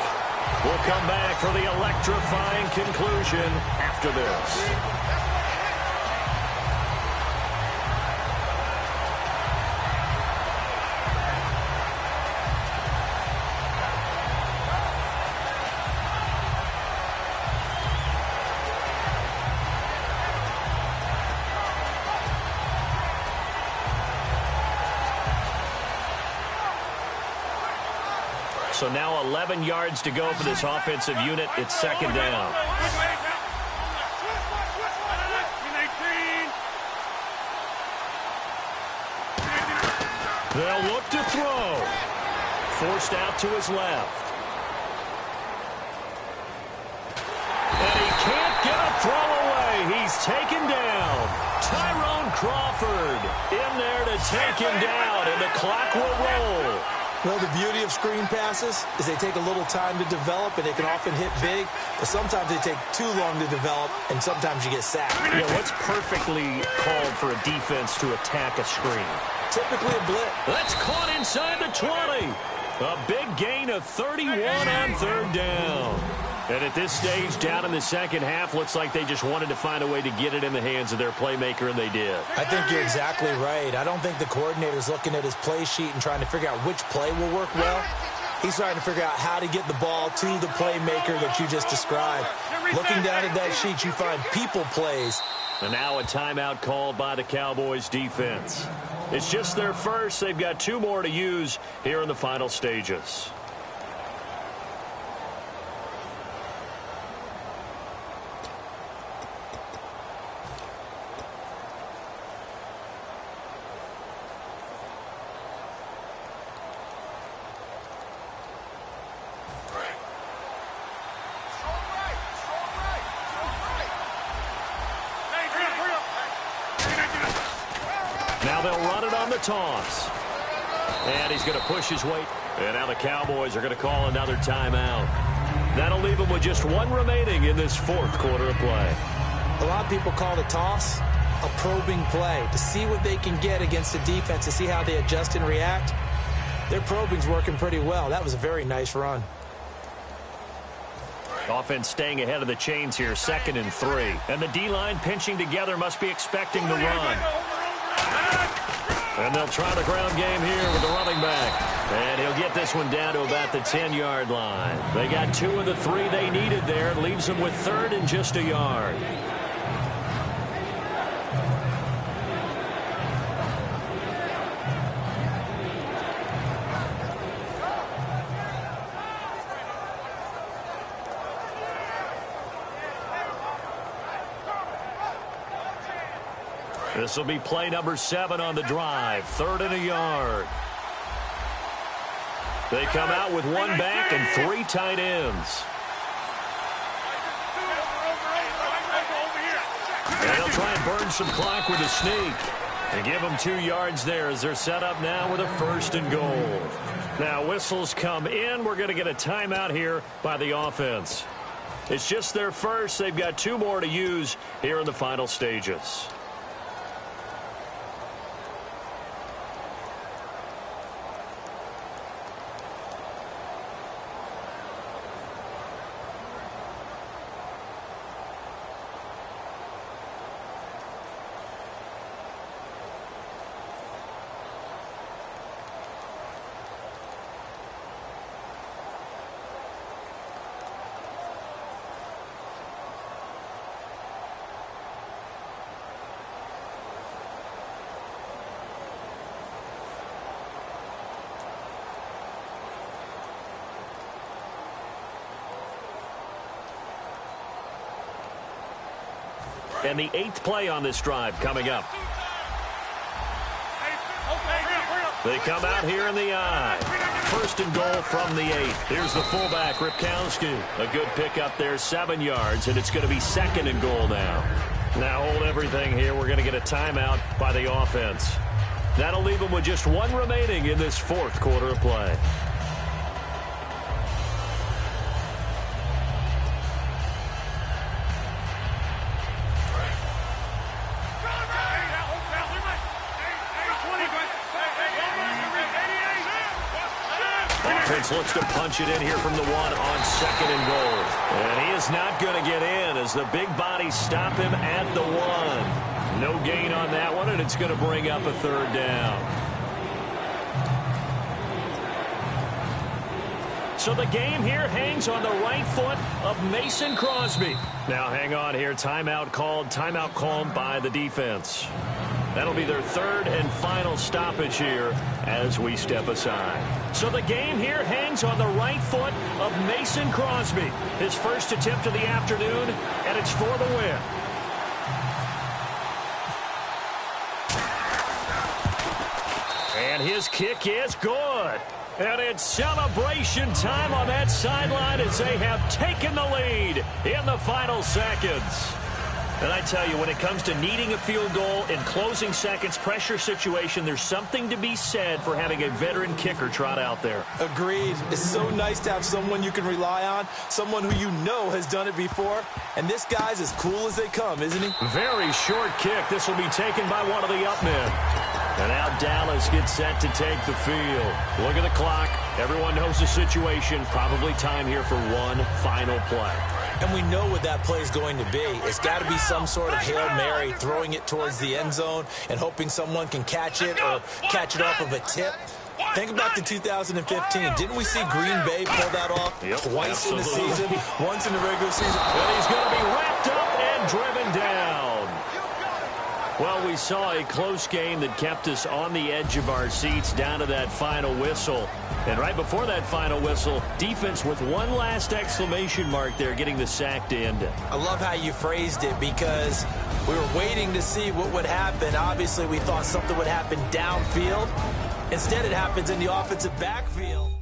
We'll come back for the electrifying conclusion after this. So now 11 yards to go for this offensive unit. It's second down. They'll look to throw. Forced out to his left. And he can't get a throw away. He's taken down. Tyrone Crawford in there to take him down, and the clock will roll. Well, the beauty of screen passes is they take a little time to develop, and they can often hit big, but sometimes they take too long to develop, and sometimes you get sacked. Yeah, what's perfectly called for a defense to attack a screen? Typically a blitz. That's caught inside the 20. A big gain of 31 on third down. And at this stage, down in the second half, looks like they just wanted to find a way to get it in the hands of their playmaker, and they did. I think you're exactly right. I don't think the coordinator's looking at his play sheet and trying to figure out which play will work well. He's trying to figure out how to get the ball to the playmaker that you just described. Looking down at that sheet, you find people plays. And now a timeout called by the Cowboys defense. It's just their first. They've got 2 more to use here in the final stages. Now they'll run it on the toss. And he's going to push his weight. And now the Cowboys are going to call another timeout. That'll leave them with just 1 remaining in this fourth quarter of play. A lot of people call the toss a probing play to see what they can get against the defense, to see how they adjust and react. Their probing's working pretty well. That was a very nice run. Offense staying ahead of the chains here, 2nd and 3. And the D-line pinching together, must be expecting the run. And they'll try the ground game here with the running back. And he'll get this one down to about the 10-yard line. They got 2 of the 3 they needed there. It leaves them with 3rd and just a yard. This will be play number 7 on the drive. 3rd and a yard. They come out with 1 back and 3 tight ends. And they'll try and burn some clock with a sneak. And give them 2 yards there as they're set up now with a 1st and goal. Now whistles come in. We're going to get a timeout here by the offense. It's just their first. They've got 2 more to use here in the final stages. And the 8th play on this drive coming up. They come out here in the I. first and goal from the 8. Here's the fullback, Ripkowski. A good pickup there, 7 yards, and it's going to be second and goal now. Now hold everything here. We're going to get a timeout by the offense. That'll leave them with just 1 remaining in this fourth quarter of play. Offense looks to punch it in here from the 1 on second and goal. And he is not going to get in as the big bodies stop him at the 1. No gain on that one, and it's going to bring up a third down. So the game here hangs on the right foot of Mason Crosby. Now hang on here. Timeout called by the defense. That'll be their third and final stoppage here as we step aside. So the game here hangs on the right foot of Mason Crosby. His first attempt of the afternoon, and it's for the win. And his kick is good. And it's celebration time on that sideline as they have taken the lead in the final seconds. And I tell you, when it comes to needing a field goal in closing seconds, pressure situation, there's something to be said for having a veteran kicker trot out there. Agreed. It's so nice to have someone you can rely on, someone who you know has done it before. And this guy's as cool as they come, isn't he? Very short kick. This will be taken by one of the up men. And now Dallas gets set to take the field. Look at the clock. Everyone knows the situation. Probably time here for one final play. And we know what that play is going to be. It's got to be some sort of Hail Mary, throwing it towards the end zone and hoping someone can catch it or catch it off of a tip. Think back to 2015. Didn't we see Green Bay pull that off twice in the season, once in the regular season? And he's going to be wrapped up and driven down. Well, we saw a close game that kept us on the edge of our seats down to that final whistle. And right before that final whistle, defense with one last exclamation mark there, getting the sack to end it. I love how you phrased it because we were waiting to see what would happen. Obviously, we thought something would happen downfield. Instead, it happens in the offensive backfield.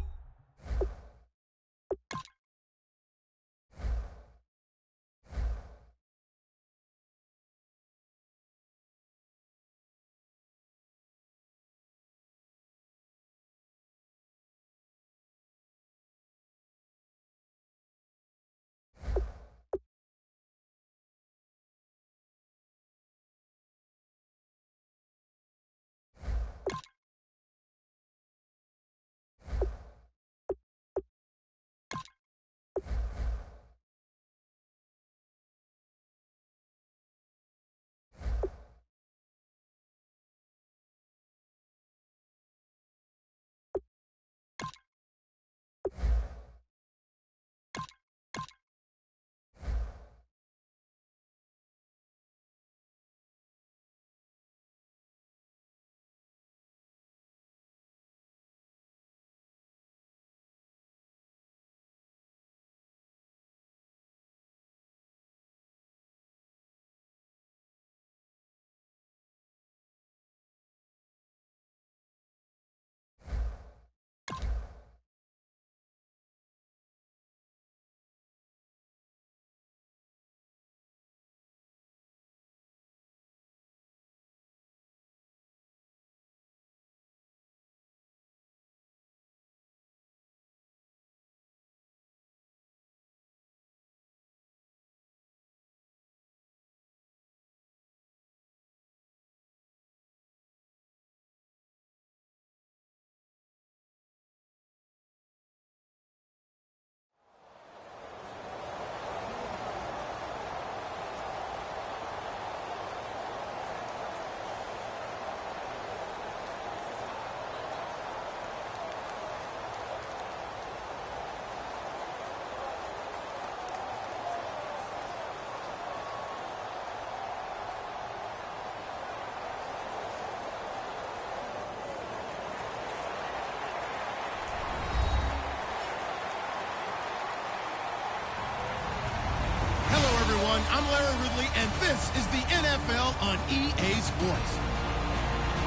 I'm Larry Ridley, and this is the NFL on EA Sports.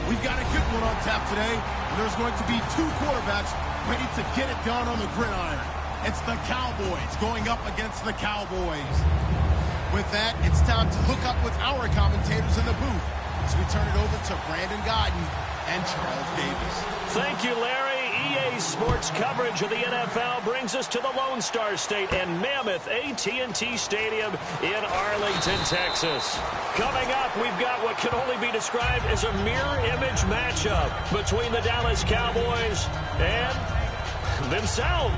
We've got a good one on tap today, and there's going to be two quarterbacks ready to get it done on the gridiron. It's the Cowboys going up against the Cowboys. With that, it's time to hook up with our commentators in the booth as we turn it over to Brandon Godden and Charles Davis. Thank you, Larry. EA Sports coverage of the NFL brings us to the Lone Star State and Mammoth AT&T Stadium in Arlington, Texas. Coming up, we've got what can only be described as a mirror image matchup between the Dallas Cowboys and themselves.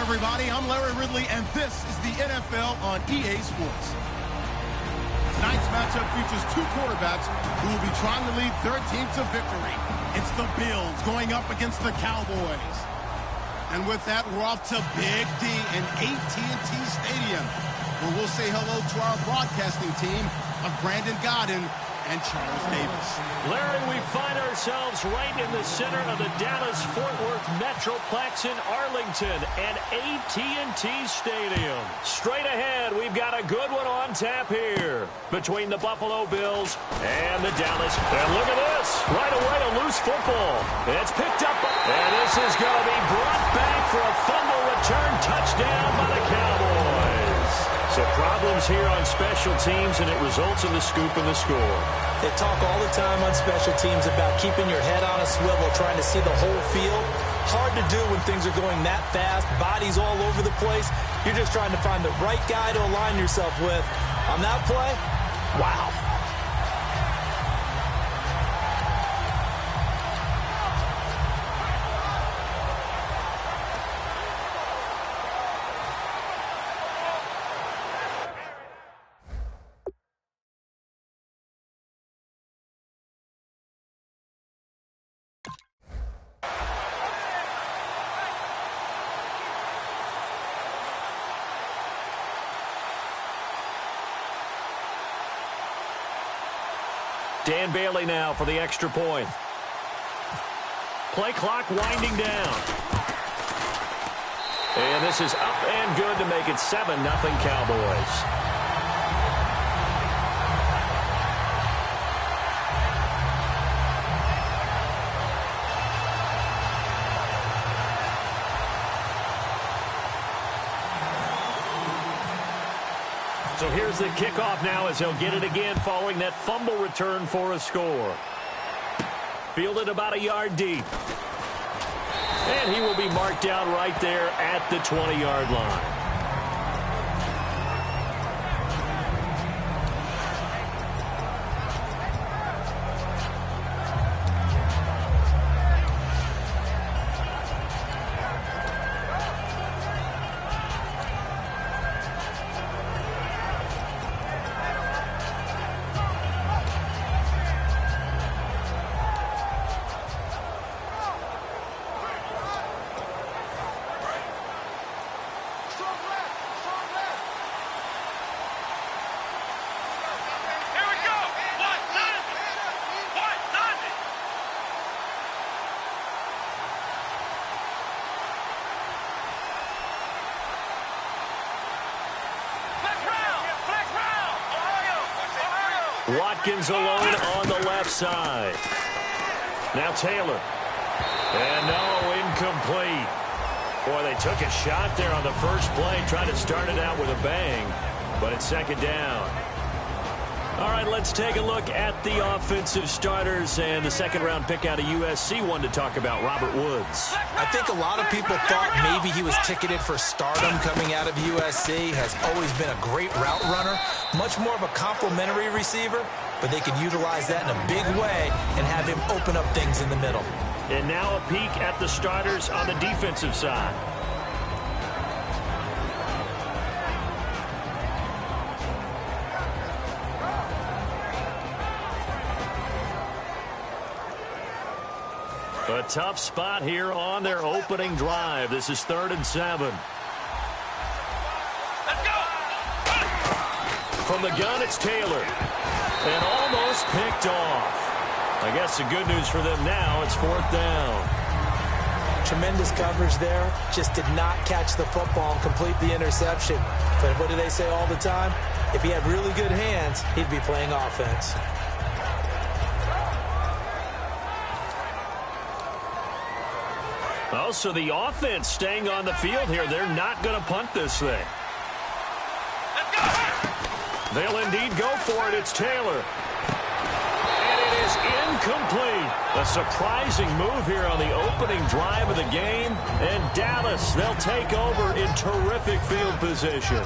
Everybody, I'm Larry Ridley, and this is the NFL on EA Sports. Tonight's matchup features two quarterbacks who will be trying to lead their team to victory. It's the Bills going up against the Cowboys. And with that, we're off to Big D in AT&T Stadium, where we'll say hello to our broadcasting team of Brandon Godden and Charles Davis. Larry, we find ourselves right in the center of the Dallas-Fort Worth Metroplex in Arlington and AT&T Stadium. Straight ahead, we've got a good one on tap here between the Buffalo Bills and the Dallas. And look at this. Right away, a loose football. It's picked up, and this is going to be brought back for a fumble return touchdown by the Cowboys. So problems here on special teams, and it results in the scoop and the score. They talk all the time on special teams about keeping your head on a swivel, trying to see the whole field. Hard to do when things are going that fast, bodies all over the place. You're just trying to find the right guy to align yourself with. On that play, wow. Dan Bailey now for the extra point. Play clock winding down. And this is up and good to make it 7-0 Cowboys. So here's the kickoff now as he'll get it again following that fumble return for a score. Fielded about a yard deep. And he will be marked down right there at the 20-yard line. Watkins alone on the left side. Now Taylor. And no, incomplete. Boy, they took a shot there on the first play, trying to start it out with a bang, but it's second down. All right, let's take a look at the offensive starters and the second-round pick out of USC, one to talk about, Robert Woods. I think a lot of people thought maybe he was ticketed for stardom coming out of USC. Has always been a great route runner, much more of a complimentary receiver, but they can utilize that in a big way and have him open up things in the middle. And now a peek at the starters on the defensive side. A tough spot here on their opening drive. This is 3rd and 7. Let's go! From the gun, it's Taylor. And almost picked off. I guess the good news for them now, it's 4th down. Tremendous coverage there. Just did not catch the football and complete the interception. But what do they say all the time? If he had really good hands, he'd be playing offense. Oh, so the offense staying on the field here. They're not going to punt this thing. Let's go! They'll indeed go for it. It's Taylor. And it is incomplete. A surprising move here on the opening drive of the game. And Dallas, they'll take over in terrific field position.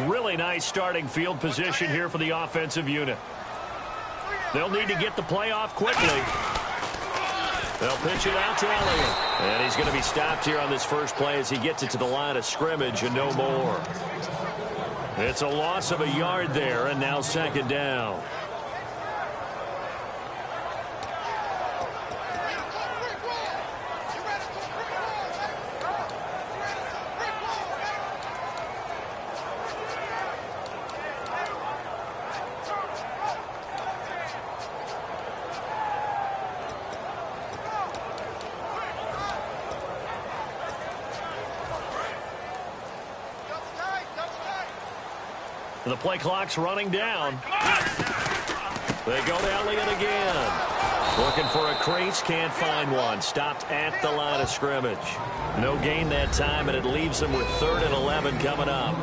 Really nice starting field position here for the offensive unit. They'll need to get the play off quickly. They'll pitch it out to Elliott. And he's going to be stopped here on this first play as he gets it to the line of scrimmage and no more. It's a loss of a yard there, and now 2nd down. The play clock's running down. They go to Elliott again. Looking for a crease, can't find one. Stopped at the line of scrimmage. No gain that time, and it leaves them with 3rd and 11 coming up.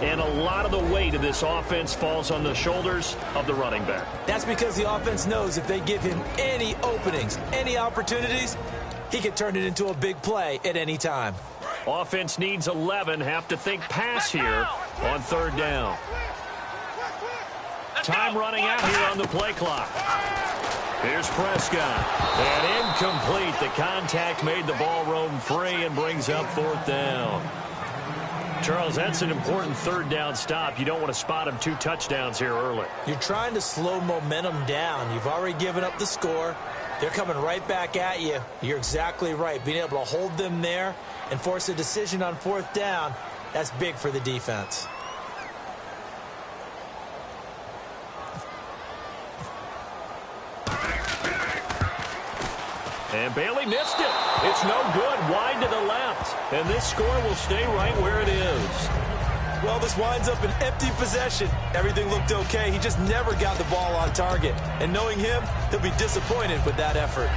And a lot of the weight of this offense falls on the shoulders of the running back. That's because the offense knows if they give him any openings, any opportunities, he can turn it into a big play at any time. Offense needs 11. Have to think pass here on 3rd down. Time running out here on the play clock. Here's Prescott. And incomplete. The contact made the ball roam free and brings up 4th down. Charles, that's an important 3rd down stop. You don't want to spot him 2 touchdowns here early. You're trying to slow momentum down. You've already given up the score. They're coming right back at you. You're exactly right. Being able to hold them there and force a decision on 4th down, that's big for the defense. And Bailey missed it. It's no good. Wide to the left. And this score will stay right where it is. Well, this winds up an empty possession. Everything looked okay. He just never got the ball on target. And knowing him, he'll be disappointed with that effort.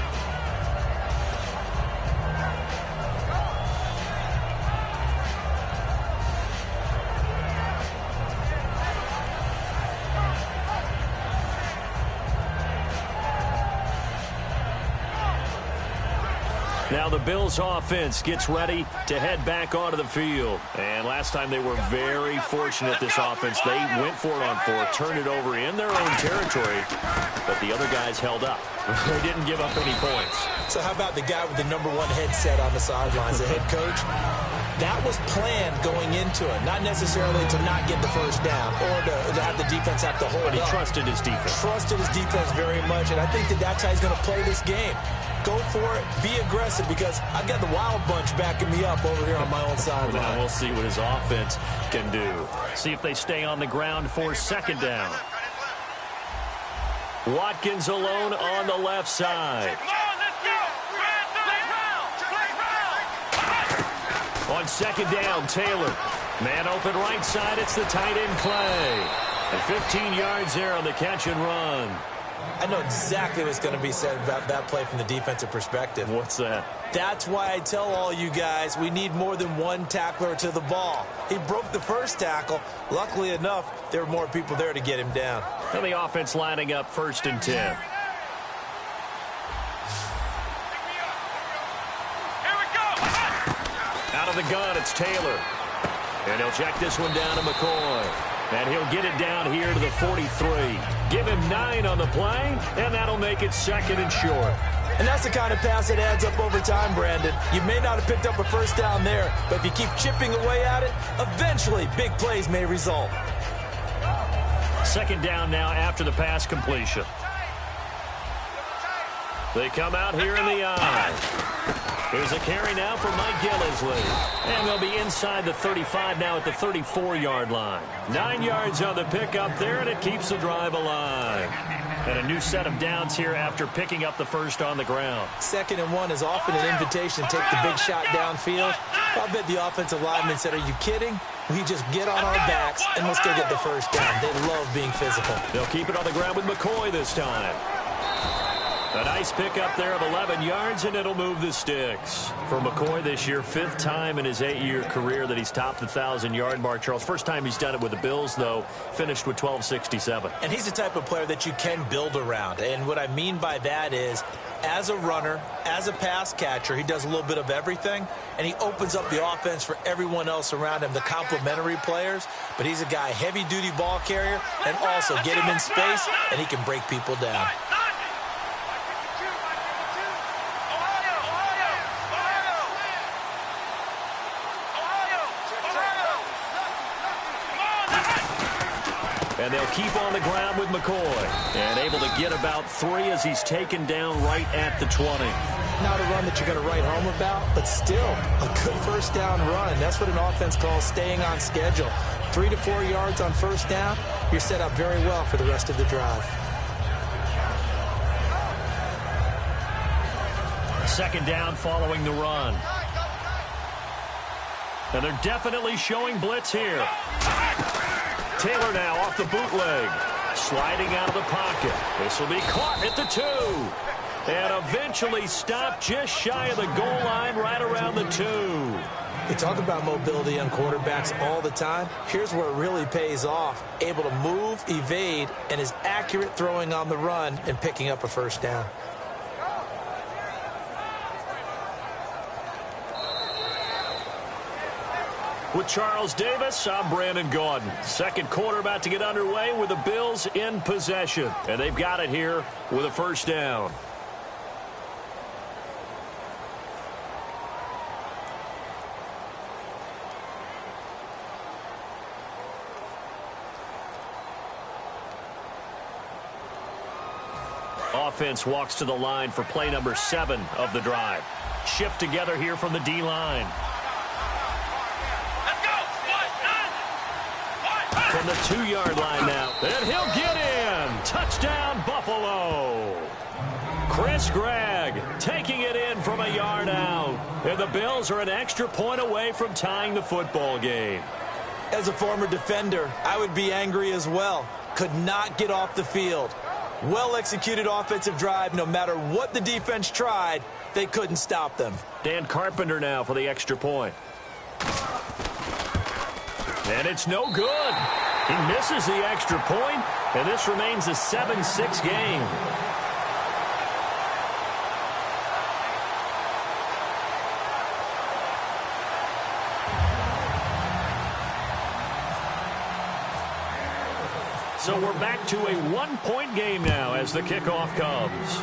Now the Bills offense gets ready to head back onto the field. And last time they were very fortunate, this offense. They went for it on 4th, turned it over in their own territory, but the other guys held up. They didn't give up any points. So how about the guy with the #1 headset on the sidelines, the head coach? That was planned going into it, not necessarily to not get the first down or to have the defense have to hold But he up. trusted his defense. Trusted his defense very much, and I think that's how he's going to play this game. Go for it, be aggressive, because I've got the Wild Bunch backing me up over here on my own sideline. Now we'll see what his offense can do. See if they stay on the ground for second down. Watkins alone on the left side. Come on, let's go. On second down, Taylor. Man open right side. It's the tight end play. And 15 yards there on the catch and run. I know exactly what's going to be said about that play from the defensive perspective. What's that? That's why I tell all you guys we need more than one tackler to the ball. He broke the first tackle. Luckily enough, there were more people there to get him down. And the offense lining up 1st and 10. Here we go. Out of the gun, it's Taylor. And he'll check this one down to McCoy. And he'll get it down here to the 43. Give him 9 on the play, and that'll make it 2nd and short. And that's the kind of pass that adds up over time, Brandon. You may not have picked up a first down there, but if you keep chipping away at it, eventually big plays may result. 2nd down now after the pass completion. They come out here in the eye. Here's a carry now for Mike Gillisley. And they'll be inside the 35 now at the 34-yard line. 9 yards on the pickup there, and it keeps the drive alive. And a new set of downs here after picking up the first on the ground. 2nd and 1 is often an invitation to take the big shot downfield. I bet the offensive lineman said, are you kidding? We just get on our backs and let's go get the first down. They love being physical. They'll keep it on the ground with McCoy this time. A nice pickup there of 11 yards, and it'll move the sticks. For McCoy this year, 5th time in his 8-year career that he's topped the 1,000-yard mark. Charles, first time he's done it with the Bills, though, finished with 1267. And he's the type of player that you can build around. And what I mean by that is, as a runner, as a pass catcher, he does a little bit of everything, and he opens up the offense for everyone else around him, the complementary players. But he's a guy, heavy-duty ball carrier, and also get him in space, and he can break people down. And they'll keep on the ground with McCoy. And able to get about 3 as he's taken down right at the 20. Not a run that you're going to write home about, but still a good first down run. That's what an offense calls staying on schedule. 3 to 4 yards on first down, you're set up very well for the rest of the drive. 2nd down following the run. And they're definitely showing blitz here. Taylor now off the bootleg. Sliding out of the pocket. This will be caught at the 2. And eventually stopped just shy of the goal line right around the 2. We talk about mobility on quarterbacks all the time. Here's where it really pays off. Able to move, evade, and is accurate throwing on the run and picking up a first down. With Charles Davis, I'm Brandon Gaudin. 2nd quarter about to get underway with the Bills in possession. And they've got it here with a first down. Offense walks to the line for play number 7 of the drive. Shift together here from the D-line. From the 2-yard line now. And he'll get in. Touchdown, Buffalo. Chris Gregg taking it in from a yard out. And the Bills are an extra point away from tying the football game. As a former defender, I would be angry as well. Could not get off the field. Well-executed offensive drive. No matter what the defense tried, they couldn't stop them. Dan Carpenter now for the extra point. And it's no good. He misses the extra point, and this remains a 7-6 game. So we're back to a 1-point game now as the kickoff comes.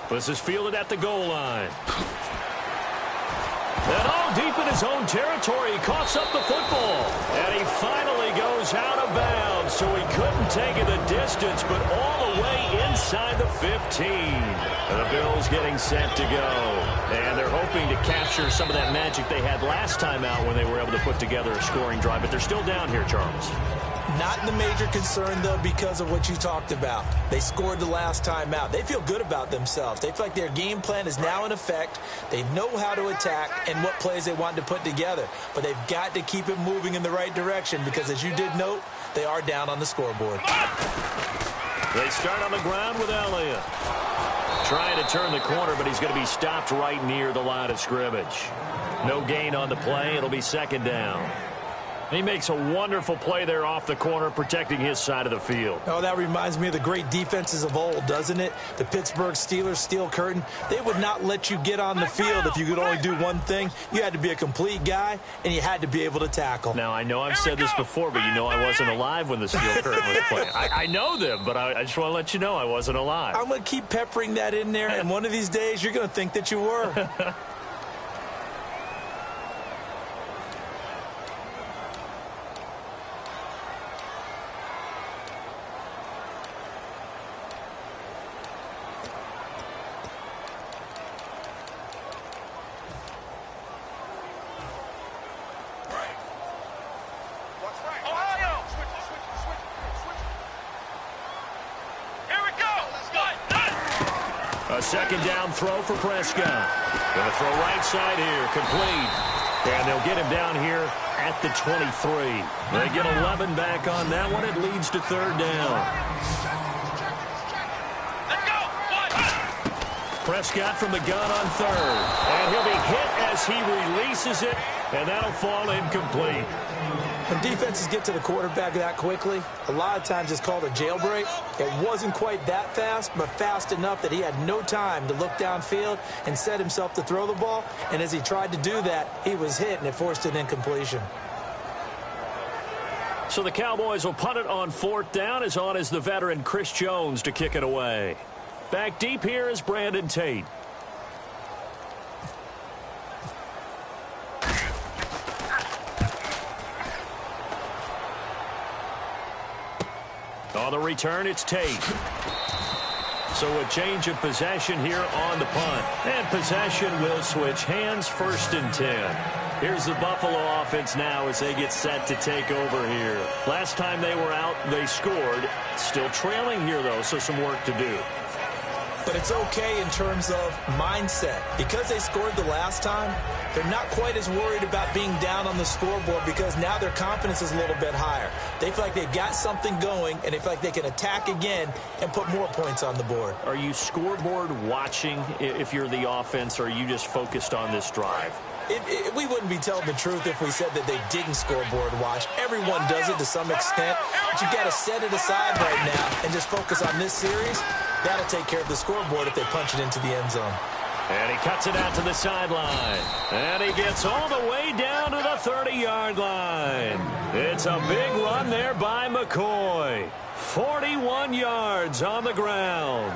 This is fielded at the goal line. And all deep in his own territory, he coughs up the football. And he finally goes out of bounds, so he couldn't take it the distance, but all the way inside the 15. And the Bills getting set to go. And they're hoping to capture some of that magic they had last time out when they were able to put together a scoring drive, but they're still down here, Charles. Not the major concern, though, because of what you talked about. They scored the last time out. They feel good about themselves. They feel like their game plan is now in effect. They know how to attack and what plays they want to put together. But they've got to keep it moving in the right direction because, as you did note, they are down on the scoreboard. They start on the ground with Elliott. Trying to turn the corner, but he's going to be stopped right near the line of scrimmage. No gain on the play. It'll be second down. He makes a wonderful play there off the corner, protecting his side of the field. Oh, that reminds me of the great defenses of old, doesn't it? The Pittsburgh Steelers steel curtain. They would not let you get on the field if you could only do one thing. You had to be a complete guy, and you had to be able to tackle. Now, I know I've said this before, but you know I wasn't alive when the steel curtain was playing. I know them, but I just want to let you know I wasn't alive. I'm going to keep peppering that in there, and one of these days you're going to think that you were. Second down throw for Prescott. Going to throw right side here, complete. And they'll get him down here at the 23. They get 11 back on that one. It leads to third down. Let's go. Prescott from the gun on third. And he'll be hit as he releases it, and that'll fall incomplete. When defenses get to the quarterback that quickly, a lot of times it's called a jailbreak. It wasn't quite that fast, but fast enough that he had no time to look downfield and set himself to throw the ball. And as he tried to do that, he was hit, and it forced an incompletion. So the Cowboys will punt it on fourth down. As on is the veteran Chris Jones to kick it away. Back deep here is Brandon Tate. On the return, it's Tate. So a change of possession here on the punt. And possession will switch hands, first and 10. Here's the Buffalo offense now as they get set to take over here. Last time they were out, they scored. Still trailing here, though, so some work to do. But it's okay in terms of mindset. Because they scored the last time, they're not quite as worried about being down on the scoreboard because now their confidence is a little bit higher. They feel like they've got something going, and they feel like they can attack again and put more points on the board. Are you scoreboard watching if you're the offense, or are you just focused on this drive? We wouldn't be telling the truth if we said that they didn't scoreboard watch. Everyone does it to some extent, but you've got to set it aside right now and just focus on this series. That'll take care of the scoreboard if they punch it into the end zone. And he cuts it out to the sideline. And he gets all the way down to the 30-yard line. It's a big run there by McCoy. 41 yards on the ground.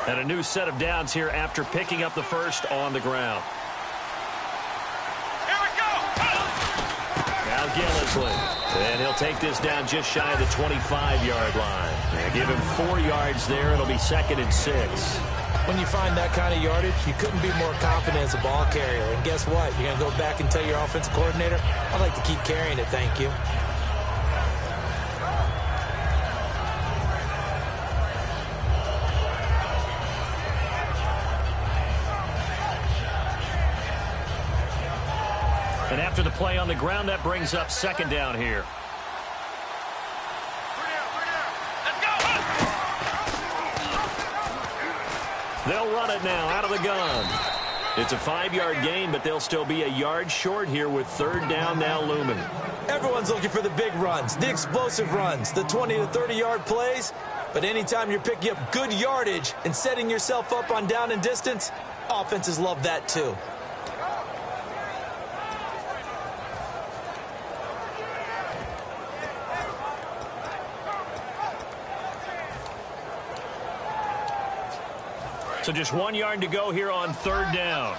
And a new set of downs here after picking up the first on the ground. Here we go. Now Gillisley. And he'll take this down just shy of the 25-yard line. And give him 4 yards there. It'll be second and 6. When you find that kind of yardage, you couldn't be more confident as a ball carrier. And guess what? You're going to go back and tell your offensive coordinator, I'd like to keep carrying it, thank you. And after the play on the ground, that brings up second down here. They'll run it now out of the gun. It's a 5-yard gain, but they'll still be a yard short here with third down now looming. Everyone's looking for the big runs, the explosive runs, the 20 to 30-yard plays. But anytime you're picking up good yardage and setting yourself up on down and distance, offenses love that too. So just 1 yard to go here on third down.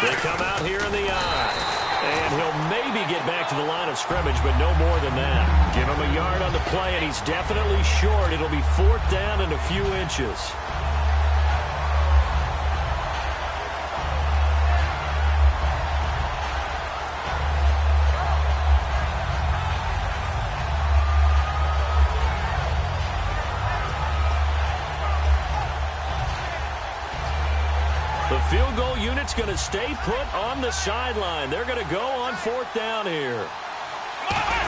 They come out here in the eye. And he'll maybe get back to the line of scrimmage, but no more than that. Give him a yard on the play, and he's definitely short. It'll be fourth down and a few inches. The field goal unit's going to stay put on the sideline. They're going to go on fourth down here.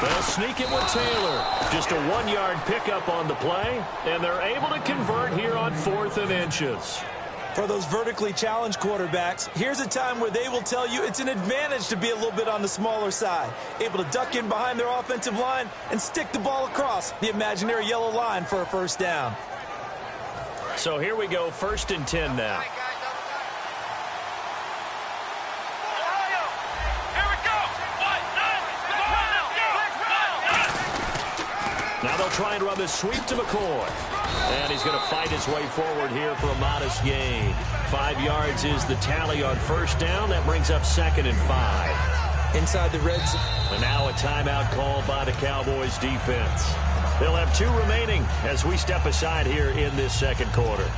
They'll sneak it with Taylor. Just a 1 yard pickup on the play, and they're able to convert here on fourth and inches. For those vertically challenged quarterbacks, here's a time where they will tell you it's an advantage to be a little bit on the smaller side. Able to duck in behind their offensive line and stick the ball across the imaginary yellow line for a first down. So here we go, 1st and 10 now. Now they'll try and run this sweep to McCoy. And he's going to fight his way forward here for a modest gain. 5 yards is the tally on first down. That brings up 2nd and 5. Inside the red zone. And now a timeout called by the Cowboys defense. They'll have 2 remaining as we step aside here in this second quarter.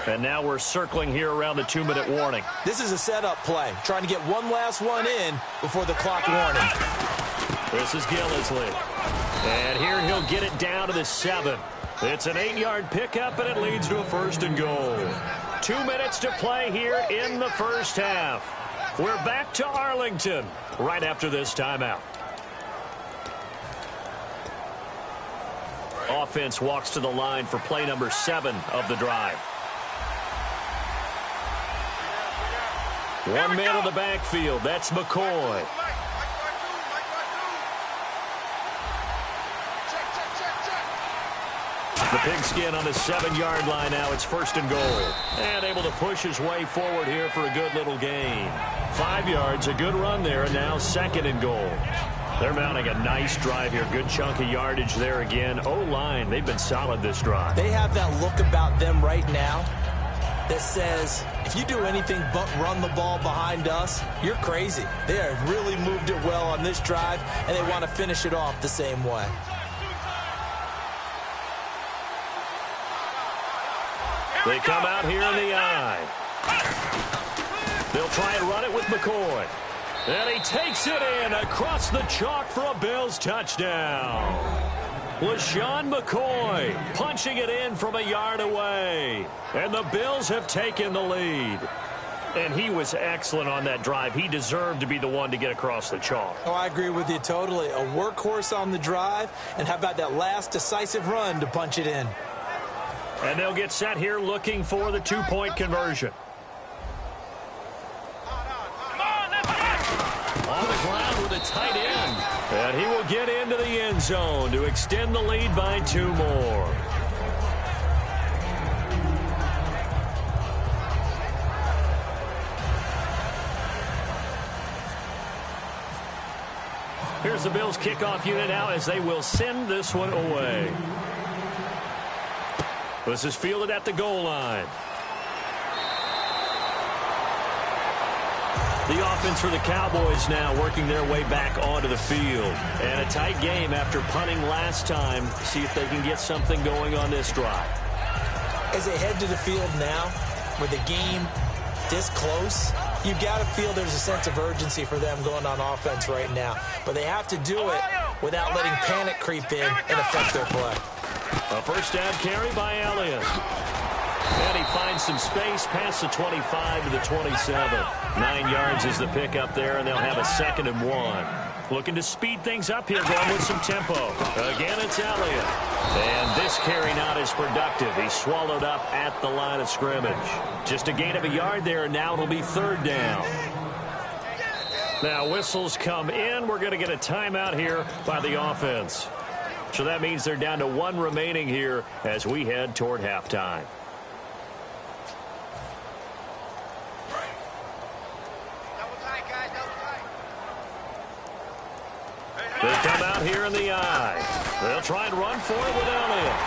And now we're circling here around the 2-minute warning. This is a setup play, trying to get one last one in before the clock warning. This is Gillisley. And here he'll get it down to the 7. It's an 8-yard pickup, and it leads to a 1st and goal. 2 minutes to play here in the first half. We're back to Arlington right after this timeout. Offense walks to the line for play number 7 of the drive. 1 man on the backfield. That's McCoy. The pigskin on the 7-yard line now. It's 1st and goal. And able to push his way forward here for a good little gain. 5 yards, a good run there, and now 2nd and goal. They're mounting a nice drive here. Good chunk of yardage there again. O-line, they've been solid this drive. They have that look about them right now that says, if you do anything but run the ball behind us, you're crazy. They have really moved it well on this drive, and they want to finish it off the same way. They come out here in the eye. They'll try and run it with McCoy. And he takes it in across the chalk for a Bills touchdown. LaShawn McCoy punching it in from a yard away. And the Bills have taken the lead. And he was excellent on that drive. He deserved to be the one to get across the chalk. Oh, I agree with you totally. A workhorse on the drive. And how about that last decisive run to punch it in? And they'll get set here looking for the 2-point conversion. On the ground with a tight end. And he will get into the end zone to extend the lead by 2 more. Here's the Bills kickoff unit now as they will send this one away. This is fielded at the goal line. The offense for the Cowboys now working their way back onto the field. And a tight game after punting last time. See if they can get something going on this drive. As they head to the field now, with the game this close, you've got to feel there's a sense of urgency for them going on offense right now. But they have to do it without letting panic creep in and affect their play. A first down carry by Elliott. And he finds some space past the 25 to the 27. 9 yards is the pickup there, and they'll have a 2nd and 1. Looking to speed things up here, going with some tempo. Again, it's Elliott. And this carry not as productive. He's swallowed up at the line of scrimmage. Just a gain of a yard there, and now it'll be 3rd down. Now whistles come in. We're going to get a timeout here by the offense. So that means they're down to 1 remaining here as we head toward halftime. They come out here in the eye. They'll try and run for it with Elliott.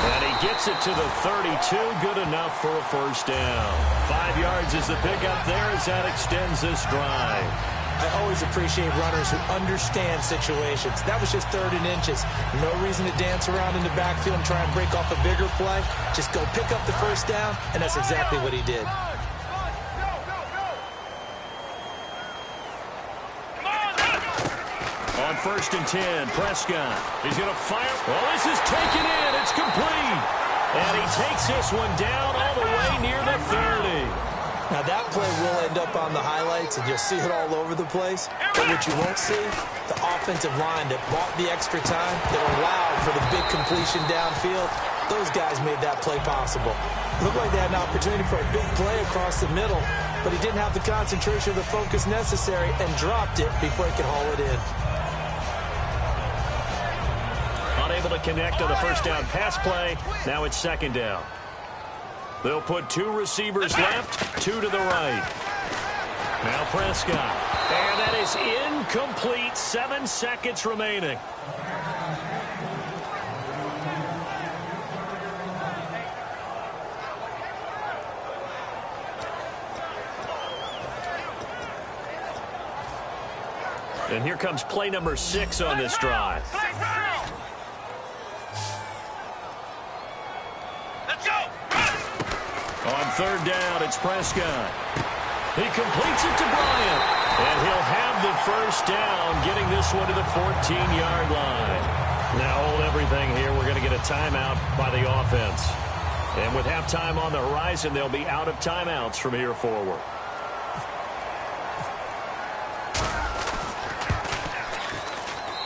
And he gets it to the 32. Good enough for a first down. 5 yards is the pickup there as that extends this drive. I always appreciate runners who understand situations. That was just 3rd and inches. No reason to dance around in the backfield and try and break off a bigger play. Just go pick up the first down, and that's exactly what he did. On 1st and 10, Prescott. He's going to fire. Well, this is taken in. It's complete. And he takes this one down all the way near the 30. Now, that play will end up on the highlights, and you'll see it all over the place. But what you won't see, the offensive line that bought the extra time, that allowed for the big completion downfield, those guys made that play possible. It looked like they had an opportunity for a big play across the middle, but he didn't have the concentration or the focus necessary and dropped it before he could haul it in. Unable to connect on the first down pass play. Now it's 2nd down. They'll put 2 receivers left, 2 to the right. Now Prescott. And that is incomplete. 7 seconds remaining. And here comes play number 6 on this drive. On 3rd down, it's Prescott. He completes it to Bryant. And he'll have the first down, getting this one to the 14-yard line. Now hold everything here. We're going to get a timeout by the offense. And with halftime on the horizon, they'll be out of timeouts from here forward.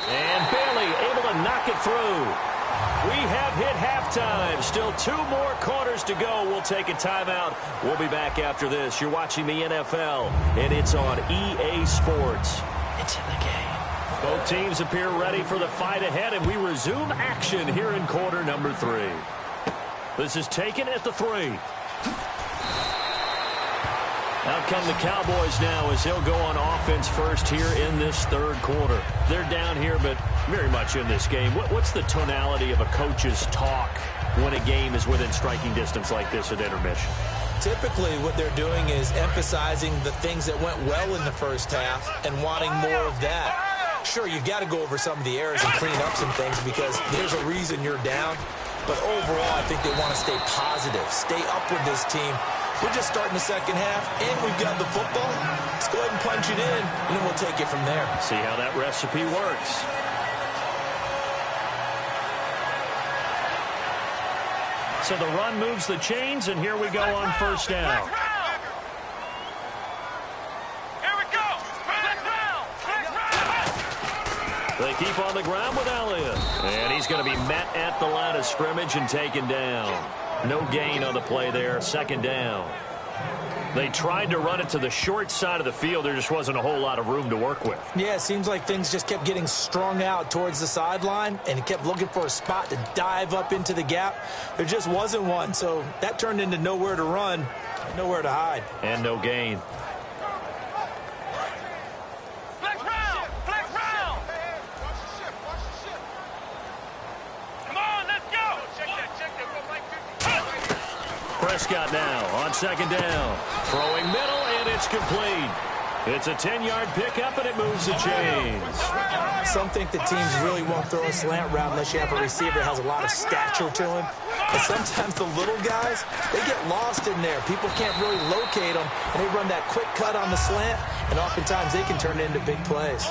And Bailey able to knock it through. We have hit halftime. Still 2 more quarters to go. We'll take a timeout. We'll be back after this. You're watching the NFL, and it's on EA Sports. It's in the game. Both teams appear ready for the fight ahead, and we resume action here in quarter number 3. This is taken at the 3. Out come the Cowboys now as they'll go on offense first here in this 3rd quarter. They're down here, but very much in this game. What's the tonality of a coach's talk when a game is within striking distance like this at intermission? Typically, what they're doing is emphasizing the things that went well in the first half and wanting more of that. Sure, you've got to go over some of the errors and clean up some things because there's a reason you're down. But overall, I think they want to stay positive, stay up with this team. We're just starting the second half, and we've got the football. Let's go ahead and punch it in, and then we'll take it from there. See how that recipe works. So the run moves the chains, and here we go on first down. Here we go. They keep on the ground with Elliott. And he's going to be met at the line of scrimmage and taken down. No gain on the play there. 2nd down. They tried to run it to the short side of the field. There just wasn't a whole lot of room to work with. Yeah, it seems like things just kept getting strung out towards the sideline, and he kept looking for a spot to dive up into the gap. There just wasn't one, so that turned into nowhere to run, nowhere to hide. And no gain. Flex round. Flex round. Watch the ship. Watch the ship. Come on, let's go. Check that. Prescott now on 2nd down. Throwing middle, and it's complete. It's a 10-yard pickup, and it moves the chains. Some think that teams really won't throw a slant route unless you have a receiver that has a lot of stature to him. But sometimes the little guys, they get lost in there. People can't really locate them, and they run that quick cut on the slant, and oftentimes they can turn it into big plays.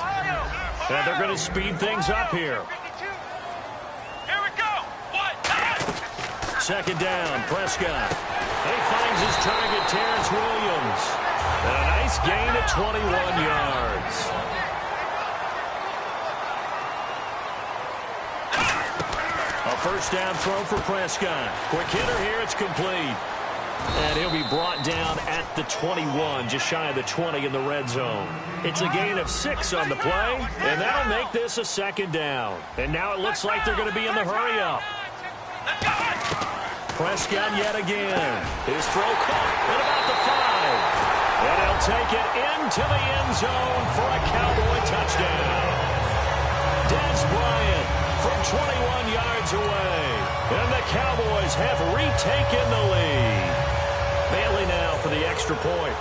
And they're going to speed things up here. Here we go. 2nd down, Prescott. He finds his target, Terrence Williams. And a nice gain at 21 yards. A first down throw for Prescott. Quick hitter here, it's complete. And he'll be brought down at the 21, just shy of the 20 in the red zone. It's a gain of 6 on the play, and that'll make this a 2nd down. And now it looks like they're going to be in the hurry-up. Prescott yet again. His throw caught at about the 5. And he'll take it into the end zone for a Cowboy touchdown. Des Bryant from 21 yards away. And the Cowboys have retaken the lead. Bailey now for the extra point.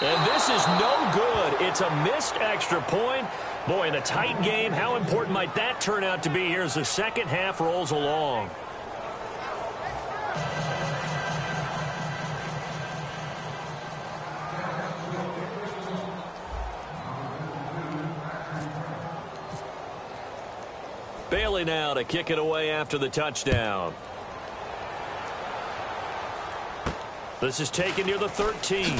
And this is no good. It's a missed extra point. Boy, in a tight game, how important might that turn out to be here as the second half rolls along? Bailey now to kick it away after the touchdown. This is taken near the 13.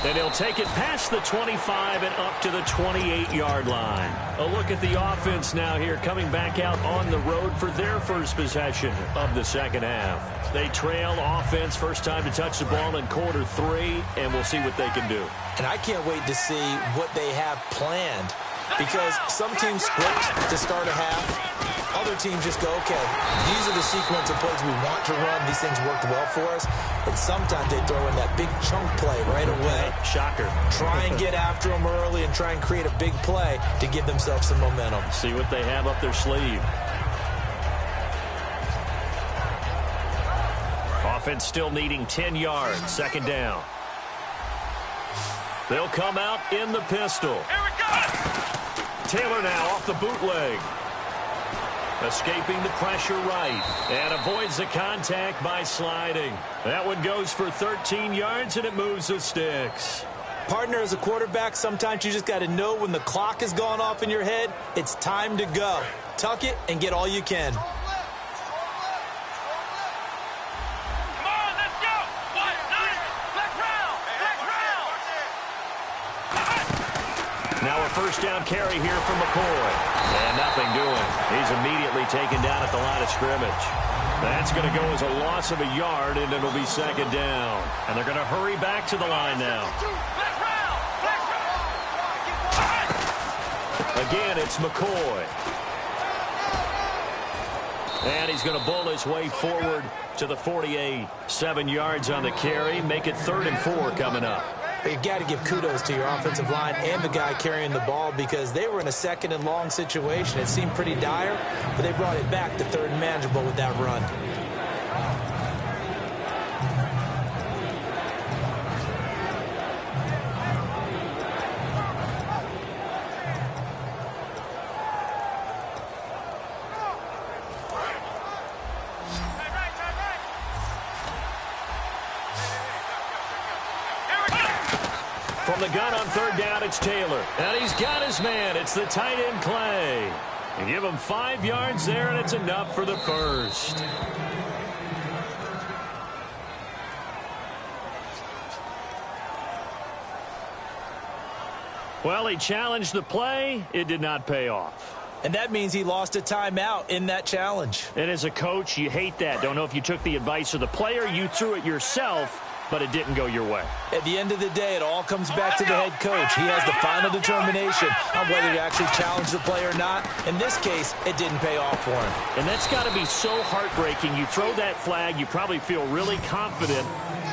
And he'll take it past the 25 and up to the 28-yard line. A look at the offense now here, coming back out on the road for their first possession of the second half. They trail offense, first time to touch the ball in quarter 3, and we'll see what they can do. And I can't wait to see what they have planned, because some teams script to start a half. Other teams just go, okay, these are the sequence of plays we want to run. These things worked well for us. And sometimes they throw in that big chunk play right away. Shocker. Try and get after them early and try and create a big play to give themselves some momentum. See what they have up their sleeve. Offense still needing 10 yards. Second down. They'll come out in the pistol. Here we go. Taylor now off the bootleg. Escaping the pressure right. And avoids the contact by sliding. That one goes for 13 yards, and it moves the sticks. Partner, as a quarterback, sometimes you just got to know when the clock has gone off in your head, it's time to go. Tuck it and get all you can. Come on, let's go. What? Nice. Flex round. Flex round. Now a first down carry here from McCoy. And nothing doing. He's immediately taken down at the line of scrimmage. That's going to go as a loss of a yard, and it'll be second down. And they're going to hurry back to the line now. Flex round. Flex round. Again, it's McCoy. And he's going to bull his way forward to the 48. 7 yards on the carry. Make it 3rd and 4 coming up. You've got to give kudos to your offensive line and the guy carrying the ball, because they were in a second and long situation. It seemed pretty dire, but they brought it back to 3rd and manageable with that run. From the gun on 3rd down, it's Taylor. And he's got his man. It's the tight end, Clay. And give him 5 yards there, and it's enough for the first. Well, he challenged the play. It did not pay off. And that means he lost a timeout in that challenge. And as a coach, you hate that. Don't know if you took the advice of the player. You threw it yourself, but it didn't go your way. At the end of the day, it all comes back to the head coach. He has the final determination on whether to actually challenge the play or not. In this case, it didn't pay off for him. And that's got to be so heartbreaking. You throw that flag, you probably feel really confident,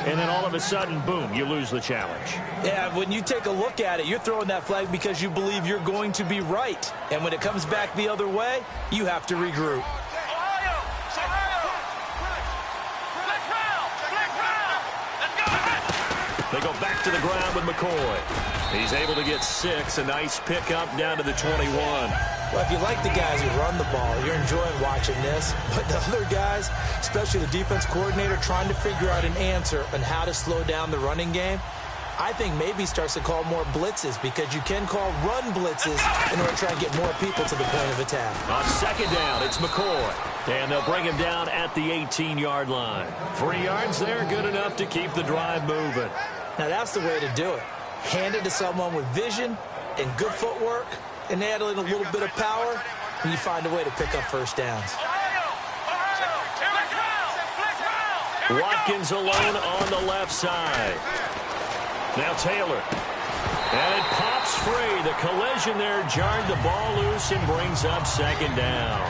and then all of a sudden, boom, you lose the challenge. Yeah, when you take a look at it, you're throwing that flag because you believe you're going to be right. And when it comes back the other way, you have to regroup. They go back to the ground with McCoy. He's able to get 6. A nice pickup down to the 21. Well, if you like the guys who run the ball, you're enjoying watching this. But the other guys, especially the defense coordinator, trying to figure out an answer on how to slow down the running game, I think maybe starts to call more blitzes, because you can call run blitzes in order to try and get more people to the point of attack. On 2nd down, it's McCoy. And they'll bring him down at the 18-yard line. 3 yards there, good enough to keep the drive moving. Now, that's the way to do it. Hand it to someone with vision and good footwork, and add in a little bit of power, and you find a way to pick up first downs. Watkins alone on the left side. Now Taylor. And it pops free. The collision there jarred the ball loose and brings up 2nd down.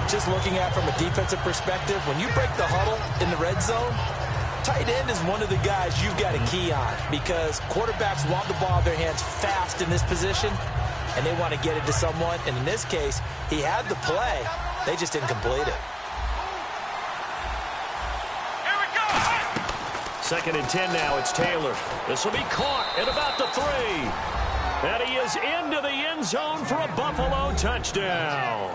Just looking at it from a defensive perspective, when you break the huddle in the red zone, Tight end is one of the guys you've got to key on because quarterbacks want the ball in their hands fast in this position, and they want to get it to someone. And in this case, he had the play. They just didn't complete it. Here we go. 2nd and 10 now. It's Taylor. This will be caught at about the 3. And he is into the end zone for a Buffalo touchdown.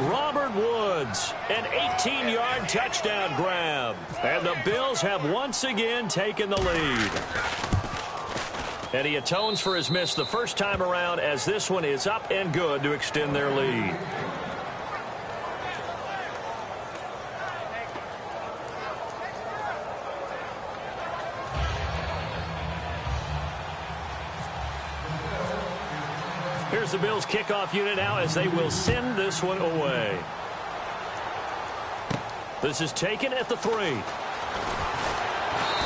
Robert Woods, an 18-yard touchdown grab. And the Bills have once again taken the lead. And he atones for his miss the first time around as this one is up and good to extend their lead. Here's the Bills kickoff unit now as they will send this one away. This is taken at the 3.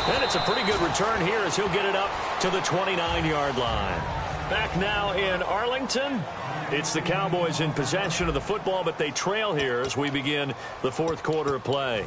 And it's a pretty good return here as he'll get it up to the 29-yard line. Back now in Arlington. It's the Cowboys in possession of the football, but they trail here as we begin the 4th quarter of play.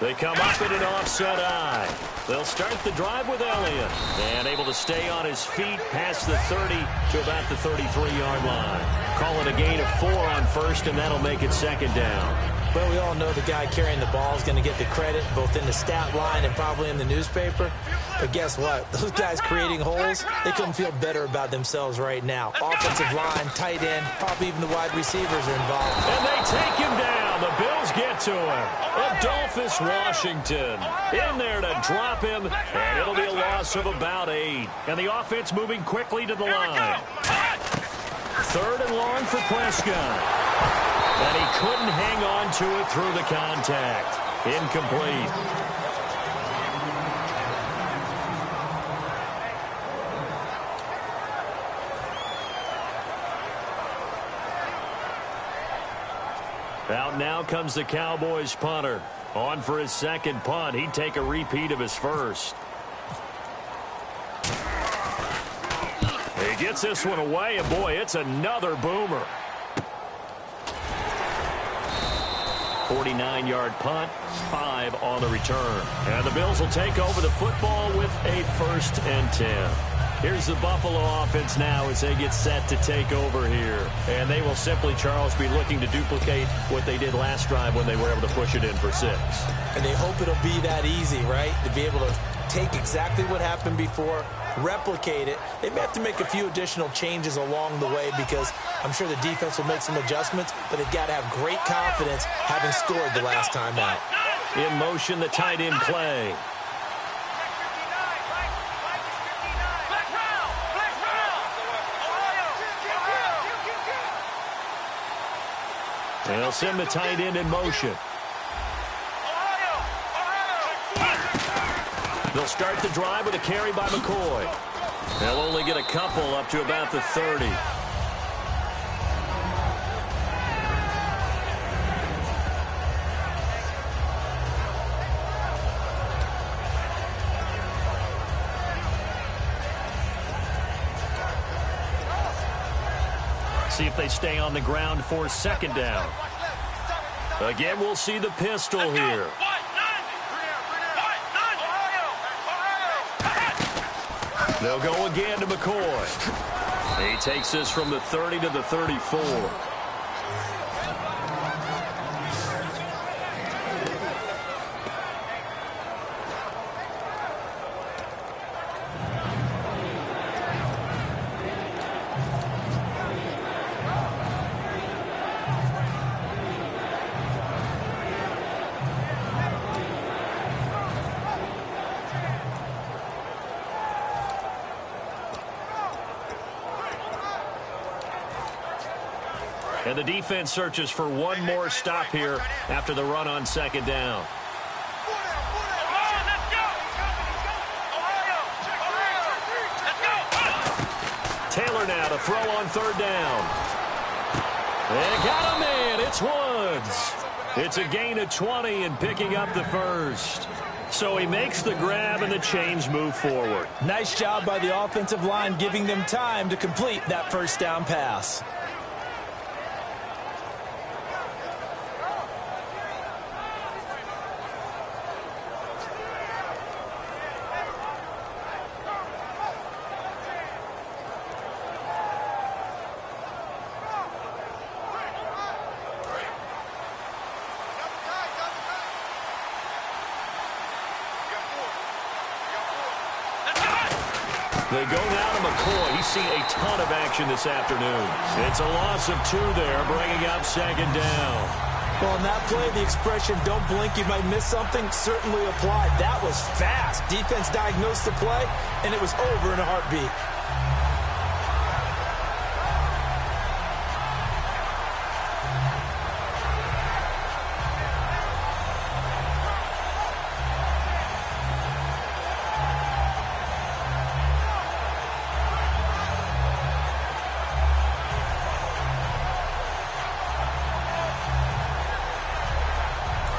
They come up in an offset eye. They'll start the drive with Elliott. And able to stay on his feet past the 30 to about the 33-yard line. Call it a gain of 4 on first, and that'll make it 2nd down. Well, we all know the guy carrying the ball is going to get the credit both in the stat line and probably in the newspaper. But guess what? Those guys creating holes, they couldn't feel better about themselves right now. Offensive line, tight end, probably even the wide receivers are involved. And they take him down. The Bills get to him. Adolphus Washington in there to drop him, and it'll be a loss of about 8. And the offense moving quickly to the line. 3rd and long for Prescott. And he couldn't hang on to it through the contact. Incomplete. Out now comes the Cowboys punter. On for his 2nd punt. He'd take a repeat of his first. He gets this one away, and boy, it's another boomer. 49-yard punt, 5 on the return. And the Bills will take over the football with a 1st and 10. Here's the Buffalo offense now as they get set to take over here. And they will simply, Charles, be looking to duplicate what they did last drive when they were able to push it in for 6. And they hope it'll be that easy, right? To be able to take exactly what happened before, replicate it. They may have to make a few additional changes along the way because I'm sure the defense will make some adjustments, but they've got to have great confidence having scored the last time out. In motion, the tight end play. They'll send the tight end in motion. They'll start the drive with a carry by McCoy. They'll only get a couple up to about the 30. See if they stay on the ground for 2nd down. Again, we'll see the pistol here. They'll go again to McCoy. He takes this from the 30 to the 34. And the defense searches for one more stop here after the run on 2nd down. Taylor now to throw on 3rd down. And got him in. It's Woods. It's a gain of 20 and picking up the 1st. So he makes the grab and the chains move forward. Nice job by the offensive line giving them time to complete that first down pass. They go now to McCoy. He's seen a ton of action this afternoon. It's a loss of 2 there, bringing up second down. Well, in that play, the expression, don't blink, you might miss something, certainly applied. That was fast. Defense diagnosed the play, and it was over in a heartbeat.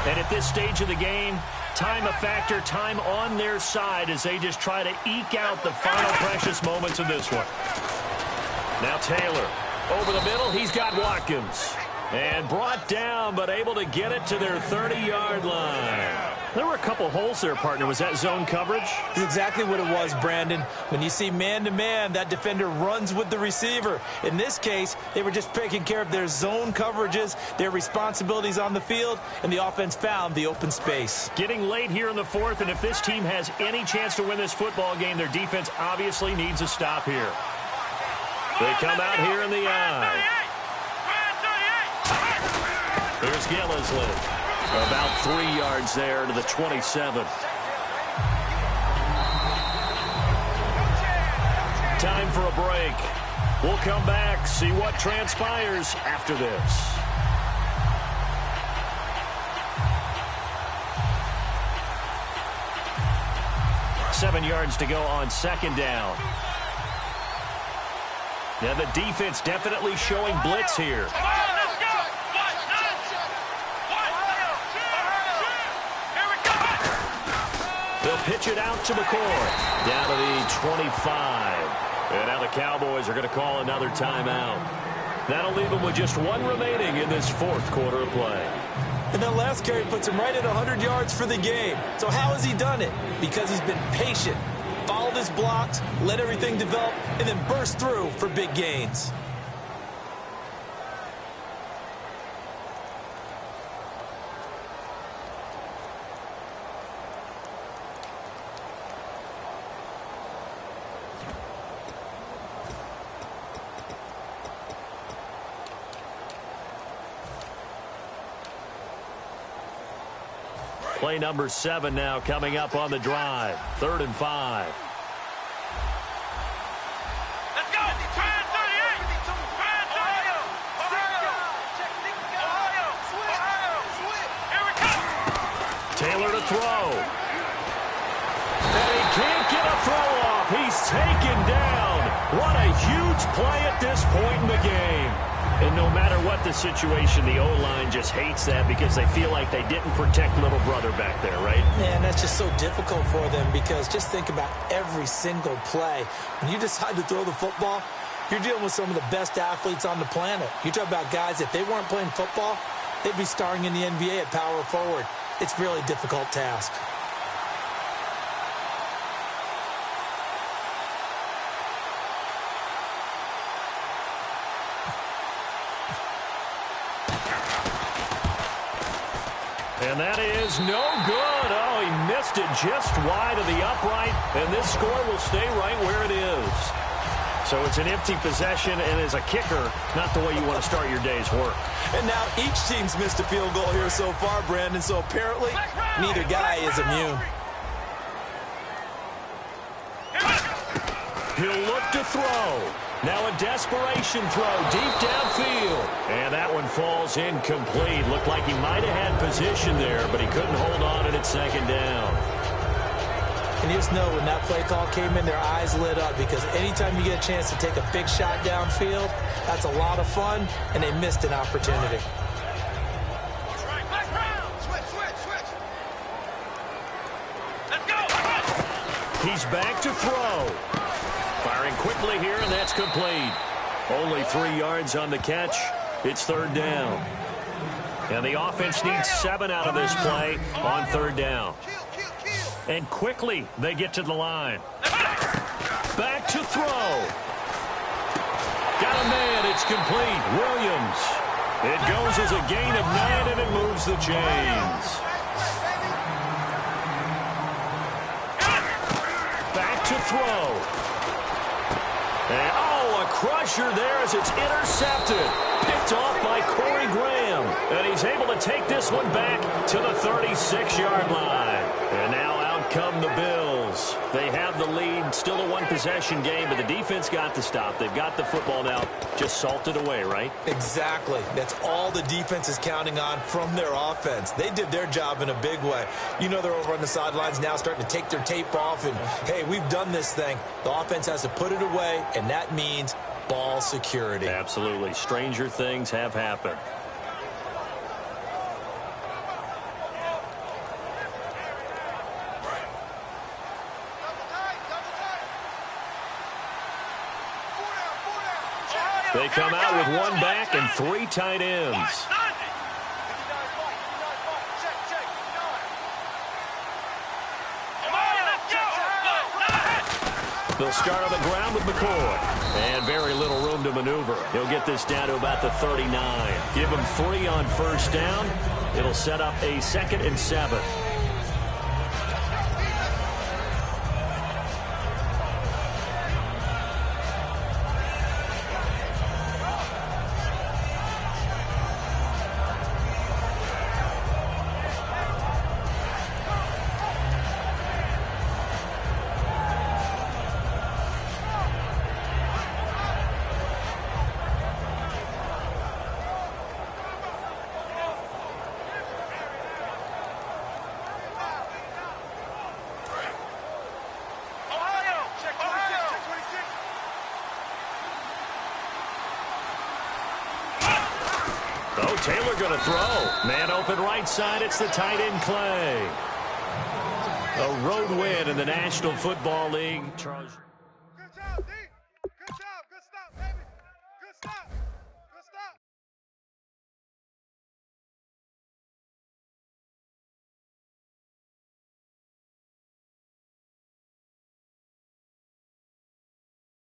And at this stage of the game, time a factor, time on their side as they just try to eke out the final precious moments of this one. Now Taylor, over the middle, he's got Watkins. And brought down, but able to get it to their 30-yard line. There were a couple holes there, partner. Was that zone coverage? That's exactly what it was, Brandon. When you see man-to-man, that defender runs with the receiver. In this case, they were just taking care of their zone coverages, their responsibilities on the field, and the offense found the open space. Getting late here in the fourth, and if this team has any chance to win this football game, their defense obviously needs a stop here. They come out here in the eye. Here's Gillisley. About 3 yards there to the 27. Time for a break. We'll come back, see what transpires after this. Seven yards to go on second down. Now the defense definitely showing blitz here. They'll pitch it out to McCoy. Down to the 25. And now the Cowboys are going to call another timeout. That'll leave them with just one remaining in this fourth quarter of play. And that last carry puts him right at 100 yards for the game. So how has he done it? Because he's been patient, followed his blocks, let everything develop, and then burst through for big gains. Play number 7 now coming up on the drive. 3rd and 5. Let's go! Try 38! Here we come! Taylor to throw. And he can't get a throw off. He's taken down. What a huge play at this point in the game. And no matter what the situation, the O-line just hates that because they feel like they didn't protect little brother back there, right? Man, that's just so difficult for them because just think about every single play. When you decide to throw the football, you're dealing with some of the best athletes on the planet. You talk about guys, if they weren't playing football, they'd be starring in the NBA at power forward. It's a really difficult task. And that is no good. Oh, he missed it just wide of the upright, and this score will stay right where it is. So it's an empty possession, and as a kicker, not the way you want to start your day's work. And now each team's missed a field goal here so far, Brandon, so apparently neither guy is immune. He'll look to throw. Now a desperation throw deep downfield. And that one falls incomplete. Looked like he might have had position there, but he couldn't hold on at second down. And you just know when that play call came in, their eyes lit up because anytime you get a chance to take a big shot downfield, that's a lot of fun, and they missed an opportunity. He's back to throw. Firing quickly here, and that's complete. Only 3 yards on the catch. It's third down. And the offense needs 7 out of this play on third down. And quickly, they get to the line. Back to throw. Got a man. It's complete. Williams. It goes as a gain of 9, and it moves the chains. Back to throw. And, oh, a crusher there as it's intercepted. Picked off by Corey Graham. And he's able to take this one back to the 36-yard line. And now out come the Bills. They have the lead. Still a one-possession game, but the defense got the stop. They've got the football now. Just salted away, right? Exactly. That's all the defense is counting on from their offense. They did their job in a big way. You know they're over on the sidelines now starting to take their tape off, and, hey, we've done this thing. The offense has to put it away, and that means ball security. Absolutely. Stranger things have happened. They come out with 1 back and 3 tight ends. They'll start on the ground with McCoy. And very little room to maneuver. He'll get this down to about the 39. Give him 3 on first down. It'll set up a 2nd and 7. Taylor going to throw. Man open right side. It's the tight end Clay. A road win in the National Football League. Good job, D. Good job. Good stop, baby. Good stop.